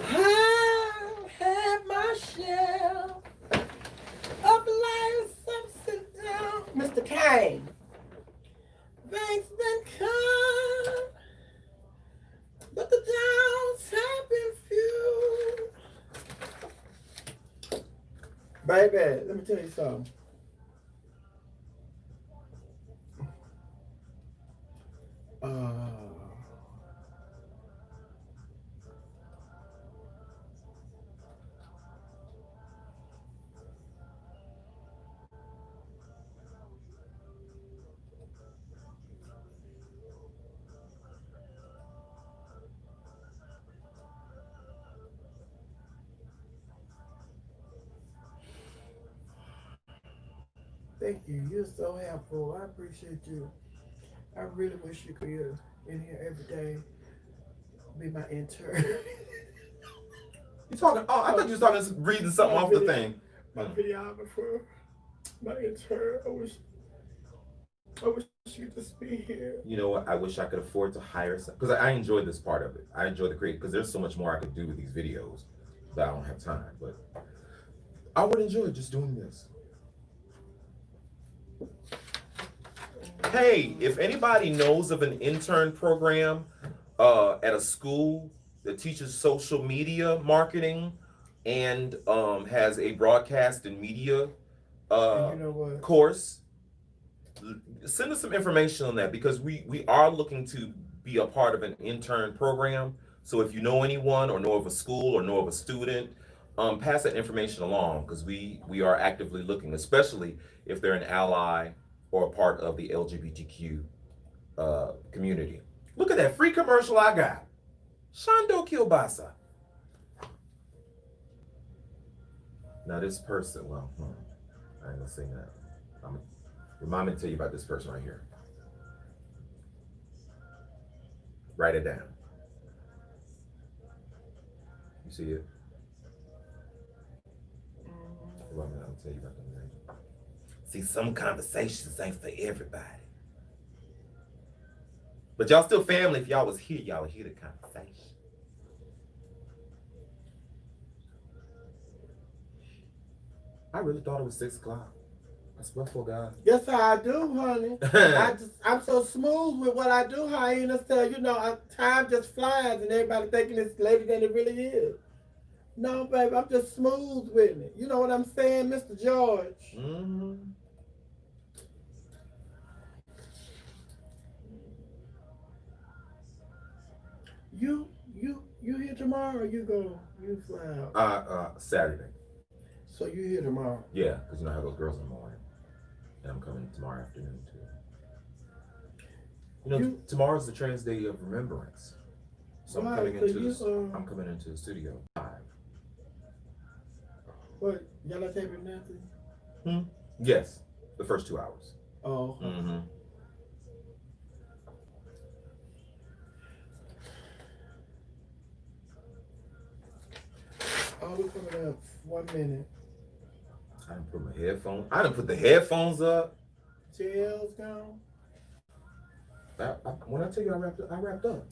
I've had my share of life's ups and downs. Mr. Kane. Thanks been kind, but the downs have been few. Baby, let me tell you something. Thank you. You're so helpful. I appreciate you. I really wish you could be in here every day. Be my intern. You talking? Oh, I thought you was talking reading something off the thing. My videographer, my intern. I wish you could just be here. You know what? I wish I could afford to hire some because I enjoy this part of it. I enjoy the create because there's so much more I could do with these videos, but I don't have time. But I would enjoy just doing this. Hey, if anybody knows of an intern program at a school that teaches social media marketing and has a broadcast and media course, send us some information on that because we are looking to be a part of an intern program. So if you know anyone or know of a school or know of a student, pass that information along because we are actively looking, especially if they're an ally or a part of the LGBTQ community. Look at that free commercial I got. Shando Kielbasa. Now this person, well, I ain't gonna say that. Remind me to tell you about this person right here. Write it down. You see it? Well, I'll tell you about them later. See, some conversations ain't for everybody. But y'all still family. If y'all was here, y'all would hear the conversation. I really thought it was 6 o'clock. Respectful guy. That's how I do, honey. I'm so smooth with what I do, hyenas. Tell you know, time just flies, and everybody thinking it's later than it really is. No, baby, I'm just smooth with it. You know what I'm saying, Mr. George? Mm-hmm. You here tomorrow, or you fly out? Saturday. So you here tomorrow? Yeah, because you know I have those girls in the morning, and I'm coming tomorrow afternoon too. You know, tomorrow's the Trans Day of Remembrance, so I'm coming into the studio live. What? Y'all not taping nothing? Yes, the first 2 hours. Oh. Mm-hmm. Oh, we coming up. 1 minute. I didn't put my headphones. I didn't put the headphones up. Jail's gone. When I tell you I wrapped up.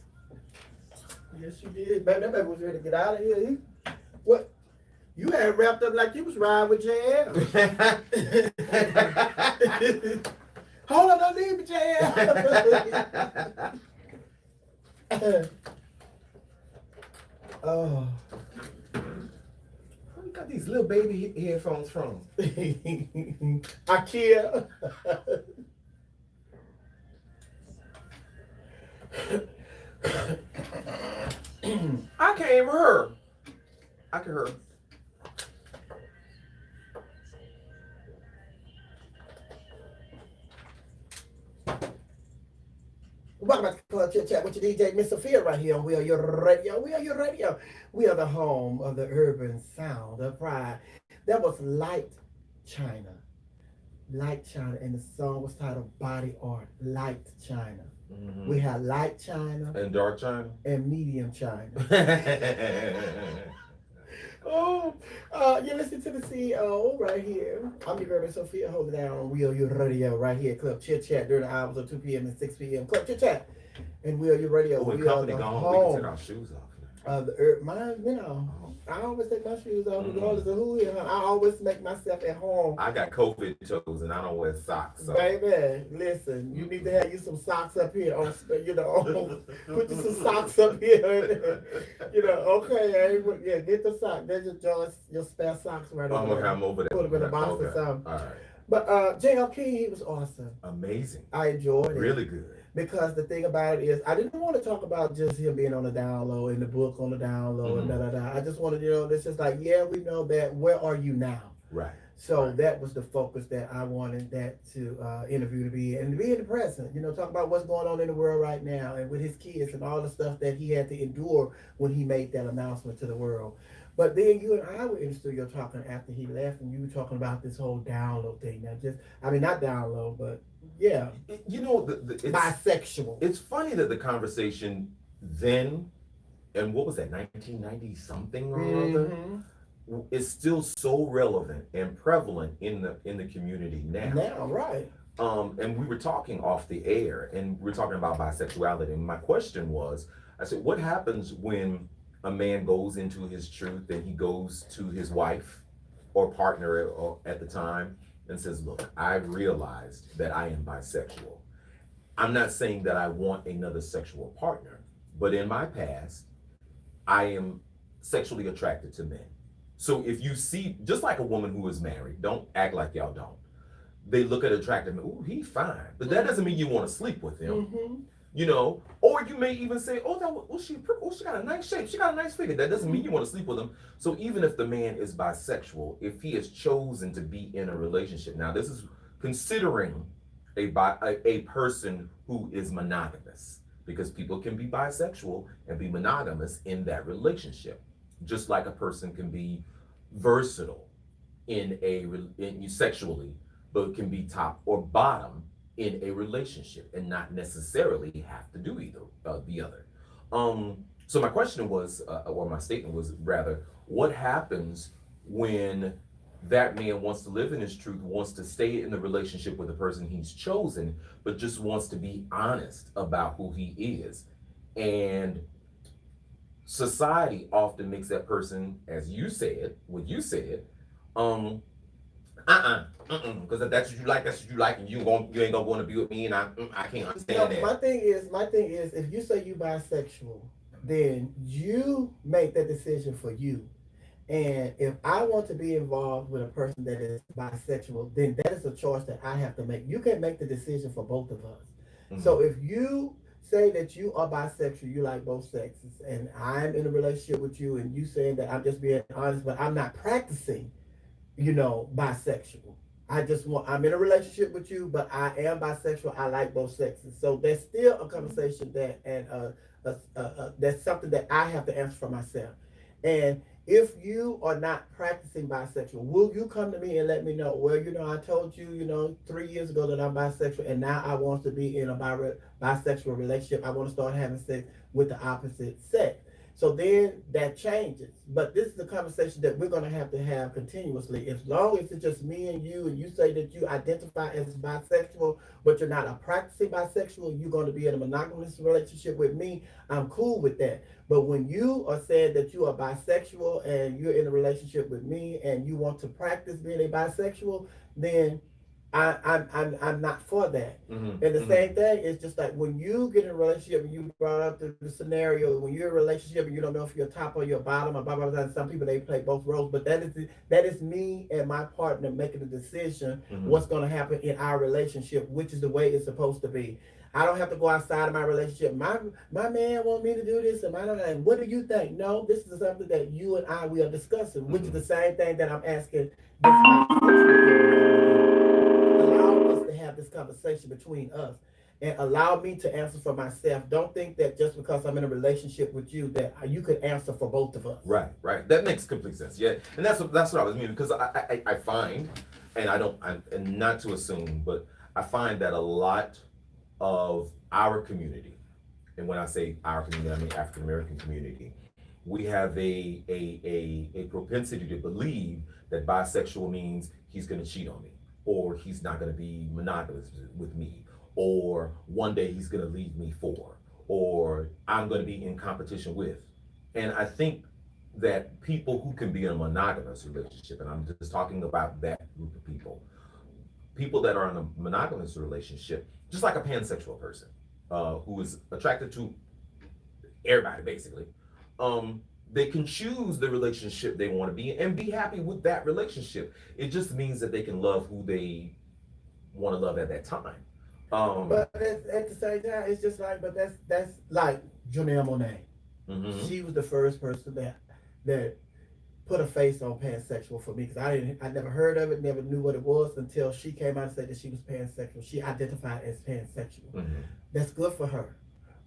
Yes, you did. Baby, that baby was ready to get out of here. What? You had wrapped up like you was riding with JL. Hold on, don't leave me, JL. Oh. Where you got these little baby headphones from? IKEA. I can't even hear. I can hear. Welcome back to Club Chit Chat with your DJ Miss Sophia right here on WERUradio. WERUradio. We are the home of the urban sound of pride. That was Light China. Light China, and the song was titled Body Art. Light China. Mm-hmm. We have Light China. And Dark China. And Medium China. Oh, you're listening to the CEO right here. I'm your girl, Miss Sophia, holding down on WERUradio right here, Club Chit Chat during the hours of 2 p.m. and 6 p.m. Club Chit Chat and WERUradio. Oh, we are the home. We can take our shoes off. Mine, you know, I always take my shoes off regardless of who here. I always make myself at home. I got COVID toes and I don't wear socks. So. Baby, listen, you need to have you some socks up here. Put you some socks up here. Okay, yeah, get the sock. There's your spare socks right over there. I'm gonna have them over there. Put them in a box or something. All right. But JL King, he was awesome. Amazing. I enjoyed it. Really good. Because the thing about it is, I didn't want to talk about just him being on the down low and the book on the down low and da-da-da. I just wanted, it's just like, yeah, we know that. Where are you now? Right. So that was the focus that I wanted that to interview to be, and to be in the present, talk about what's going on in the world right now and with his kids and all the stuff that he had to endure when he made that announcement to the world. But then you and I were in the studio talking after he left, and you were talking about this whole down low thing. Not down low, but yeah. It's bisexual. It's funny that the conversation then, and what was that, 1990 something or other, is still so relevant and prevalent in the community now. Now, right. And we were talking off the air, and we were talking about bisexuality. And my question was, I said, what happens when a man goes into his truth and he goes to his wife or partner at the time and says, look, I realized that I am bisexual. I'm not saying that I want another sexual partner, but in my past, I am sexually attracted to men. So if you see, just like a woman who is married, don't act like y'all don't. They look at attractive men, ooh, he's fine. But that doesn't mean you want to sleep with him. Or you may even say, she got a nice shape, she got a nice figure. That doesn't mean you want to sleep with him. So even if the man is bisexual, if he has chosen to be in a relationship, now this is considering a person who is monogamous, because people can be bisexual and be monogamous in that relationship, just like a person can be versatile in sexually, but can be top or bottom in a relationship and not necessarily have to do either the other. So my question was, or my statement was rather, what happens when that man wants to live in his truth, wants to stay in the relationship with the person he's chosen, but just wants to be honest about who he is? And society often makes that person, as you said, Because if that's what you like, that's what you like, and you ain't gonna want to be with me, and I can't understand that. My thing is, if you say you bisexual, then you make that decision for you. And if I want to be involved with a person that is bisexual, then that is a choice that I have to make. You can make the decision for both of us. So if you say that you are bisexual, you like both sexes, and I'm in a relationship with you, and you saying that I'm just being honest, but I'm not practicing, bisexual. I'm in a relationship with you, but I am bisexual. I like both sexes. So there's still a conversation that, and that's something that I have to answer for myself. And if you are not practicing bisexual, will you come to me and let me know? Well, I told you, 3 years ago that I'm bisexual, and now I want to be in a bisexual relationship. I want to start having sex with the opposite sex. So then that changes. But this is a conversation that we're going to have continuously. As long as it's just me and you say that you identify as bisexual, but you're not a practicing bisexual, you're going to be in a monogamous relationship with me, I'm cool with that. But when you are saying that you are bisexual and you're in a relationship with me and you want to practice being a bisexual, then I'm not for that. And the same thing is just like when you get in a relationship and you brought up the scenario when you're in a relationship and you don't know if you're top or you're bottom or blah blah blah. Some people they play both roles, but that is me and my partner making the decision what's going to happen in our relationship, which is the way it's supposed to be. I don't have to go outside of my relationship. My man want me to do this, and what do you think? No, this is something that you and we are discussing, which is the same thing that I'm asking allow us to have this conversation between us and allow me to answer for myself. Don't think that just because I'm in a relationship with you that you could answer for both of us. Right. That makes complete sense. Yeah, and that's what I was meaning because I find, and not to assume, but I find that a lot of our community, and when I say our community, I mean African American community, we have a propensity to believe that bisexual means he's going to cheat on me, or he's not going to be monogamous with me, or one day he's going to leave me for, or I'm going to be in competition with. And I think that people who can be in a monogamous relationship, and I'm just talking about that group of people that are in a monogamous relationship, just like a pansexual person who is attracted to everybody basically, they can choose the relationship they want to be in and be happy with that relationship. It just means that they can love who they want to love at that time. But at the same time, it's just like, but that's like Janelle Monáe. She was the first person that put a face on pansexual for me because I never heard of it, never knew what it was until she came out and said that she was pansexual. She identified as pansexual. That's good for her,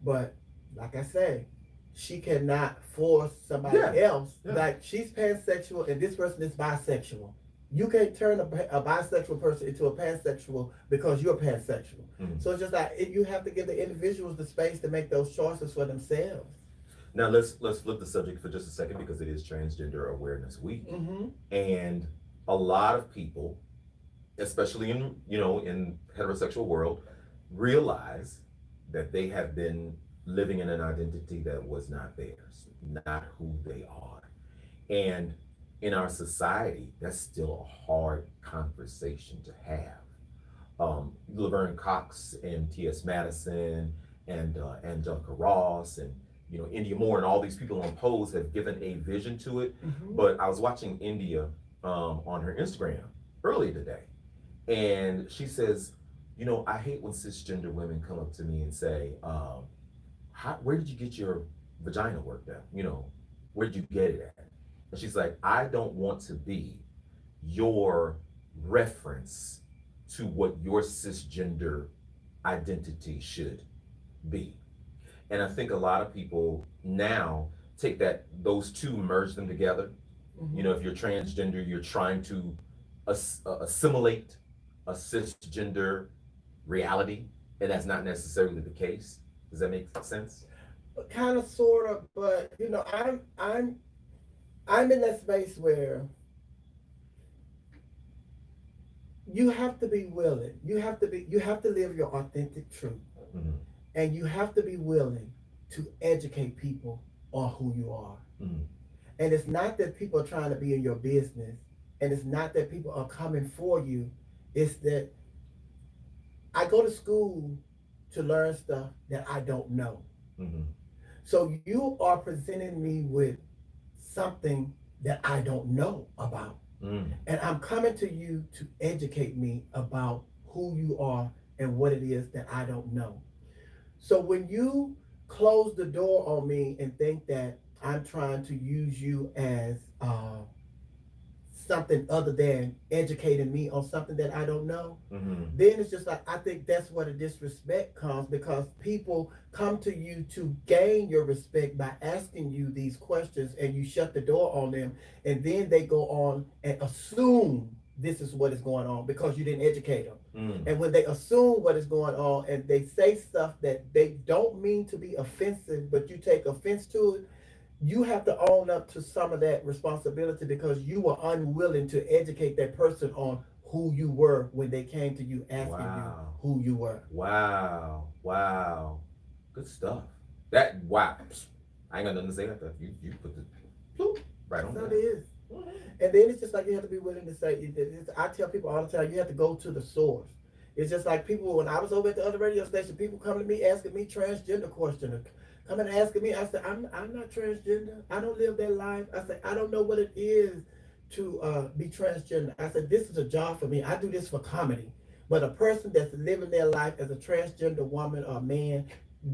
but like I say, she cannot force somebody else. Like she's pansexual and this person is bisexual. You can't turn a bisexual person into a pansexual because you're pansexual. So it's just like you have to give the individuals the space to make those choices for themselves. Now let's flip the subject for just a second because it is Transgender Awareness Week, and a lot of people, especially in heterosexual world, realize that they have been living in an identity that was not theirs, not who they are, and in our society, that's still a hard conversation to have. Laverne Cox and T.S. Madison and Angelica Ross and India Moore and all these people on Pose have given a vision to it. But I was watching India on her Instagram earlier today, and she says, I hate when cisgender women come up to me and say, where did you get your vagina work done? Where did you get it at? And she's like, I don't want to be your reference to what your cisgender identity should be. And I think a lot of people now take those two, merge them together. If you're transgender, you're trying to assimilate a cisgender reality, and that's not necessarily the case. Does that make sense? Kind of, sort of, but I'm in that space where you have to be willing. You have to live your authentic truth, and you have to be willing to educate people on who you are. And it's not that people are trying to be in your business. And it's not that people are coming for you. It's that I go to school to learn stuff that I don't know. Mm-hmm. So you are presenting me with something that I don't know about. Mm. And I'm coming to you to educate me about who you are and what it is that I don't know. So when you close the door on me and think that I'm trying to use you as something other than educating me on something that I don't know, Mm-hmm. then it's just like I think that's where the disrespect comes, because people come to you to gain your respect by asking you these questions, and you shut the door on them, and then they go on and assume this is what is going on because you didn't educate them. Mm. And when they assume what is going on and they say stuff that they don't mean to be offensive, but you take offense to it, you have to own up to some of that responsibility because you were unwilling to educate that person on who you were when they came to you asking Wow. you who you were. Wow. Wow. Good stuff. That wow. I ain't got nothing to say after you put the bloop right on That's how it there. is. And then it's just like you have to be willing to say, I tell people all the time, you have to go to the source. It's just like people, when I was over at the other radio station, people come to me asking me transgender questions. Coming and asking me, I said, I'm not transgender. I don't live that life. I said, I don't know what it is to be transgender. I said, this is a job for me. I do this for comedy. But a person that's living their life as a transgender woman or man,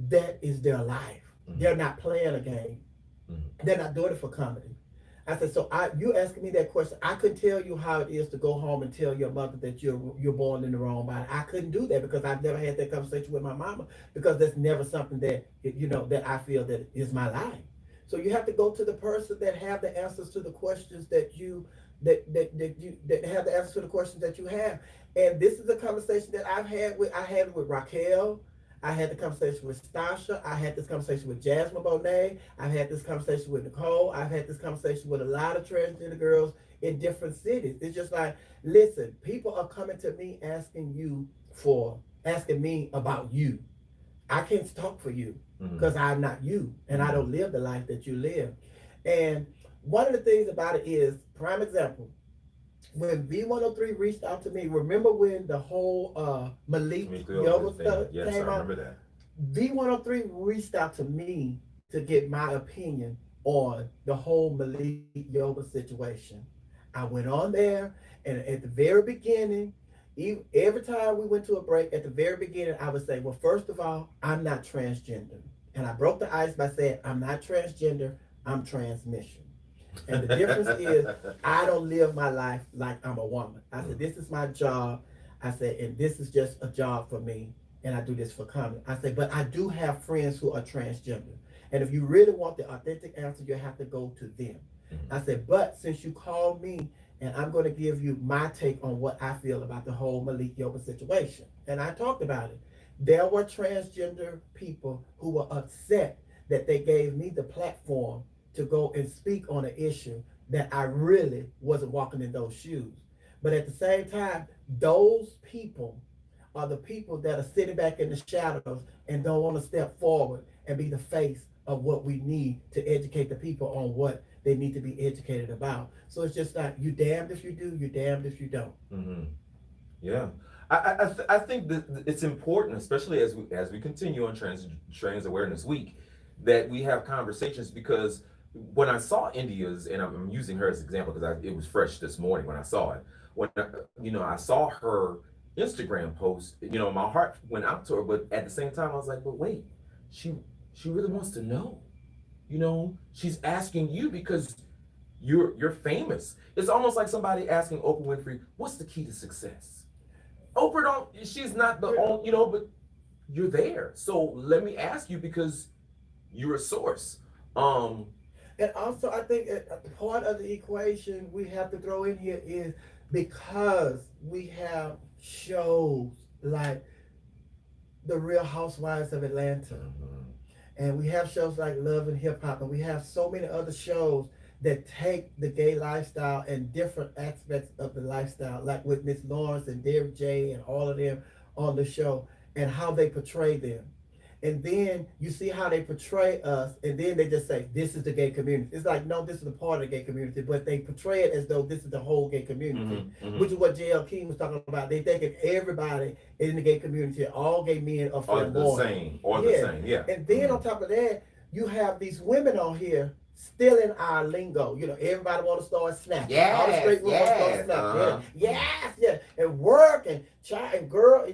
that is their life. Mm-hmm. They're not playing a game. Mm-hmm. They're not doing it for comedy. I said, so you asking me that question, I couldn't tell you how it is to go home and tell your mother that you're born in the wrong body. I couldn't do that because I've never had that conversation with my mama, because that's never something that that I feel that is my life. So you have to go to the person that have the answers to the questions that you that have the answers to the questions that you have. And this is a conversation that I had it with Raquel. I had the conversation with Stasha. I had this conversation with Jasmine Bonet. I've had this conversation with Nicole. I've had this conversation with a lot of transgender girls in different cities. It's just like, listen, people are coming to me asking me about you. I can't talk for you because I'm not you, and I don't live the life that you live. And one of the things about it is, prime example, when V103 reached out to me, remember when the whole Malik Yoga stuff Yes, came I out? remember that. V103 reached out to me to get my opinion on the whole Malik Yoga situation. I went on there, and at the very beginning, every time we went to a break, at the very beginning, I would say, well, first of all, I'm not transgender. And I broke the ice by saying, I'm not transgender, I'm transmission. And the difference is I don't live my life like I'm a woman. I said, this is my job. I said, and this is just a job for me. And I do this for comedy. I said, but I do have friends who are transgender. And if you really want the authentic answer, you have to go to them. I said, but since you called me, and I'm going to give you my take on what I feel about the whole Malik Yoga situation. And I talked about it. There were transgender people who were upset that they gave me the platform to go and speak on an issue that I really wasn't walking in those shoes. But at the same time, those people are the people that are sitting back in the shadows and don't want to step forward and be the face of what we need to educate the people on what they need to be educated about. So it's just like, you damned if you do, you damned if you don't. Mm-hmm. Yeah, I think that it's important, especially as we continue on Trans Awareness Week, that we have conversations, because when I saw India's, and I'm using her as an example because it was fresh this morning when I saw it. When I saw her Instagram post, my heart went out to her, but at the same time I was like, but wait, she really wants to know. She's asking you because you're famous. It's almost like somebody asking Oprah Winfrey, what's the key to success? Oprah she's not the only, but you're there. So let me ask you because you're a source. And also, I think part of the equation we have to throw in here is because we have shows like The Real Housewives of Atlanta, and we have shows like Love and Hip Hop, and we have so many other shows that take the gay lifestyle and different aspects of the lifestyle, like with Miss Lawrence and Derek J and all of them on the show, and how they portray them. And then you see how they portray us, and then they just say, this is the gay community. It's like, no, this is a part of the gay community, but they portray it as though this is the whole gay community, which is what J.L. King was talking about. They thinking everybody in the gay community, all gay men are Or the same, the same, yeah. And then on top of that, you have these women on here stealing our lingo. You know, everybody want to start snapping. All the straight women want to start snapping. Yeah. And work and child and girl,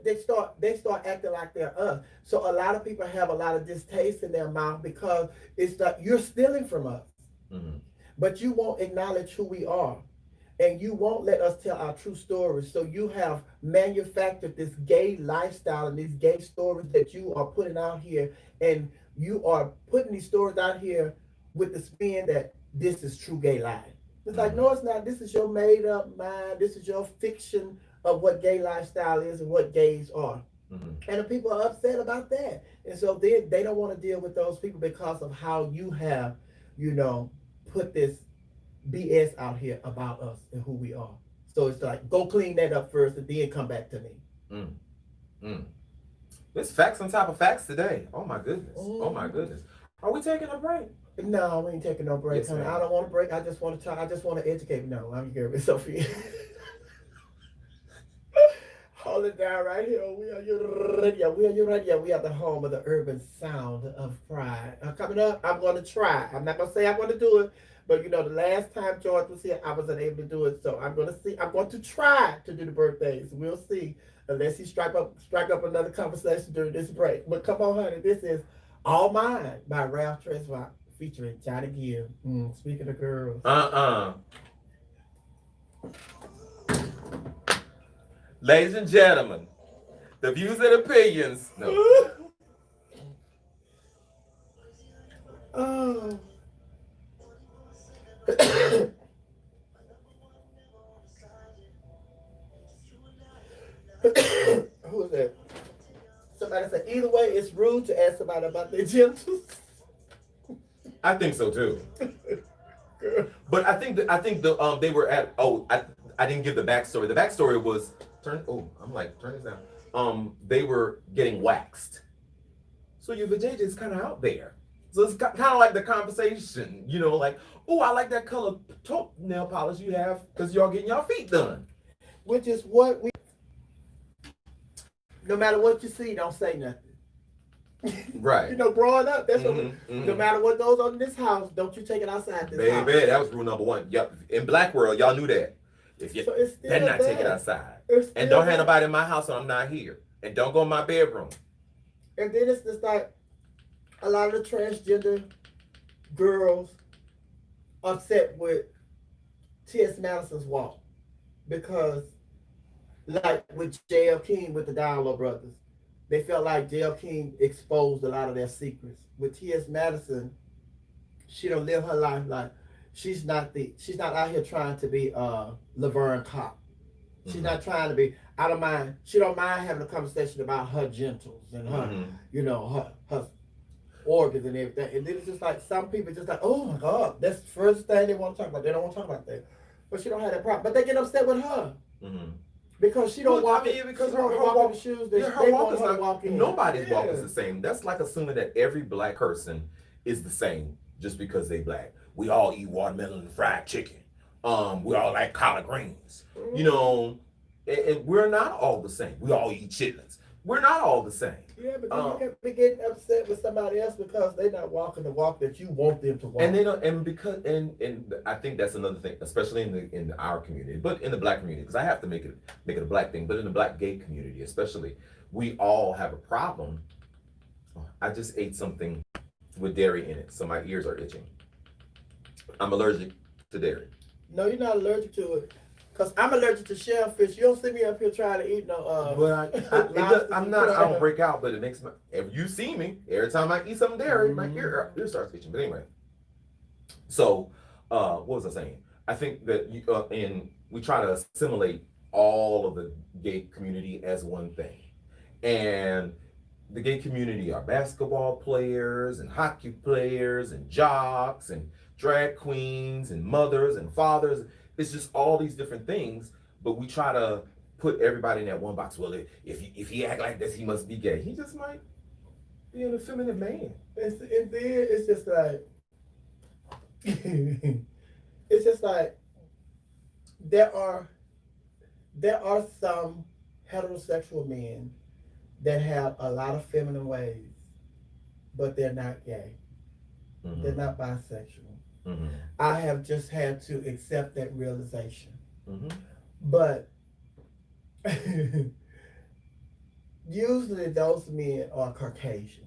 they start acting like they're us. So a lot of people have a lot of distaste in their mouth because it's like you're stealing from us. But you won't acknowledge who we are. And you won't let us tell our true stories. So you have manufactured this gay lifestyle and these gay stories that you are putting out here. And you are putting these stories out here with the spin that this is true gay life. It's like, no, it's not. This is your made up mind. This is your fiction of what gay lifestyle is and what gays are. And the people are upset about that. And so they don't want to deal with those people because of how you have, put this BS out here about us and who we are. So it's like, go clean that up first and then come back to me. There's facts on top of facts today. Oh my goodness. Oh my goodness. Are we taking a break? No, we ain't taking no break, Yes, honey. ma'am. I don't want to break. I just want to talk. I just want to educate. No, I'm here with Sophia. Hold it down right here. We are your radio. We are your radio. We are the home of the urban sound of pride. Coming up, I'm going to try. I'm not going to say I'm going to do it, but the last time George was here, I wasn't able to do it. So I'm going to see. I'm going to try to do the birthdays. We'll see. Unless he strike up another conversation during this break. But come on, honey. This is All Mine by Ralph Tresvant featuring Johnny Gill. Speaking of girls. Ladies and gentlemen, the views and opinions. No. Oh. Who is that? Somebody said, either way, it's rude to ask somebody about their genitals. I think so too. But I think they were at I didn't give the backstory. The backstory was turn this down. They were getting waxed. So your vajayjay is kind of out there. So it's kind of like the conversation, like, oh, I like that color nail polish you have because y'all getting y'all feet done. Which is what we. No matter what you see, don't say nothing. Right. Growing up, that's what. No matter what goes on in this house, don't you take it outside this house. Baby, that was rule number one. Yep. In Black world, y'all knew that. If you better not take it outside. And don't have nobody in my house when I'm not here. And don't go in my bedroom. And then it's just like a lot of the transgender girls upset with T.S. Madison's walk because, like with J.L. King with the Diallo brothers, they felt like J.L. King exposed a lot of their secrets. With T.S. Madison, she don't live her life like she's not out here trying to be Laverne Cox. She's not trying to be. She don't mind having a conversation about her genitals and her her organs and everything. And then it's just like some people just like, oh my God, that's the first thing they want to talk about. They don't want to talk about that. But she don't have that problem. But they get upset with her. Because she don't walk in. Because her walk in the shoes that they want her to walk in. Nobody's walk is the same. That's like assuming that every Black person is the same just because they Black. We all eat watermelon and fried chicken. We all like collard greens. And we're not all the same. We all eat chitlins. We're not all the same. Yeah, but then you can be getting upset with somebody else because they're not walking the walk that you want them to walk. And they don't. And I think that's another thing, especially in our community, but in the Black community, because I have to make it a Black thing. But in the Black gay community, especially, we all have a problem. I just ate something with dairy in it, so my ears are itching. I'm allergic to dairy. No, you're not allergic to it. Because I'm allergic to shellfish. You don't see me up here trying to eat no But I'm not. I don't break out, but it makes if you see me, every time I eat some dairy, my ear starts itching. But anyway. So what was I saying? I think that we try to assimilate all of the gay community as one thing. And the gay community are basketball players and hockey players and jocks and drag queens and mothers and fathers. It's just all these different things, but we try to put everybody in that one box. Well, if he act like this, he must be gay. He just might being a feminine man. It's just like it's just like there are some heterosexual men that have a lot of feminine ways, but they're not gay. Mm-hmm. They're not bisexual. Mm-hmm. I have just had to accept that realization. Mm-hmm. But usually those men are Caucasians.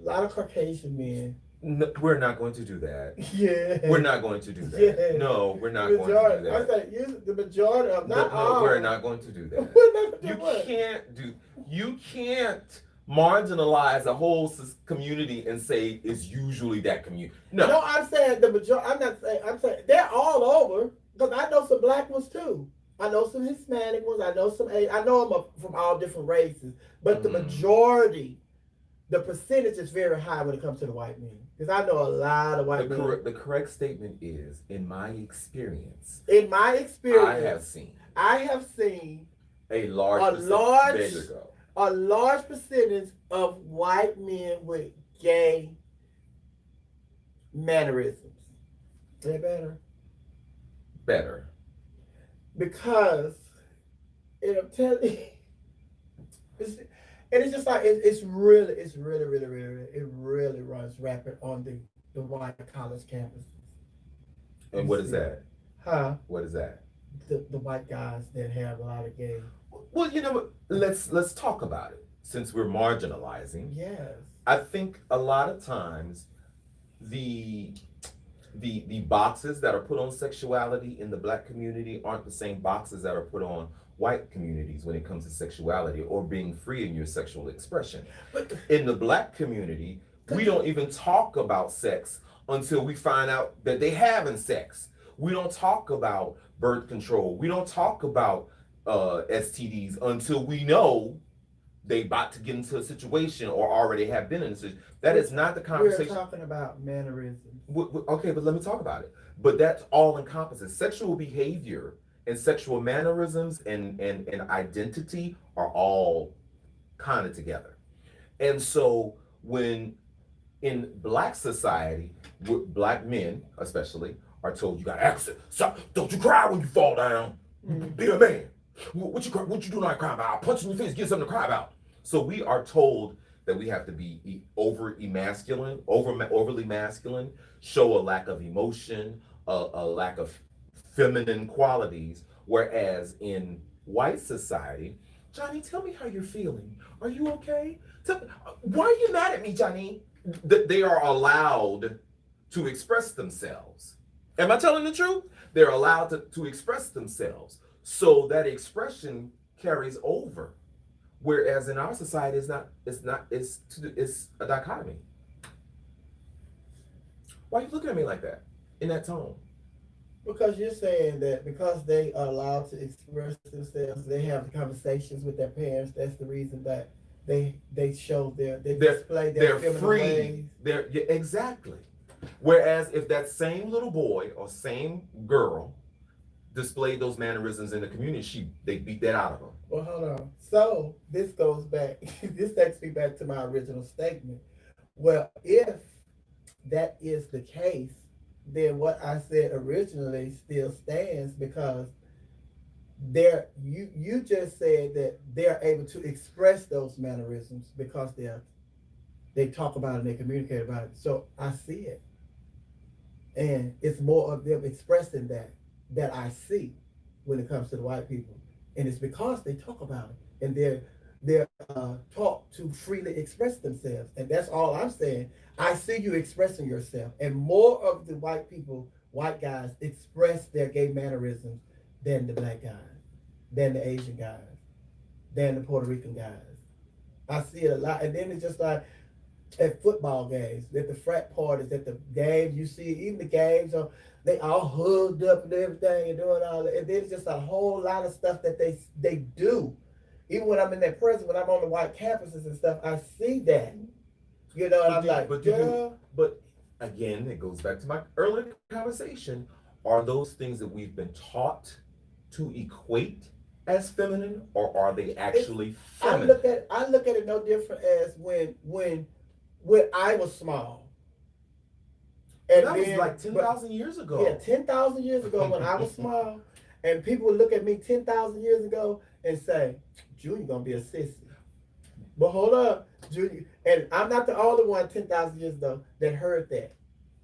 A lot of Caucasian men. No, we're not going to do that. Yeah. We're not going to do that. Yeah. No, we're not Majority, going to do that. I said the majority of not No, all. we're not going to do that. We're not You what? you can't marginalize a whole community and say it's usually that community. No. No, I'm saying the majority. I'm saying they're all over because I know some black ones too. I know some Hispanic ones. I know some. I know them from all different races, but the majority, the percentage is very high when it comes to the white men. Because I know a lot of white men. The correct statement is, in my experience. In my experience, I have seen a large percentage of white men with gay mannerisms. They're better. Because I'm telling you, it's just like it really runs rapid on the white college campuses. And what is that? Huh? What is that? The white guys that have a lot of gay. Well, you know what? Let's talk about it since we're marginalizing. Yes. I think a lot of times the boxes that are put on sexuality in the black community aren't the same boxes that are put on white communities when it comes to sexuality or being free in your sexual expression. But in the black community, we don't even talk about sex until we find out that they having sex. We don't talk about birth control. We don't talk about STDs until we know they about to get into a situation or already have been in a situation. That is not the conversation. We're talking about mannerisms. Okay, but let me talk about it. But that's all encompasses. Sexual behavior and sexual mannerisms and identity are all kind of together. And so when in black society, black men especially are told you got to act, stop, don't you cry when you fall down. Be a man. What you do not cry about? I'll punch you in the face, get something to cry about. So we are told that we have to be overly masculine, show a lack of emotion, a lack of feminine qualities. Whereas in white society, Johnny, tell me how you're feeling. Are you okay? Why are you mad at me, Johnny? They are allowed to express themselves. Am I telling the truth? They're allowed to express themselves. So that expression carries over. Whereas in our society, it's a dichotomy. Why are you looking at me like that, in that tone? Because you're saying that because they are allowed to express themselves, they have conversations with their parents. That's the reason that they display their feminine free. ways. Exactly. Whereas if that same little boy or same girl displayed those mannerisms in the community, they beat that out of them. Well, hold on. So this goes back. This takes me back to my original statement. Well, if that is the case, then what I said originally still stands because you just said that they're able to express those mannerisms because they talk about it and they communicate about it. So I see it. And it's more of them expressing that I see when it comes to the white people. And it's because they talk about it and they're taught to freely express themselves. And that's all I'm saying. I see you expressing yourself. And more of the white guys express their gay mannerisms than the black guys, than the Asian guys, than the Puerto Rican guys. I see it a lot. And then it's just like at football games, at the frat parties, at the games, you see even the games, they all hugged up and everything and doing all that. And then it's just a whole lot of stuff that they do. Even when I'm in that prison, when I'm on the white campuses and stuff, I see that. You know, and I'm like, but again, it goes back to my earlier conversation. Are those things that we've been taught to equate as feminine, or are they actually I feminine? look at it no different as when I was small. But And that then, was like 10,000 years ago. Yeah, 10,000 years ago when I was small, and people would look at me 10,000 years ago and say, Junior gonna be a sissy. But hold up, Junior, and I'm not the only one 10,000 years ago that heard that.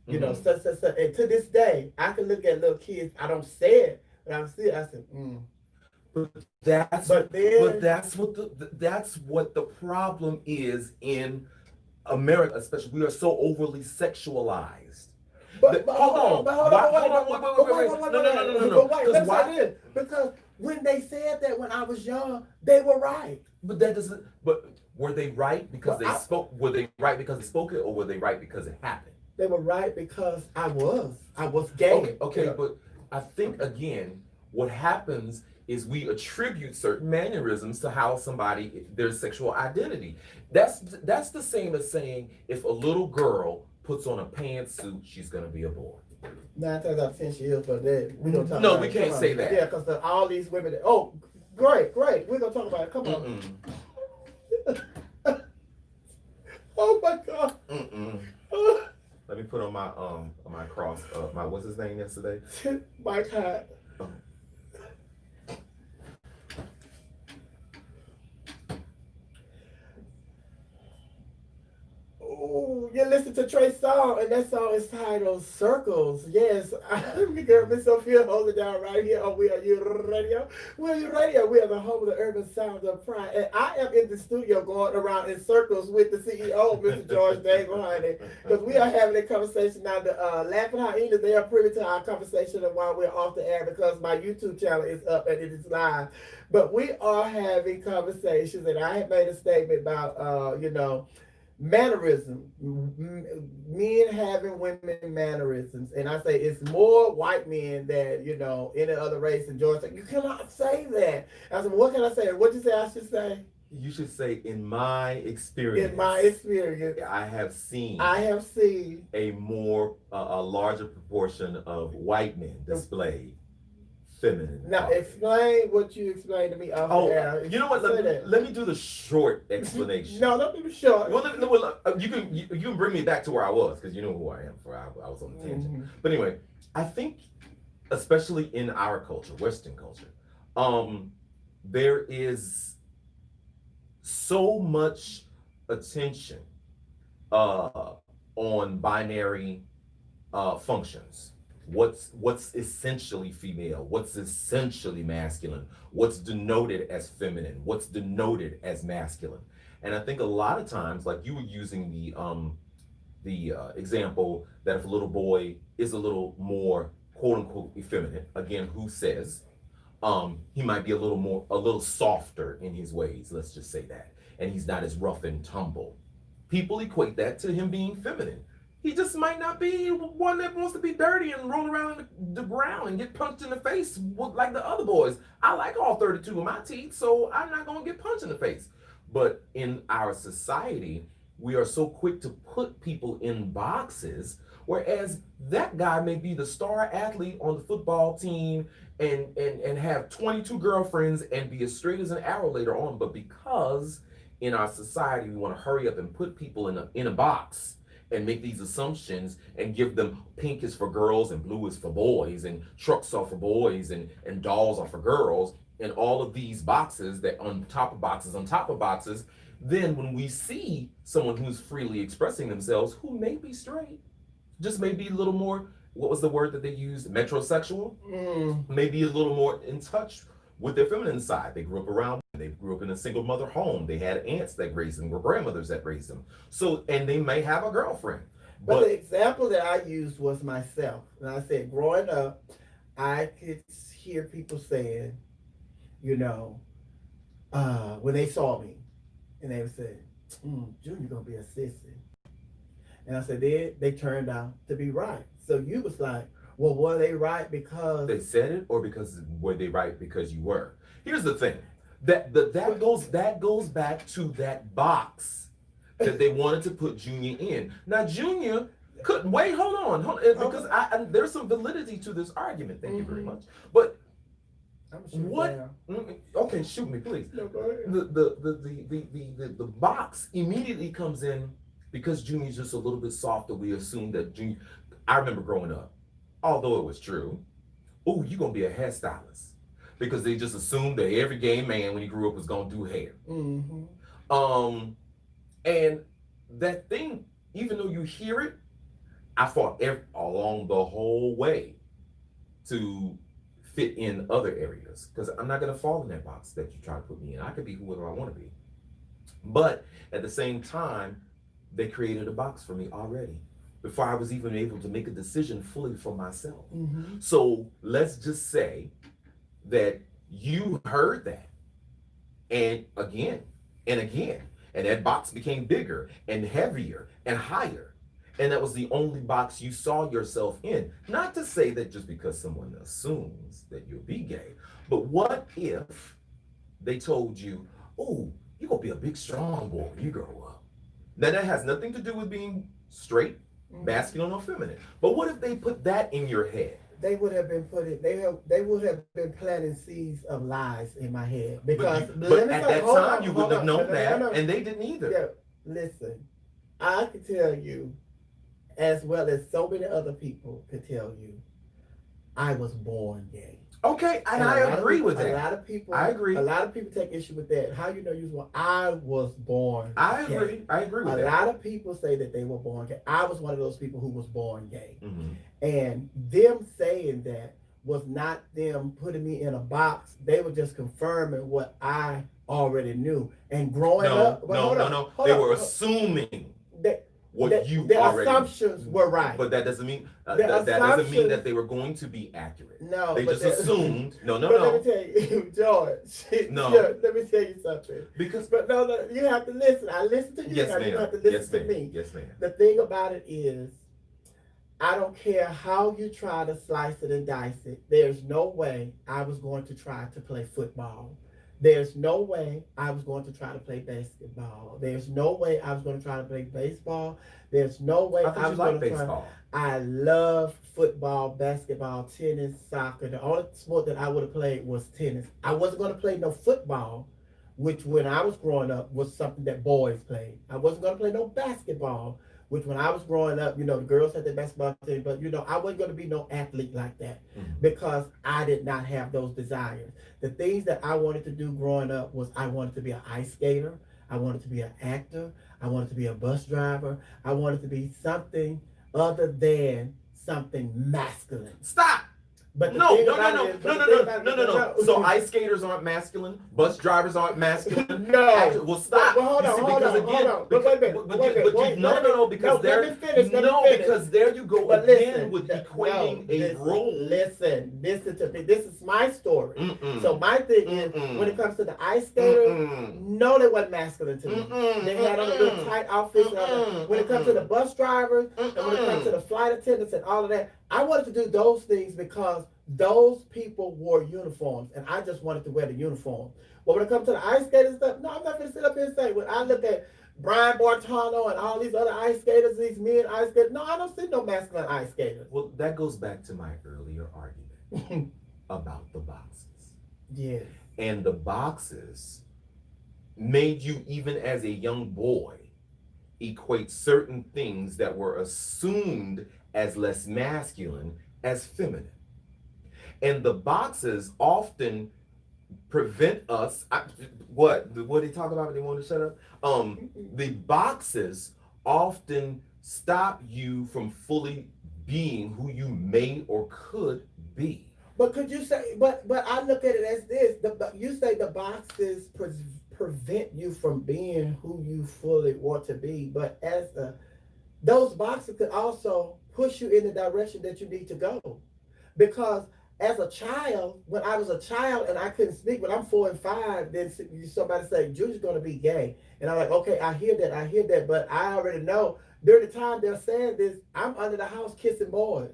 You know, so, and to this day, I can look at little kids. I don't say it, but I said, But that's then, that's what the problem is in America, especially. We are so overly sexualized. But hold on, No. Because why? Because when they said that when I was young, they were right. But that doesn't. But were they right because they spoke? Were they right because they spoke it, or were they right because it happened? They were right because I was gay. Okay, but I think again, what happens is we attribute certain mannerisms to how somebody their sexual identity. That's the same as saying if a little girl puts on a pantsuit, she's gonna be a boy. 9 times out of 10 she is, but then we don't talk No, about we it. can't say that. Yeah, because all these women. Oh, great. We're gonna talk about it. Come on. Oh my God. Let me put on my cross. My what's his name yesterday? My God. Oh, you listen to Trey's song, and that song is titled Circles. Yes, I'm your girl, Miss Sophia, holding down right here on WERUradio. WERUradio, we are the home of the urban sound of pride. And I am in the studio going around in circles with the CEO, Mr. George Day behind it, because we are having a conversation now. The Laughing Hyenas, they are privy to our conversation while we're off the air because my YouTube channel is up and it is live. But we are having conversations, and I have made a statement about, mannerism, men having women mannerisms, and I say it's more white men than any other race. And George said, "You cannot say that." I said, well, "What can I say? What you say I should say?" You should say, "In my experience." In my experience, I have seen a larger proportion of white men display feminine. Now qualities. explain what you explained to me off air. You know what? Let me do the short explanation. No, don't be short. Well, you can bring me back to where I was because you know who I am. I was on the tangent. But anyway, I think, especially in our culture, Western culture, there is so much attention on binary functions. What's essentially female, what's essentially masculine, what's denoted as feminine, what's denoted as masculine. And I think a lot of times, like you were using the example that if a little boy is a little more quote unquote effeminate, again, who says, he might be a little softer in his ways, let's just say that, and he's not as rough and tumble. People equate that to him being feminine. He just might not be one that wants to be dirty and roll around the ground and get punched in the face like the other boys. I like all 32 of my teeth, so I'm not going to get punched in the face. But in our society, we are so quick to put people in boxes, whereas that guy may be the star athlete on the football team and have 22 girlfriends and be as straight as an arrow later on. But because in our society, we want to hurry up and put people in a box and make these assumptions and give them pink is for girls and blue is for boys and trucks are for boys and dolls are for girls and all of these boxes that on top of boxes, then when we see someone who's freely expressing themselves, who may be straight, just maybe a little more, what was the word that they used? Metrosexual? Maybe a little more in touch with their feminine side. They grew up in a single mother home. They had aunts that raised them or grandmothers that raised them. So, and they may have a girlfriend. But the example that I used was myself. And I said, growing up, I could hear people saying, when they saw me, and they would say, Junior gonna be a sissy. And I said, they turned out to be right. So you was like, well, were they right because they said it, or were they right because you were? Here's the thing. That goes back to that box that they wanted to put Junior in. Now Junior couldn't wait. Hold on, because there's some validity to this argument. Thank you very much. But I'm sure. What? Okay, shoot me, please. No, go ahead. The box immediately comes in because Junior's just a little bit softer. We assume that Junior. I remember growing up, although it was true. Oh, you're gonna be a hairstylist because they just assumed that every gay man when he grew up was gonna do hair. And that thing, even though you hear it, I fought along the whole way to fit in other areas because I'm not going to fall in that box that you try to put me in. I could be whoever I want to be. But at the same time, they created a box for me already before I was even able to make a decision fully for myself. So let's just say that you heard that and again, and that box became bigger and heavier and higher. And that was the only box you saw yourself in. Not to say that just because someone assumes that you'll be gay, but what if they told you, oh, you're going to be a big, strong boy when you grow up? Now, that has nothing to do with being straight, masculine, or feminine. But what if they put that in your head? They would have been they would have been planting seeds of lies in my head. Because but at that time, you wouldn't have known that, and they didn't either. Yeah, listen, I can tell you, as well as so many other people could tell you, I was born gay. Okay, and I agree with that. A lot of people, I agree. A lot of people take issue with that. How you know you was born? I was born. I agree. Gay. I agree with that. A lot of people say that they were born gay. I was one of those people who was born gay, and them saying that was not them putting me in a box. They were just confirming what I already knew. And growing up, they were assuming that the assumptions were right, but that doesn't mean that they were going to be accurate. No, they just assumed. No. Let me tell you, George. Let me tell you something. No, you have to listen. I listen to you. Yes, ma'am. You have to listen to me. Yes, ma'am. The thing about it is, I don't care how you try to slice it and dice it. There's no way I was going to try to play football. There's no way I was going to try to play basketball. There's no way I was going to try to play baseball. There's no way I was going to try. I love football, basketball, tennis, soccer. The only sport that I would have played was tennis. I wasn't going to play no football, which when I was growing up was something that boys played. I wasn't going to play no basketball, which when I was growing up, the girls had their basketball team, but I wasn't going to be no athlete like that because I did not have those desires. The things that I wanted to do growing up was I wanted to be an ice skater. I wanted to be an actor. I wanted to be a bus driver. I wanted to be something other than something masculine. Stop! But no. So ice skaters aren't masculine. Bus drivers aren't masculine. No. Well, stop. Well, hold on. Because there you go again with equating a role. Listen to me. This is my story. So my thing is, when it comes to the ice skaters, no, they wasn't masculine to me. They had on a little tight outfits. When it comes to the bus drivers, and when it comes to the flight attendants and all of that, I wanted to do those things because those people wore uniforms, and I just wanted to wear the uniform. But when it comes to the ice skaters stuff, no, I'm not going to sit up here and say, when I look at Brian Bartano and all these other ice skaters, these men ice skaters, no, I don't see no masculine ice skaters. Well, that goes back to my earlier argument about the boxes. Yes. And the boxes made you, even as a young boy, equate certain things that were assumed as less masculine as feminine. And the boxes often prevent us, what they talk about when they want to shut up? The boxes often stop you from fully being who you may or could be. But could you say, but I look at it as this, you say the boxes prevent you from being who you fully want to be, but those boxes could also push you in the direction that you need to go. Because as a child, when I was a child and I couldn't speak, when I'm 4 and 5, then somebody say, Junior's going to be gay. And I'm like, okay, I hear that, but I already know during the time they're saying this, I'm under the house kissing boys.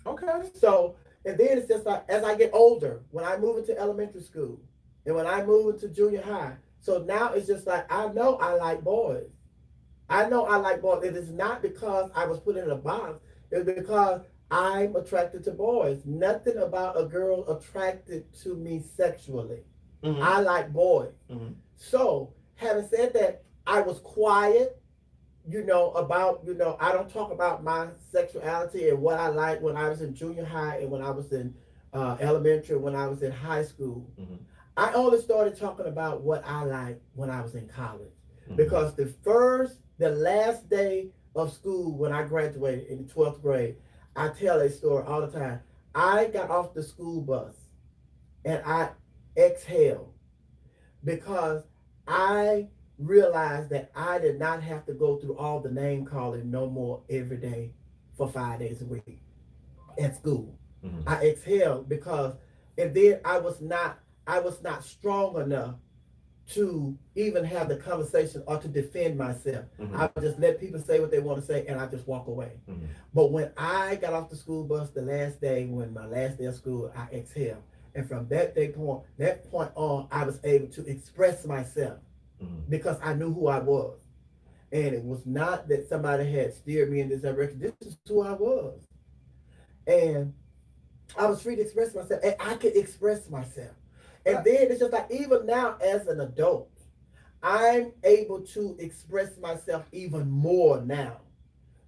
Okay. So, and then it's just like, as I get older, when I move into elementary school and when I move into junior high, so now it's just like, I know I like boys. I know I like boys. It is not because I was put in a box. It's because I'm attracted to boys. Nothing about a girl attracted to me sexually. Mm-hmm. I like boys. Mm-hmm. So, having said that, I was quiet, I don't talk about my sexuality and what I like when I was in junior high and when I was in elementary, when I was in high school. Mm-hmm. I only started talking about what I like when I was in college. Mm-hmm. Because the last day of school when I graduated in the 12th grade, I tell a story all the time. I got off the school bus and I exhaled because I realized that I did not have to go through all the name calling no more every day for 5 days a week at school. Mm-hmm. I exhaled because, and then I was not strong enough to even have the conversation or to defend myself. Mm-hmm. I would just let people say what they want to say and I just walk away. Mm-hmm. But when I got off the school bus the last day, when my last day of school, I exhaled. And from that point on, I was able to express myself because I knew who I was. And it was not that somebody had steered me in this direction. This is who I was. And I was free to express myself. And I could express myself. And then it's just like, even now as an adult, I'm able to express myself even more now.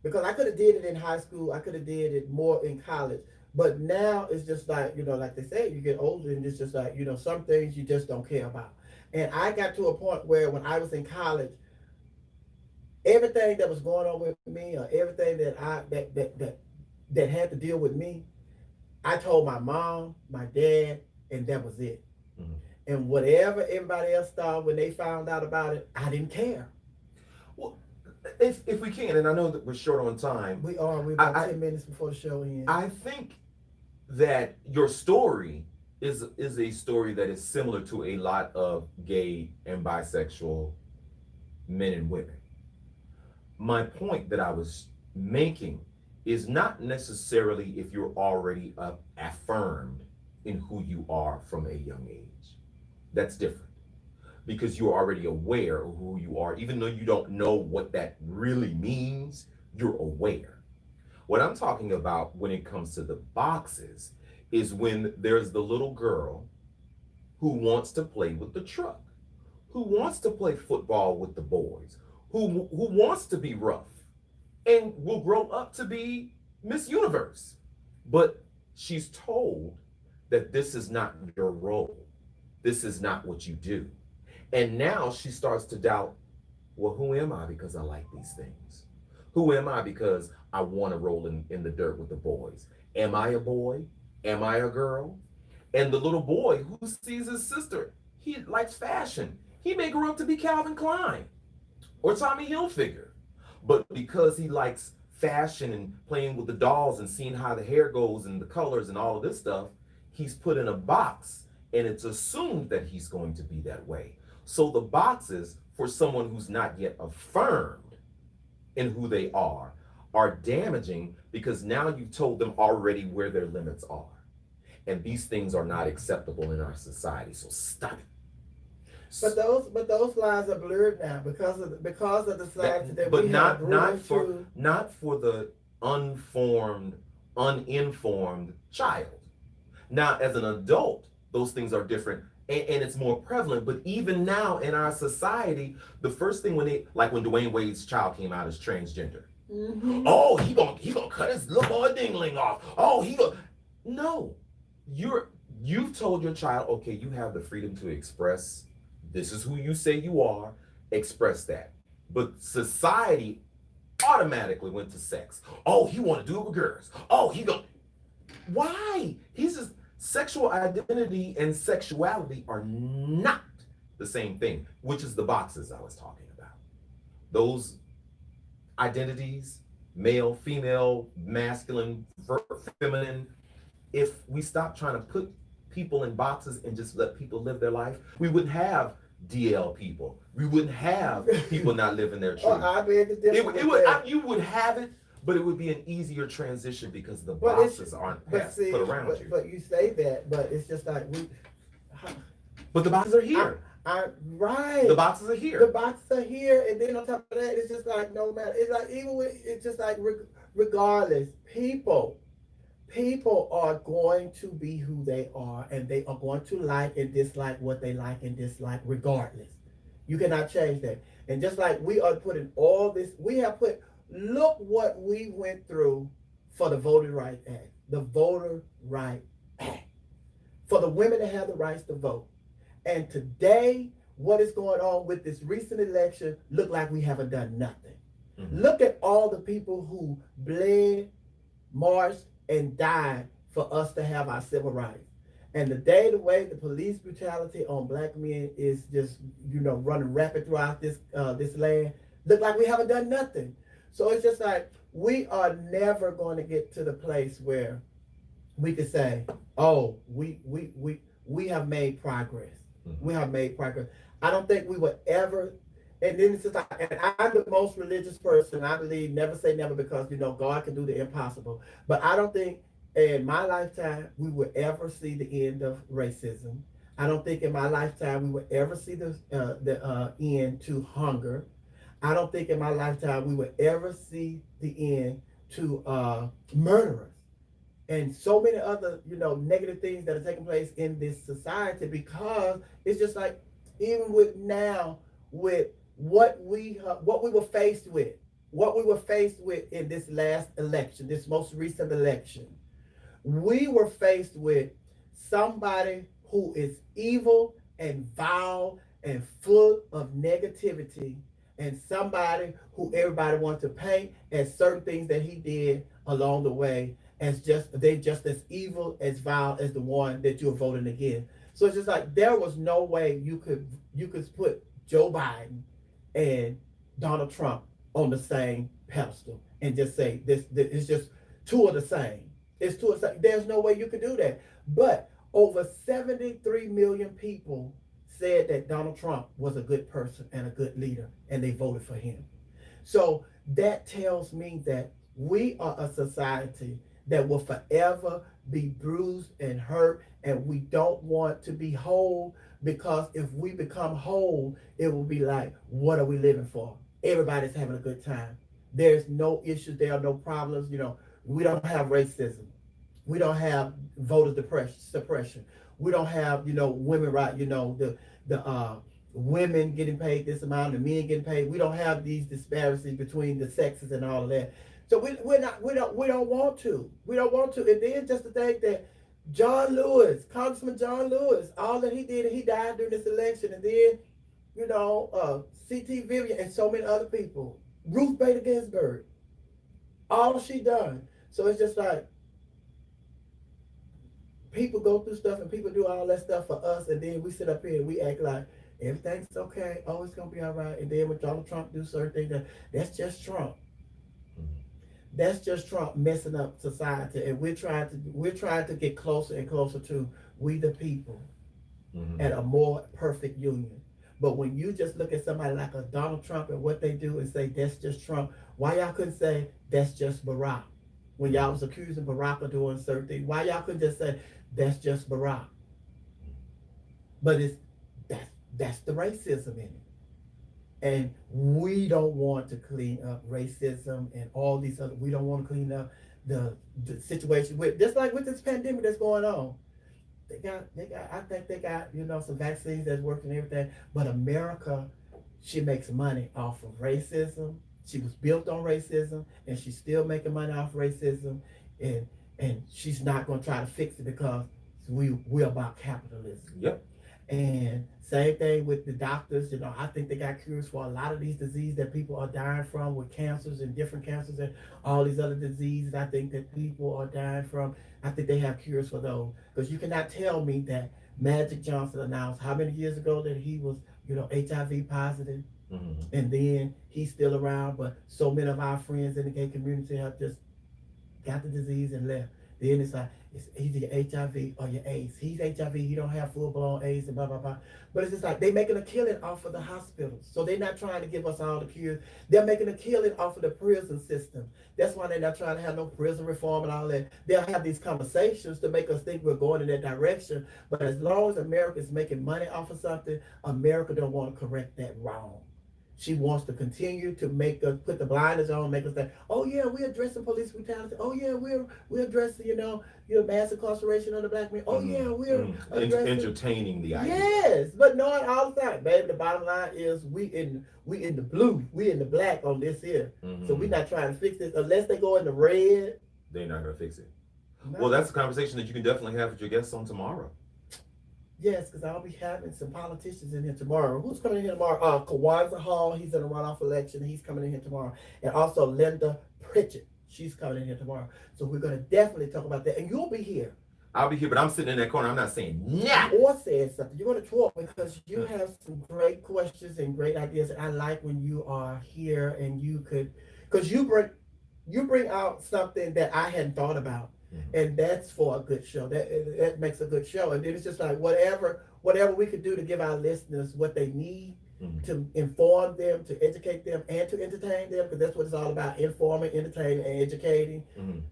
Because I could have did it in high school. I could have did it more in college. But now it's just like, like they say, you get older and it's just like, some things you just don't care about. And I got to a point where when I was in college, everything that was going on with me or everything that had to deal with me, I told my mom, my dad, and that was it. Mm-hmm. And whatever everybody else thought when they found out about it, I didn't care. Well, if we can, and I know that we're short on time. We are. We're about 10 minutes before the show ends. I think that your story is a story that is similar to a lot of gay and bisexual men and women. My point that I was making is not necessarily if you're already affirmed in who you are from a young age. That's different because you're already aware of who you are. Even though you don't know what that really means, you're aware. What I'm talking about when it comes to the boxes is when there's the little girl who wants to play with the truck, who wants to play football with the boys, who wants to be rough and will grow up to be Miss Universe. But she's told that this is not your role. This is not what you do. And now she starts to doubt, well, who am I because I like these things? Who am I because I want to roll in the dirt with the boys? Am I a boy? Am I a girl? And the little boy who sees his sister, he likes fashion. He may grow up to be Calvin Klein or Tommy Hilfiger. But because he likes fashion and playing with the dolls and seeing how the hair goes and the colors and all of this stuff, he's put in a box and it's assumed that he's going to be that way. So the boxes for someone who's not yet affirmed in who they are damaging because now you've told them already where their limits are. And these things are not acceptable in our society. So stop it. But those lines are blurred now because of the society that we have. But not for the unformed, uninformed child. Now, as an adult, those things are different and it's more prevalent. But even now in our society, the first thing when Dwayne Wade's child came out as transgender. Mm-hmm. Oh, he gonna cut his little boy dingling off. Oh, no. You've told your child, okay, you have the freedom to express. This is who you say you are. Express that. But society automatically went to sex. Oh, he want to do it with girls. Oh, why? Sexual identity and sexuality are not the same thing, which is the boxes I was talking about. Those identities, male, female, masculine, feminine, if we stop trying to put people in boxes and just let people live their life, we wouldn't have DL people. We wouldn't have people not living their truth. You would have it, but it would be an easier transition because the boxes aren't put around you. But you say that, but it's just like But the boxes are here. Right. The boxes are here. The boxes are here, and then on top of that, it's just like no matter. It's like even with it's just like regardless, people people are going to be who they are, and they are going to like and dislike what they like and dislike regardless. You cannot change that. And just like we are putting all this, we have put, look what we went through for the Voter Right Act, the Voter Right Act, for the women to have the rights to vote. And today, what is going on with this recent election look like we haven't done nothing. Mm-hmm. Look at all the people who bled, marched, and died for us to have our civil rights. And the way the police brutality on black men is just, running rapid throughout this land, look like we haven't done nothing. So it's just like, we are never going to get to the place where we could say, oh, we have made progress. Mm-hmm. We have made progress. I don't think we would ever, and then it's just like, and I'm the most religious person. I believe never say never, because God can do the impossible. But I don't think in my lifetime we would ever see the end of racism. I don't think in my lifetime we would ever see the end to hunger. I don't think in my lifetime we would ever see the end to murderers and so many other negative things that are taking place in this society, because it's just like, even with what we were faced with in this last election, this most recent election, we were faced with somebody who is evil and vile and full of negativity, and somebody who everybody wants to paint as certain things that he did along the way as just as evil, as vile as the one that you're voting against. So it's just like, there was no way you could put Joe Biden and Donald Trump on the same pedestal and just say this it's just two of the same. It's two of the same. There's no way you could do that. But over 73 million people said that Donald Trump was a good person and a good leader, and they voted for him. So that tells me that we are a society that will forever be bruised and hurt, and we don't want to be whole, because if we become whole, it will be like, what are we living for? Everybody's having a good time. There's no issues, there are no problems. We don't have racism. We don't have voter suppression. We don't have, women right, the women getting paid this amount, the men getting paid. We don't have these disparities between the sexes and all of that. So we don't want to. We don't want to. And then just the thing that Congressman John Lewis, all that he did, and he died during this election, and then, C.T. Vivian and so many other people, Ruth Bader Ginsburg, all she done. So it's just like, people go through stuff and people do all that stuff for us, and then we sit up here and we act like everything's okay. Oh, it's gonna be all right. And then when Donald Trump do certain things, that's just Trump. That's just Trump messing up society, and we're trying to get closer and closer to we the people, and a more perfect union. But when you just look at somebody like a Donald Trump and what they do and say that's just Trump, why y'all couldn't say that's just Barack? When y'all was accusing Barack of doing certain things, why y'all couldn't just say that's just Barack? But that's the racism in it. And we don't want to clean up racism and all these other, we don't want to clean up the situation with, just like with this pandemic that's going on. I think they got, some vaccines that's working and everything, but America, she makes money off of racism. She was built on racism, and she's still making money off racism, and she's not going to try to fix it, because we're about capitalism. Yep. And same thing with the doctors. I think they got cures for a lot of these diseases that people are dying from, with cancers and different cancers and all these other diseases. I think that people are dying from. I think they have cures for those, because you cannot tell me that Magic Johnson announced how many years ago that he was, HIV positive. And then he's still around, but so many of our friends in the gay community have just got the disease and left. Then it's like, it's either your HIV or your AIDS. He's HIV, he don't have full-blown AIDS and blah, blah, blah. But it's just like, they making a killing off of the hospitals. So they're not trying to give us all the cures. They're making a killing off of the prison system. That's why they're not trying to have no prison reform and all that. They'll have these conversations to make us think we're going in that direction. But as long as America is making money off of something, America don't want to correct that wrong. She wants to continue to make us put the blinders on, make us think, oh yeah, we're addressing police brutality. Oh yeah, we're addressing, mass incarceration of the black man. Oh yeah, we're addressing entertaining the idea. Yes, but knowing all the time, baby, the bottom line is we in the blue, we in the black on this here. So we're not trying to fix this unless they go in the red. They're not gonna fix it. No. Well, that's a conversation that you can definitely have with your guests on tomorrow. Yes, because I'll be having some politicians in here tomorrow. Who's coming in here tomorrow? Kawanza Hall, he's in a runoff election. He's coming in here tomorrow. And also Linda Pritchett, she's coming in here tomorrow. So we're going to definitely talk about that. And you'll be here. I'll be here, but I'm sitting in that corner. I'm not saying nah. Or saying something. You're going to talk because you have some great questions and great ideas. And I like when you are here and you could, because you bring out something that I hadn't thought about. And that's for a good show. That makes a good show. And then it's just like whatever we could do to give our listeners what they need to inform them, to educate them, and to entertain them, because that's what it's all about: informing, entertaining, and educating.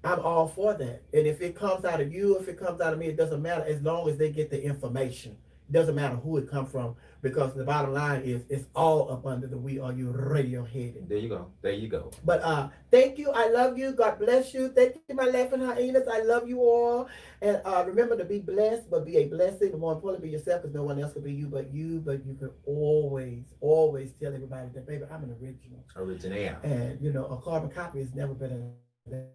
I'm all for that. And if it comes out of you, if it comes out of me, it doesn't matter as long as they get the information. It doesn't matter who it comes from, because the bottom line is it's all up under the We Are You radio heading. There you go. There you go. But thank you. I love you. God bless you. Thank you, my laughing hyenas. I love you all. And remember to be blessed, but be a blessing. And more importantly, be yourself, because no one else could be you but you. But you can always tell everybody that, baby, I'm an original. Original. And, a carbon copy has never been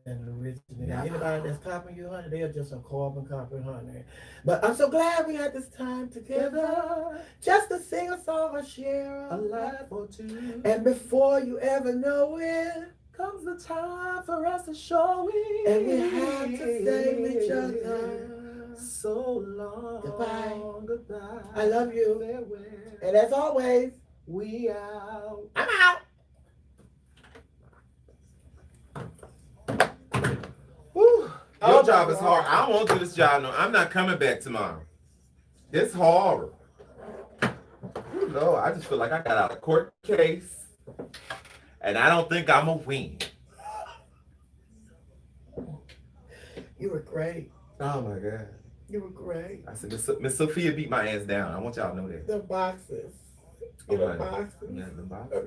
an original. Yeah. Anybody that's copying you, honey, they're just a carbon copy, honey. But I'm so glad we had this time together just to sing a song or share A laugh or two. and before you ever know it, Comes the time for us to show it. and we have to say each other so long. goodbye. I love you. Farewell. And as always, We out. I'm out. Whew. Oh, Your job my is hard. God. I won't do this job. No, I'm not coming back tomorrow. It's hard. Ooh, Lord, I just feel like I got out of court case, and I don't think I'm gonna win. You were great. Oh my God. You were great. I said, Miss Sophia beat my ass down. I want y'all to know that. The boxes. Oh, The honey. boxes. Yeah, the boxes.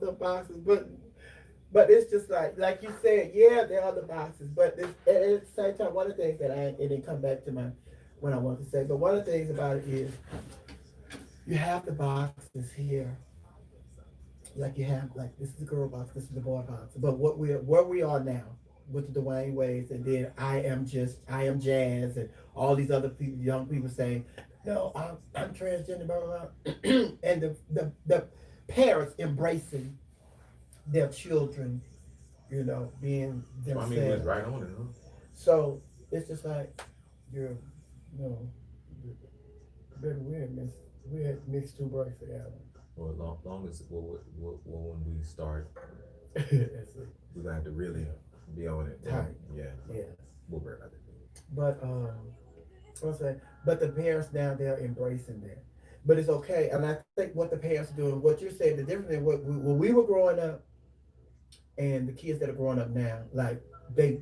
The boxes. But it's just like you said, yeah, there are the boxes. But at the same time, one of the things that it didn't come back to what I wanted to say, but one of the things about it is you have the boxes here. Like you have, like, this is the girl box, this is the boy box. But where we are now with the Dwayne Wades, and then I am jazz, and all these other people, young people saying, no, I'm transgender, blah, blah, blah. And the parents embracing their children, being themselves. I mean, it was right on it, huh? So it's just like we had mixed two breaks together. Well, long as when we start, That's it. we're gonna have to really be on it. Tight. Yeah. Yeah. We'll worry about it. But what's that? But the parents now, they're embracing that. But it's okay. And I think what the parents are doing, what you're saying, the difference in when we were growing up and the kids that are growing up now, like they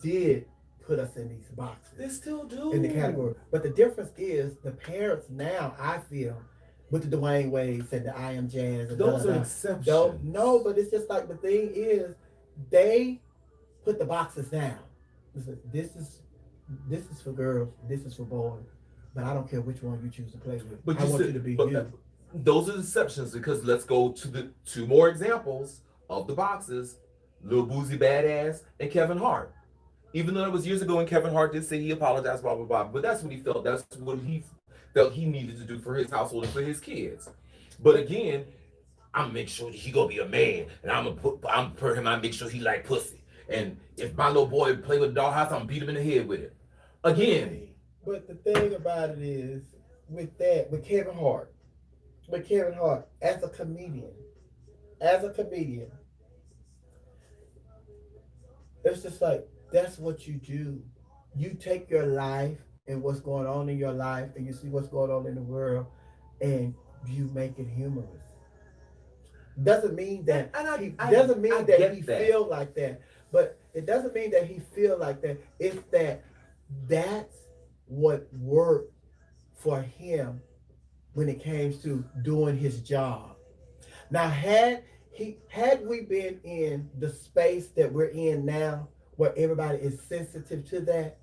did put us in these boxes. They still do. In the category. But the difference is the parents now, I feel, with the Dwayne Wades and the I Am Jazz. And Those are exceptions. No, but it's just like the thing is, they put the boxes down. This is for girls, this is for boys. But I don't care which one you choose to play with. But I want you to be you. Those are the exceptions, because let's go to the two more examples of the boxes: Lil Boozy Badass and Kevin Hart. Even though it was years ago and Kevin Hart did say he apologized, blah, blah, blah. But that's what he felt. That's what he felt he needed to do for his household and for his kids. But again, I'm gonna make sure that he gonna be a man, and I'm for him, I make sure he like pussy. And if my little boy play with a dollhouse, I'm gonna beat him in the head with it. Again. But the thing about it is, with Kevin Hart, as a comedian, it's just like, that's what you do. You take your life and what's going on in your life, and you see what's going on in the world, and you make it humorous. Doesn't mean that he feel like that. But it doesn't mean that he feel like that. It's that's what worked for him when it came to doing his job. Now, had we been in the space that we're in now, where everybody is sensitive to that,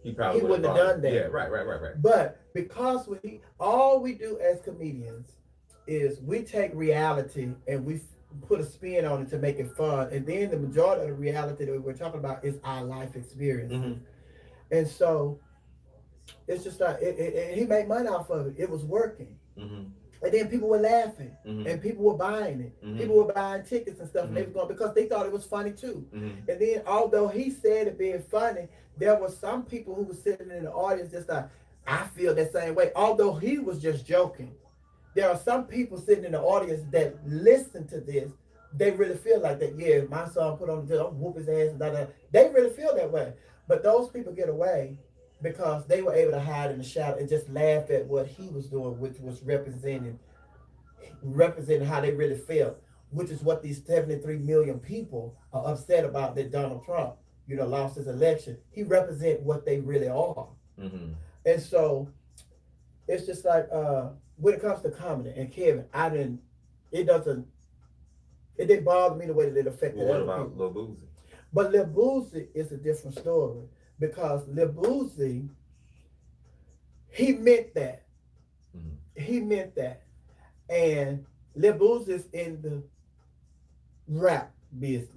He probably he wouldn't have done that. Yeah, right. But because all we do as comedians is we take reality and we put a spin on it to make it fun, and then the majority of the reality that we're talking about is our life experience. Mm-hmm. And so it's just like he made money off of it. It was working. Mm-hmm. And then people were laughing, Mm-hmm. and people were buying it. Mm-hmm. People were buying tickets and stuff, Mm-hmm. and they were going because they thought it was funny too. Mm-hmm. And then, although he said it being funny, there were some people who were sitting in the audience just like, I feel that same way. Although he was just joking, there are some people sitting in the audience that listen to this. They really feel like that. Yeah, my son put on the I'm whoop his ass and da. They really feel that way. But those people get away because they were able to hide in the shadow and just laugh at what he was doing, which was representing how they really felt, which is what these 73 million people are upset about that Donald Trump, lost his election. He represents what they really are. Mm-hmm. And so it's just like when it comes to comedy and Kevin, it didn't bother me the way that it affected Well, what other about people. Lil Boosie? But Lil Boosie is a different story because Lil Boosie, he meant that. Mm-hmm. He meant that. And Lil Boosie is in the rap business.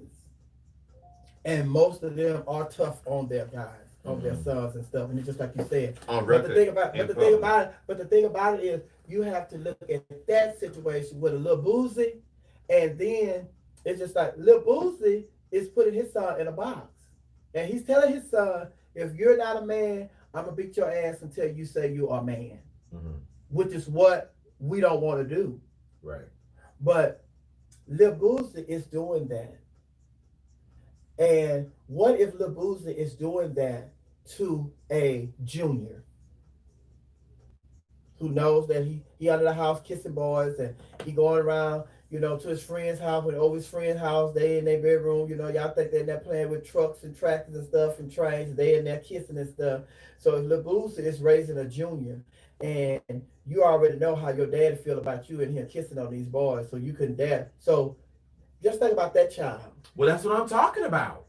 And most of them are tough on their guys, on their sons and stuff. And it's just like you said. On But record. the thing about it is you have to look at that situation with a Lil Boosie, and then it's just like Lil Boosie is putting his son in a box. And he's telling his son, if you're not a man, I'm gonna beat your ass until you say you are a man. Mm-hmm. Which is what we don't want to do. Right. But Lil Boosie is doing that. And what if Lil Boosie is doing that to a junior who knows that he under the house kissing boys and he going around, to his friend's house, when over his friend's house, they in their bedroom, y'all think they're in there playing with trucks and tractors and stuff and trains, they in there kissing and stuff. So if Lil Boosie is raising a junior, and you already know how your daddy feel about you and him kissing on these boys, so you couldn't dare. So just think about that child. Well, that's what I'm talking about.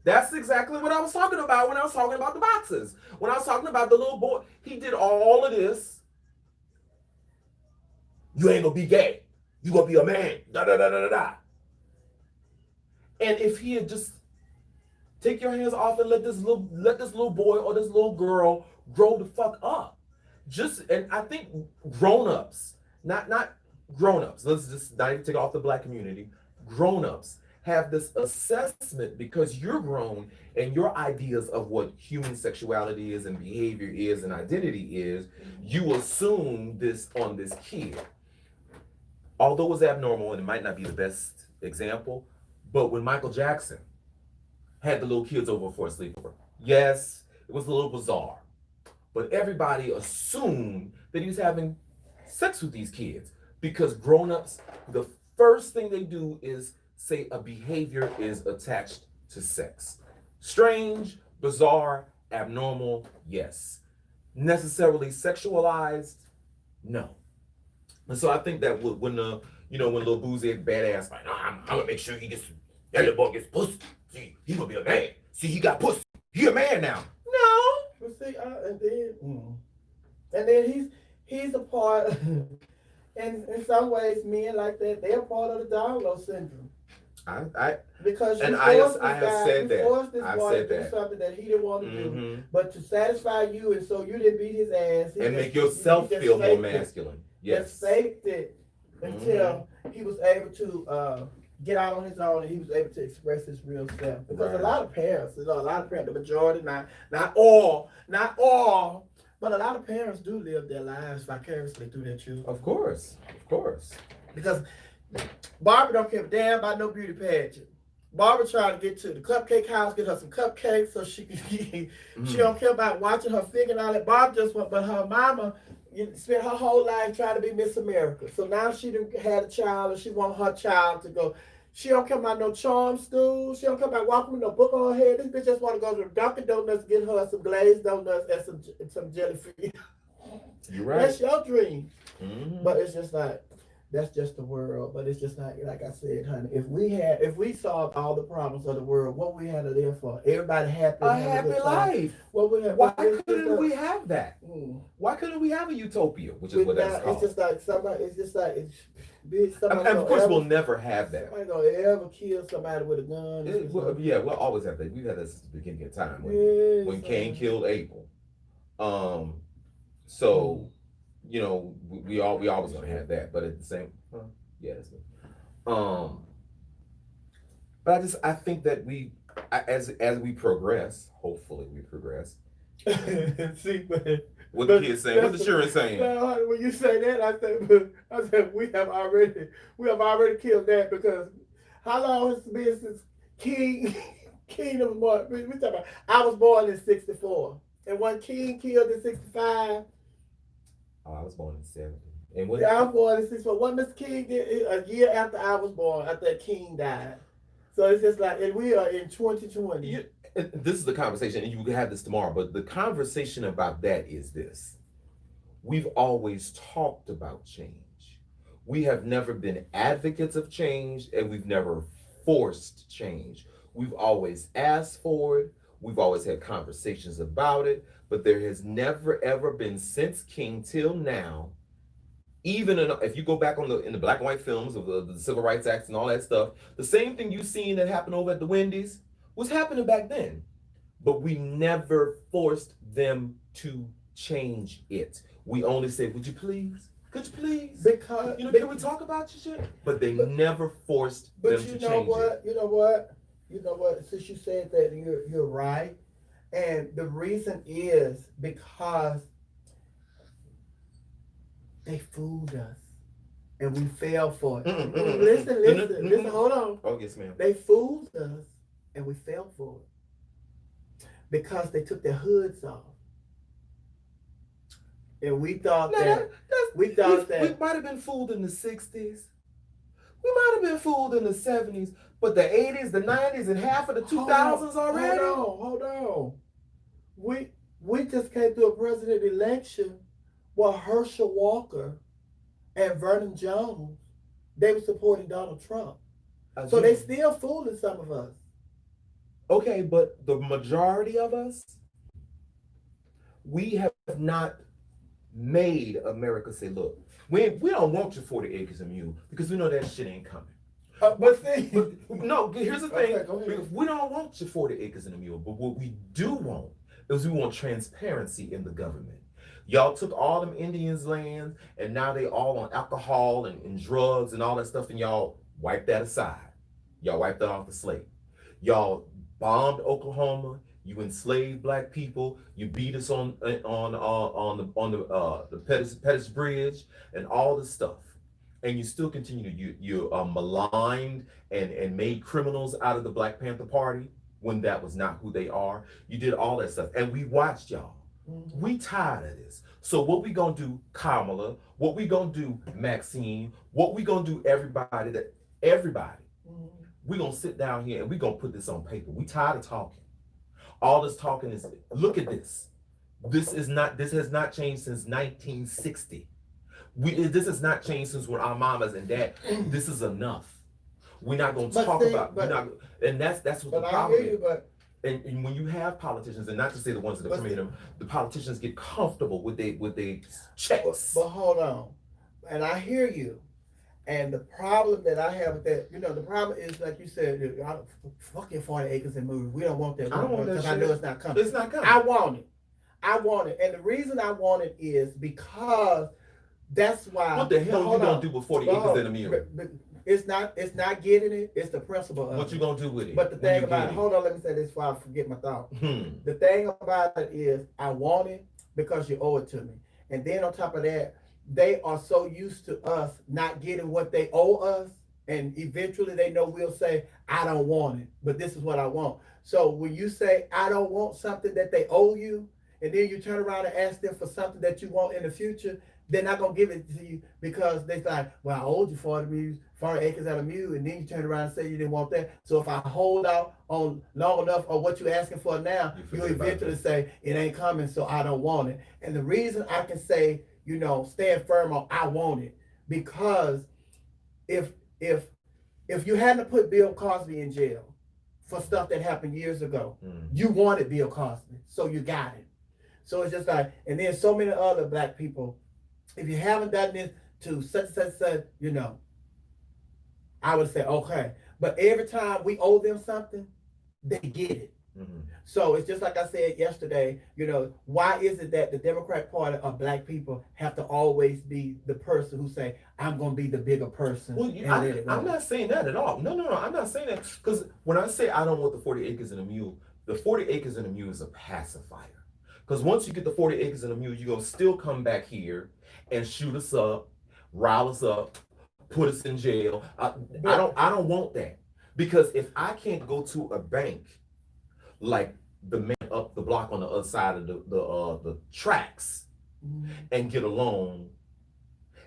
That's exactly what I was talking about when I was talking about the boxes. When I was talking about the little boy, he did all of this. You ain't gonna be gay. You gonna be a man. Da da da da da da. And if he had just take your hands off and let this little boy or this little girl grow the fuck up. And I think grown-ups, not grown-ups. Let's just not even take off the black community. Grown-ups have this assessment because you're grown and your ideas of what human sexuality is and behavior is and identity is, you assume this on this kid. Although it's abnormal and it might not be the best example, but when Michael Jackson had the little kids over for a sleepover, yes, it was a little bizarre, but everybody assumed that he was having sex with these kids because grown-ups, the first thing they do is say a behavior is attached to sex. Strange, bizarre, abnormal, yes. Necessarily sexualized, no. And so I think that when Lil Boosie badass, like, I'm gonna make sure that little boy gets pussy. See, he gonna be a man. See, he got pussy. He a man now. No. But see, and then he's a part, and in some ways, men like that, they're part of the Download syndrome. Because I have said that. Forced this I've boy said to do that. something that he didn't want to Mm-hmm. do, but to satisfy you, and so you didn't beat his ass. And make yourself feel more masculine. Yes. Just faked it until he was able to get out on his own and he was able to express his real self. Because a lot of parents, the majority, not all, but a lot of parents do live their lives vicariously through their children. Of course. Because Barbara don't give a damn about no beauty pageant. Barbara trying to get to the cupcake house, get her some cupcakes so she can she don't care about watching her figure and all that. Barbara just want, but her mama spent her whole life trying to be Miss America. So now she done had a child and she want her child to go. She don't care about no charm school. She don't care about walking with no book on her head. This bitch just want to go to Dunkin' Donuts, get her some glazed donuts and some jellyfish. You're right. That's your dream. Mm-hmm. But it's just like, that's just the world. But it's just like I said, honey. If we solved all the problems of the world, what we had to live for? Everybody happy. A having happy good time. life. What we have? Why but it's couldn't just we have that? Mm. Why couldn't we have a utopia, which is With what that's that, called? it's just like somebody. It's just like it's. And Somebody of course, ever, we'll never have that. somebody gonna ever kill somebody with a gun. Yeah, we'll always have that. We've had that since the beginning of time when Cain killed Abel. So you know, we always gonna have that. But at the same, yeah, that's good. But I think that as we progress, hopefully we progress. See, but What the kids saying? What the children saying? No, when you say that, I said we have already killed that because how long has it been since King of what? We talking about? I was born in '64, and when King killed in '65. Oh, I was born in '70. And what? Yeah, I was born in '64. What Mr. King did a year after I was born, after King died. So it's just like, and we are in 2020. This is the conversation, and you can have this tomorrow, but the conversation about that is this. We've always talked about change. We have never been advocates of change, and we've never forced change. We've always asked for it. We've always had conversations about it, but there has never, ever been since King till now, even if you go back in the black and white films of the Civil Rights Acts and all that stuff, the same thing you've seen that happened over at the Wendy's was happening back then, but we never forced them to change it. We only said, "Would you please? Could you please? Because Can we talk about your shit?" But they never forced them to change it. You know what? Since you said that, you're right, and the reason is because they fooled us, and we fell for it. Listen. Hold on. Oh yes, ma'am. They fooled us. And we fell for it because they took their hoods off, and we thought we might have been fooled in the '60s. We might have been fooled in the '70s, but the '80s, the '90s, and half of the 2000s already. Hold on. We just came through a president election where Herschel Walker and Vernon Jones, they were supporting Donald Trump, so they still fooling some of us. Okay, but the majority of us, we have not made America say, "Look, we don't want your 40 acres of mule because we know that shit ain't coming." No, here's the thing. Okay, we don't want your 40 acres in a mule, but what we do want is we want transparency in the government. Y'all took all them Indians' lands, and now they all on alcohol and drugs and all that stuff, and y'all wiped that aside. Y'all wiped that off the slate. Y'all bombed Oklahoma. You enslaved black people. You beat us on the Pettus Bridge and all this stuff, and you still continue to you maligned and made criminals out of the Black Panther Party when that was not who they are. You did all that stuff, and we watched y'all. Mm-hmm. We tired of this. So what we gonna do, Kamala? What we gonna do, Maxine? What we gonna do, everybody? We're going to sit down here and we're going to put this on paper. We tired of talking. All this talking is, look at this. This has not changed since 1960. This has not changed since when our mamas and dad, this is enough. We're not going to talk about, and that's what the problem is. And when you have politicians, and not to say the ones that are committing them, the politicians get comfortable with their checks. But hold on. And I hear you. And the problem that I have with that, the problem is, like you said, fucking 40 acres and move. We don't want that. I don't want that because shit. I know it's not coming. It's not coming. I want it. And the reason I want it is because that's why. What the hell are you going to do with 40 acres and a mule? It's not getting it. It's the principle of what you going to do with it? But the thing about it, hold on, let me say this before I forget my thought. The thing about it is I want it because you owe it to me. And then on top of that, they are so used to us not getting what they owe us, and eventually they know we'll say, "I don't want it, but this is what I want." So when you say, "I don't want something that they owe you," and then you turn around and ask them for something that you want in the future, they're not going to give it to you because they're like, "Well, I owed you 40 acres and a mule," and then you turn around and say you didn't want that. So if I hold out on long enough on what you're asking for now, you'll eventually say, "It ain't coming, so I don't want it." And the reason I can say, stand firm on I want it, because if if if you hadn't put Bill Cosby in jail for stuff that happened years ago, you wanted Bill Cosby, so you got it. So it's just like, and then so many other black people, if you haven't done this to such and such, such, I would say okay. But every time we owe them something, they get it. So it's just like I said yesterday, why is it that the Democrat Party of black people have to always be the person who say, I'm going to be the bigger person? Well, I'm not saying that at all. No, I'm not saying that. Because when I say I don't want the 40 acres and a mule, the 40 acres and a mule is a pacifier. Because once you get the 40 acres and a mule, you're going to still come back here and shoot us up, rile us up, put us in jail. I don't want that. Because if I can't go to a bank like the man up the block on the other side of the tracks and get a loan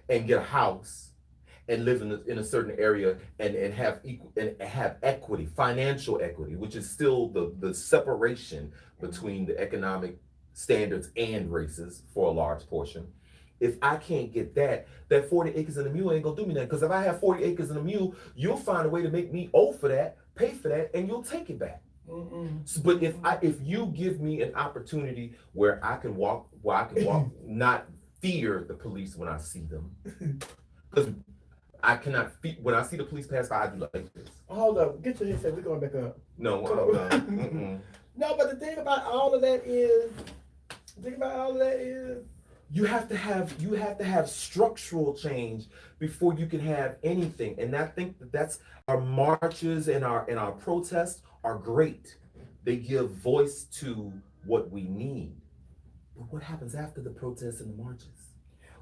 and get a house and live in a certain area and have equity, financial equity, which is still the separation between the economic standards and races for a large portion. If I can't get that 40 acres and a mule ain't gonna do me nothing. Because if I have 40 acres and a mule, you'll find a way to make me owe for that, pay for that, and you'll take it back. But if you give me an opportunity where I can walk, not fear the police when I see them, because I cannot when I see the police pass by, I do like this. Hold up, get your headset. We're going back up. No. No, but the thing about all of that is, you have to have structural change before you can have anything. And I think that's our marches and our protests are great. They give voice to what we need. But what happens after the protests and the marches?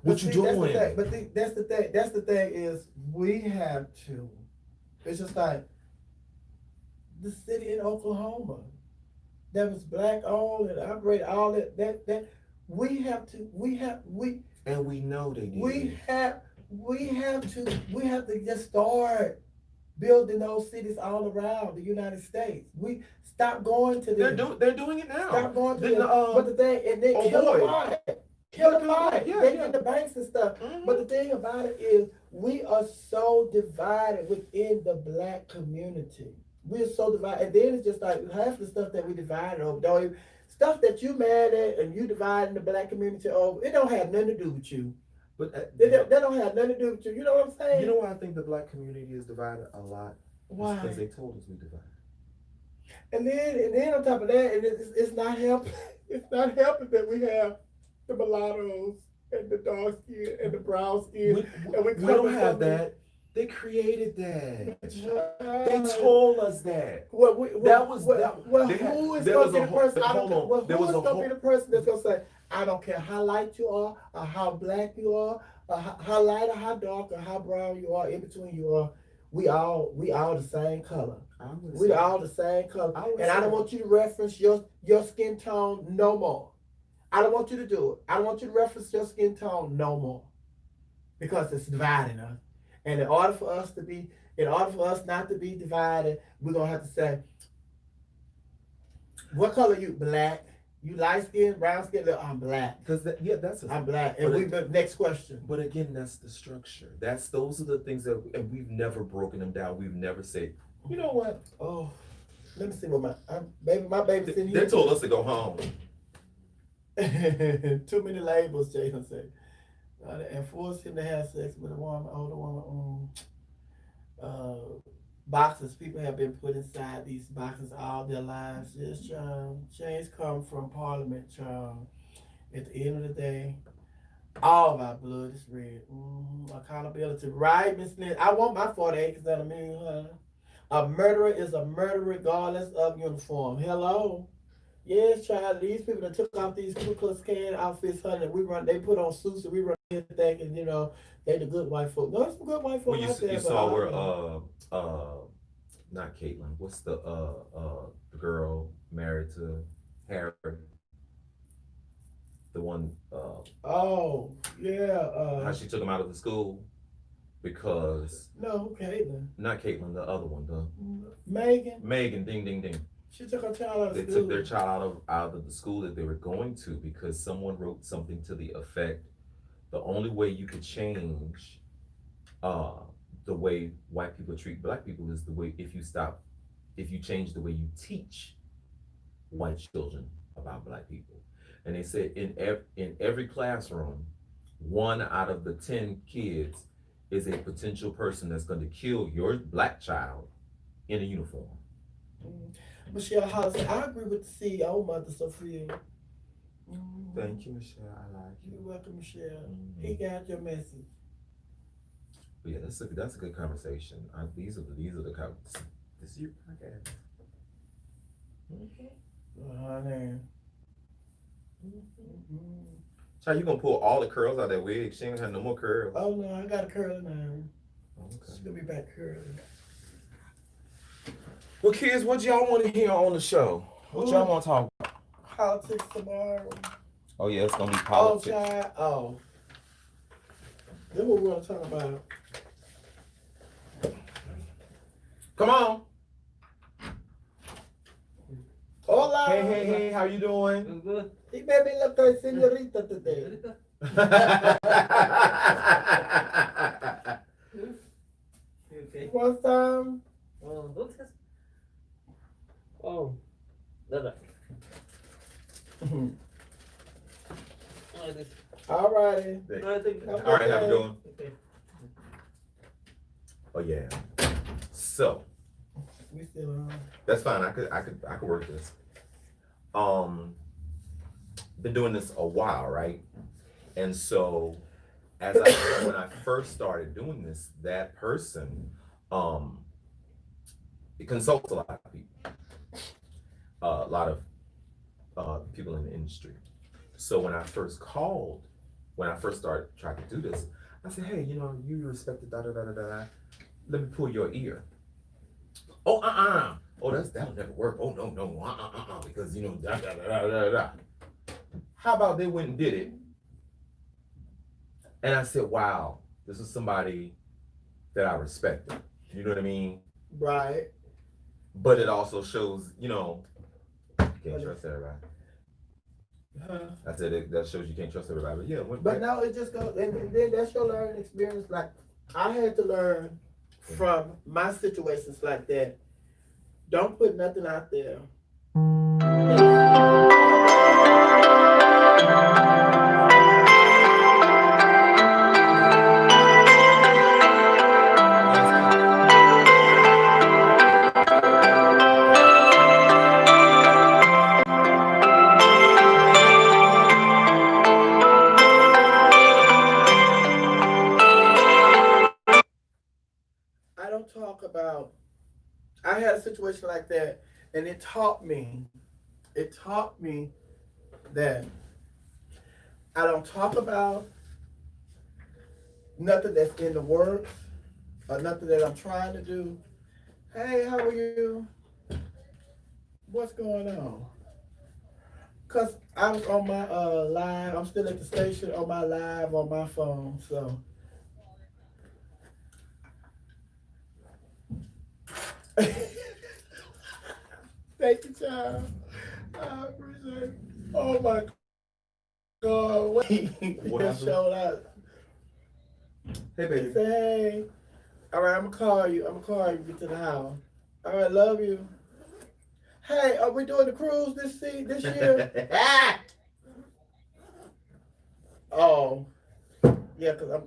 What you doing? That's the thing is we have to. It's just like the city in Oklahoma that was black owned and operated, all that and we know they did. We have to just start building those cities all around the United States. We stop going to them. They're doing it now. Stop going to them. But the thing, and then kill them all. They get the banks and stuff. But the thing about it is, we are so divided within the black community. We're so divided, and then it's just like half the stuff that we divided over. Don't even, stuff that you mad at and you dividing the black community over. It don't have nothing to do with you. But that don't have nothing to do with you. You know what I'm saying? You know why I think the black community is divided a lot? Why? Because they told us we divided. And then on top of that, and it's not helping. It's not helping that we have the mulattoes and the dark skin and the brown skin. We don't have that. They created that. They told us that. Who is going to be the person that's going to say, I don't care how light you are, or how black you are, or how light or how dark or how brown you are, in between you are, we all the same color. We all the same color. And I don't want you to reference your skin tone no more. I don't want you to do it. I don't want you to reference your skin tone no more. Because it's dividing us. And in order for us not to be divided, we're gonna have to say, what color you? Black. You light skin, brown skin? I'm black. I'm black. And next question. But again, that's the structure. Those are the things that, and we've never broken them down. We've never said, you know what? Oh, let me see what my baby's in here. They told us to go home. Too many labels, Jason said. And force him to have sex with a woman, older woman. Boxes. People have been put inside these boxes all their lives. Yes, child. Change come from Parliament, child. At the end of the day, all of our blood is red. Accountability. Right, Miss Lynn? I want my 40 acres and a million, honey. A murderer is a murderer regardless of uniform. Hello? Yes, child. These people that took off these Ku Klux Klan outfits, honey, they put on suits and we run here thinking, they the good white folk. No, some good white folk out there. You saw where not Caitlyn. What's the girl married to Harry? The one. Oh yeah. How she took him out of the school because. No, Caitlyn. Not Caitlyn. The other one, the. Megan. Megan. Ding, ding, ding. She took her child out of school. They took their child out of the school that they were going to because someone wrote something to the effect, the only way you could change the way white people treat black people is the way if you change the way you teach white children about black people. And they said in every classroom, 1 out of the 10 kids is a potential person that's going to kill your black child in a uniform. Michelle Hollis, I agree with the CEO, Mother Sophia. Thank you, Michelle. I like you. You're welcome, Michelle. He got your message. But yeah, that's a good conversation. These are the this is your podcast. Honey. Child, you gonna pull all the curls out of that wig? She ain't gonna have no more curls. Oh no, I got a curl now. Okay. She's gonna be back curling. Well, kids, what y'all want to hear on the show? What y'all want to talk about? Politics tomorrow. Oh yeah, it's gonna be politics. Oh, child. Oh. Then what we're gonna talk about. Come on. Hola. Hey, how you doing? Good. He made me look like señorita today. Okay. One time. What's this? Oh. No. All righty. All right, how you doing? Okay. Oh yeah. So We still on. that's fine. I could work this. Been doing this a while, right? And so when I first started doing this, that person it consults a lot of people. A lot of people in the industry. So when I first started trying to do this, I said, hey, you respected da da da da da. Let me pull your ear. Oh, oh, that'll never work. Oh, no, because da da da da da. How about they went and did it? And I said, wow, this is somebody that I respected. You know what I mean? Right. But it also shows, you can't trust everybody. I said that shows you can't trust everybody. But yeah, But no, it just goes, and then that's your learning experience. Like, I had to learn from my situations like that. Don't put nothing out there. I had a situation like that, and it taught me that I don't talk about nothing that's in the works or nothing that I'm trying to do. Hey, how are you? What's going on? Because I was on my live, I'm still at the station on my live on my phone, so. Thank you, child. I appreciate it. Oh my God, wait. What Just happened? showed up. Hey, baby. Say, hey. All right, I'm gonna call you. Get to the house. All right, love you. Hey, are we doing the cruise this year? Oh, yeah, because I'm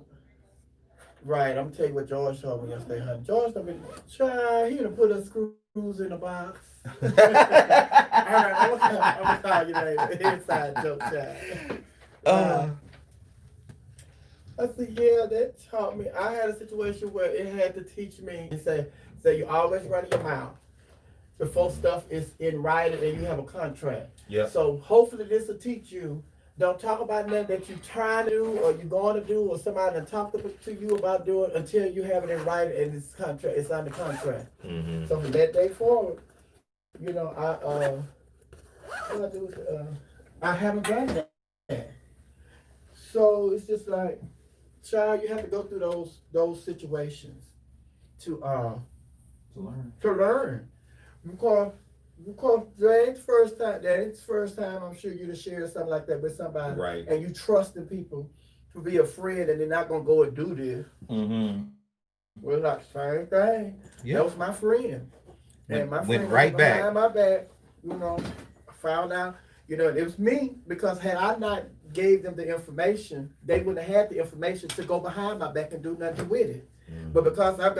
gonna tell you what George told me yesterday, honey. George told me, child, he done put a screws in a box. All right, I'm gonna call you later. Inside joke, child. I said, yeah, that taught me. I had a situation where it had to teach me and say you always run your mouth before stuff is in writing and you have a contract. Yeah. So hopefully this will teach you. Don't talk about nothing that you're trying to do or you're going to do or somebody to talk to you about doing until you have it in writing and it's on the contract. Mm-hmm. So from that day forward, I haven't done that. So it's just like, child, you have to go through those situations to learn. Because that ain't the first time I'm sure you to share something like that with somebody. Right. And you trusting people to be a friend and they're not gonna go and do this. Mm-hmm. Well, like same thing. Yeah. That was my friend. And my Went friend right was back. behind my back, found out, it was me because had I not gave them the information, they wouldn't have had the information to go behind my back and do nothing with it. But because I'm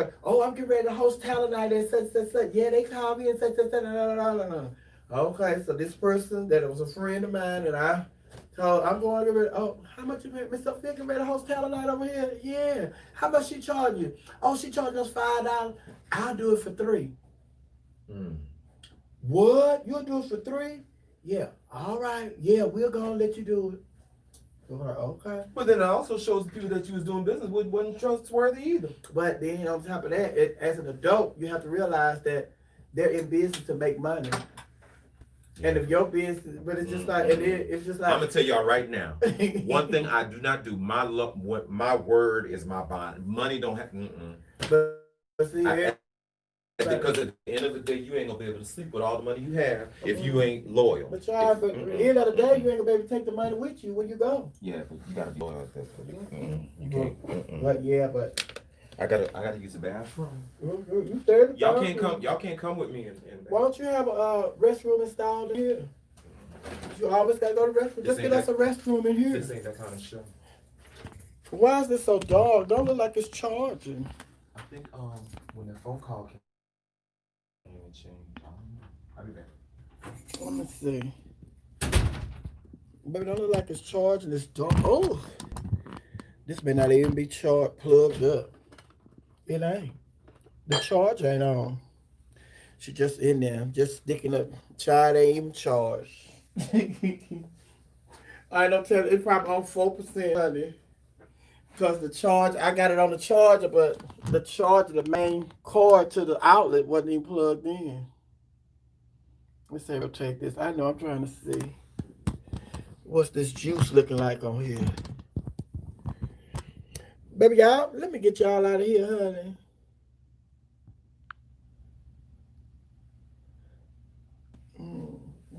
getting ready to host talent night and such. Yeah, they called me and such. No. Okay, so this person that was a friend of mine and I told, I'm going to get ready. Oh, how much you pay? Miss Sophia getting ready to host talent night over here? Yeah. How much she charge you? Oh, she charged us $5. I'll do it for $3. What? You'll do it for $3? Yeah. All right. Yeah, we're gonna let you do it. Okay. But then it also shows the people that you was doing business with wasn't trustworthy either. But then on top of that, as an adult, you have to realize that they're in business to make money. And if your business, but it's just like, it's just like. I'm gonna tell y'all right now. One thing I do not do. My word is my bond. Money don't have. But see, Because at the end of the day, you ain't gonna be able to sleep with all the money you have if you ain't loyal. But at the end of the day, you ain't gonna be able to take the money with you when you go. Yeah, but you gotta be loyal at that. You can't. But yeah, but I gotta use the bathroom. you said Y'all can't come with me. Why don't you have a restroom installed in here? You always gotta go to the restroom. Just get us a restroom in here. This ain't that kind of show. Why is this so dark? Don't look like it's charging. I think when the phone call came, it changed. I'll be back. Let me see. Baby, don't look like it's charging. It's dark. Oh, this may not even be plugged up. It ain't. The charger ain't on. She just in there, just sticking up. Child ain't even charged. I don't tell you, it's probably on 4%, honey. Because the charge, I got it on the charger, but the charger, the main cord to the outlet wasn't even plugged in. Let's see if I'll take this. I know I'm trying to see. What's this juice looking like on here? Baby, y'all, let me get y'all out of here, honey.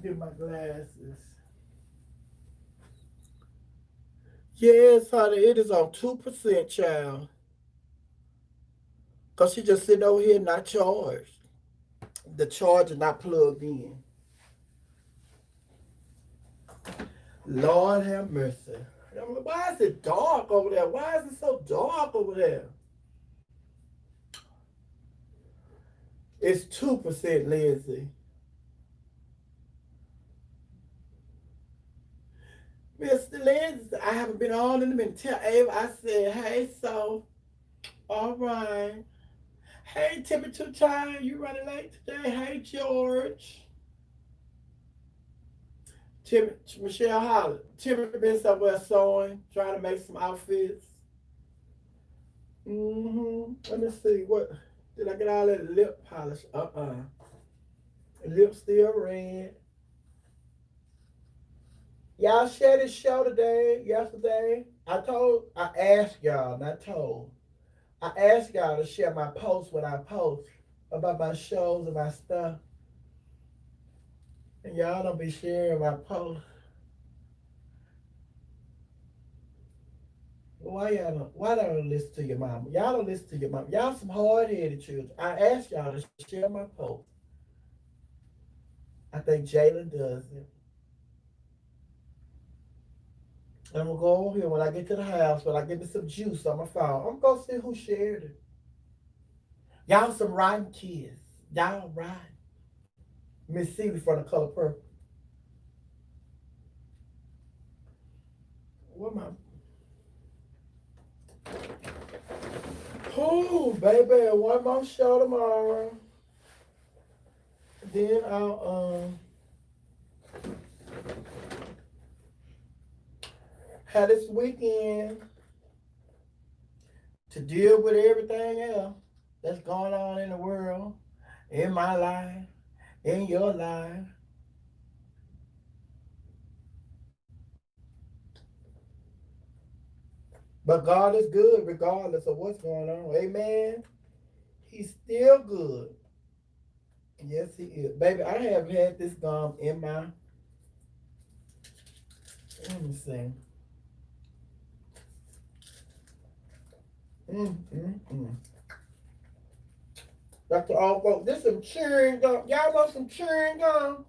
Get my glasses. Yes, honey, it is on 2%, child. Because she just sitting over here not charged. The charger not plugged in. Lord have mercy. Why is it dark over there? Why is it so dark over there? It's 2%, Lindsay. Mr. Lindsay, I haven't been on in a minute. Tell Ava I said, hey, so, all right. Hey, Timmy Two Time, you running late today? Hey, George. Michelle Holland. Timmy been somewhere sewing, trying to make some outfits. Let me see. What did I get all that lip polish? Lip still red. Y'all shared this show yesterday. I asked y'all, not told. I asked y'all to share my posts when I post about my shows and my stuff. And y'all don't be sharing my posts. Why don't listen to your mama? Y'all don't listen to your mama. Y'all some hard-headed children. I asked y'all to share my post. I think Jalen does it. And I'm going to go over here when I get to the house, when I get me some juice on my phone. I'm going to see who shared it. Y'all some rotten kids. Y'all rotten. Miss Sophia from the Color Purple. What am I? Oh, baby, one more show tomorrow. Then I'll have this weekend to deal with everything else that's going on in the world, in my life, in your life. But God is good regardless of what's going on. Amen. He's still good. Yes, he is. Baby, I have had this gum in my... Let me see. Dr. All folks, this some chewing gum. Y'all want some chewing gum?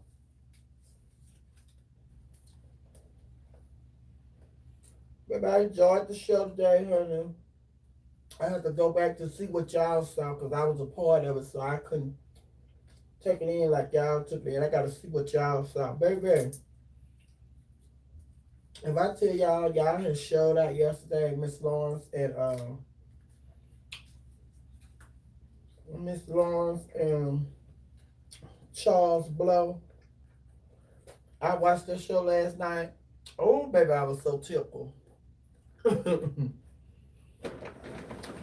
But I enjoyed the show today, honey. I had to go back to see what y'all saw because I was a part of it, so I couldn't take it in like y'all took it in. I got to see what y'all saw. Baby, if I tell y'all had showed out yesterday, Miss Lawrence and Charles Blow. I watched that show last night. Oh, baby, I was so tickled.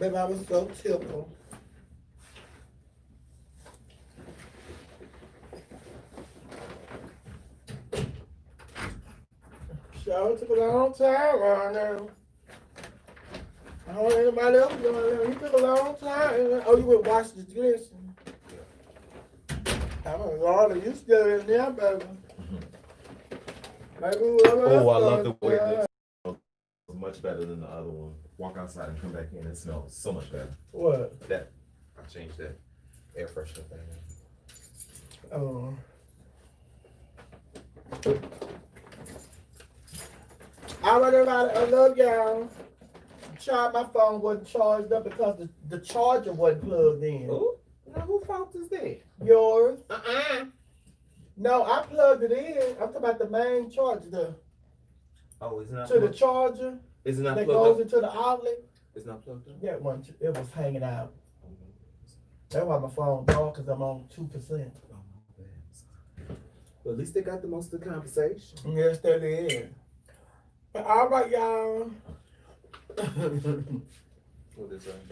Baby, I was so tickled. Show took a long time right now. I don't know anybody else doing it. You took a long time. Oh, you went watch the glisten. I'm a lot of you still in there, baby. Maybe whoever Oh, I else love the does way it. this smells much better than the other one. Walk outside and come back in, it smells so much better. What? That I changed that air freshener thing. Oh. All right, everybody. I love y'all. My phone wasn't charged up because the charger wasn't plugged in. Ooh, now whose fault is that? Yours? No, I plugged it in. I'm talking about the main charger, Oh, it's not to the plugged. Charger It's not that plugged goes up. into the outlet. It's not plugged up. That one, it was hanging out. That's why my phone dark, because I'm on 2%. Oh, my bad. Well, at least they got the most of the conversation. Yes, that is. But all right, y'all. What is that?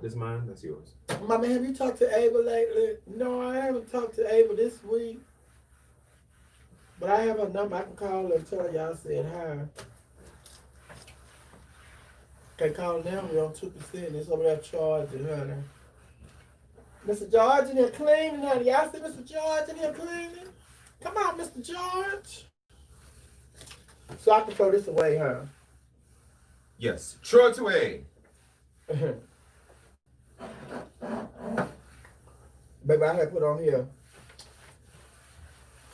This mine? That's yours. Mama, have you talked to Ava lately? No, I haven't talked to Ava this week. But I have a number. I can call her and tell her y'all said hi. Can call now. We're on 2%. It's over there charging, honey. Mr. George in here cleaning, honey. Y'all see Mr. George in here cleaning? Come on, Mr. George. So I can throw this away, huh? Yes. Throw it away. Baby, I had put on here.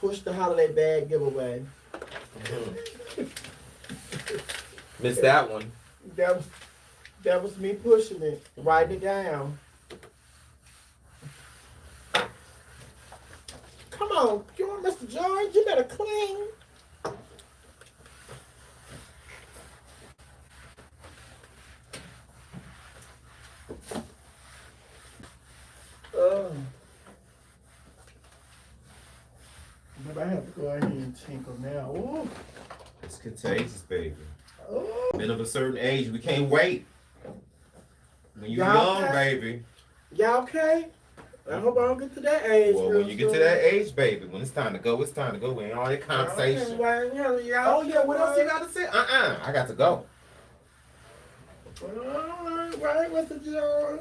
Push the holiday bag giveaway. Missed that one. That was me pushing it, writing it down. Come on, you're Mr. George. You better clean. But I have to go ahead and tinkle now. Ooh. It's contagious, baby. Ooh. Men of a certain age, we can't wait. When you're Y'all young, okay? baby. Y'all okay? I hope I don't get to that age. Well, when you get to that age, baby, when it's time to go, it's time to go. We ain't all that conversation. Oh, yeah, what else you got to say? I got to go. Right, Mr. George.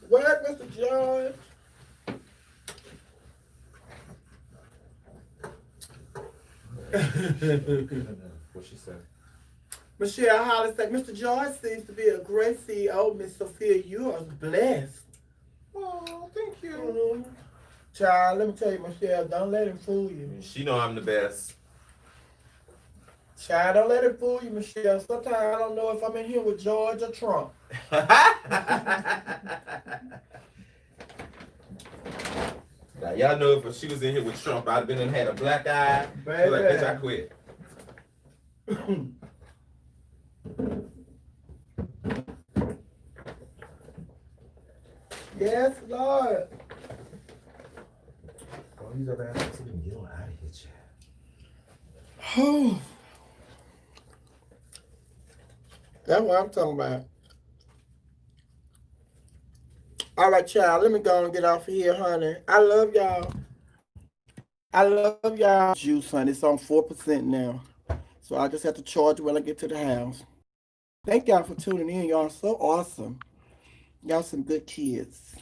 Where, Mr. George? What she said? Michelle Hollis said, Mr. George seems to be a great CEO. Miss Sophia, you are blessed. Oh, thank you. Mm-hmm. Child, let me tell you, Michelle, don't let him fool you. She know I'm the best. Child, don't let him fool you, Michelle. Sometimes I don't know if I'm in here with George or Trump. Now, y'all know if she was in here with Trump, I'd have been and had a black eye. Baby. Like, bitch, I quit. Yes, Lord. Oh, these other assholes didn't get on out of here, child. That's what I'm talking about. All right, child. Let me go and get off of here, honey. I love y'all. I love y'all. Juice, honey. It's on 4% now. So I just have to charge it when I get to the house. Thank y'all for tuning in. Y'all are so awesome. Y'all some good kids.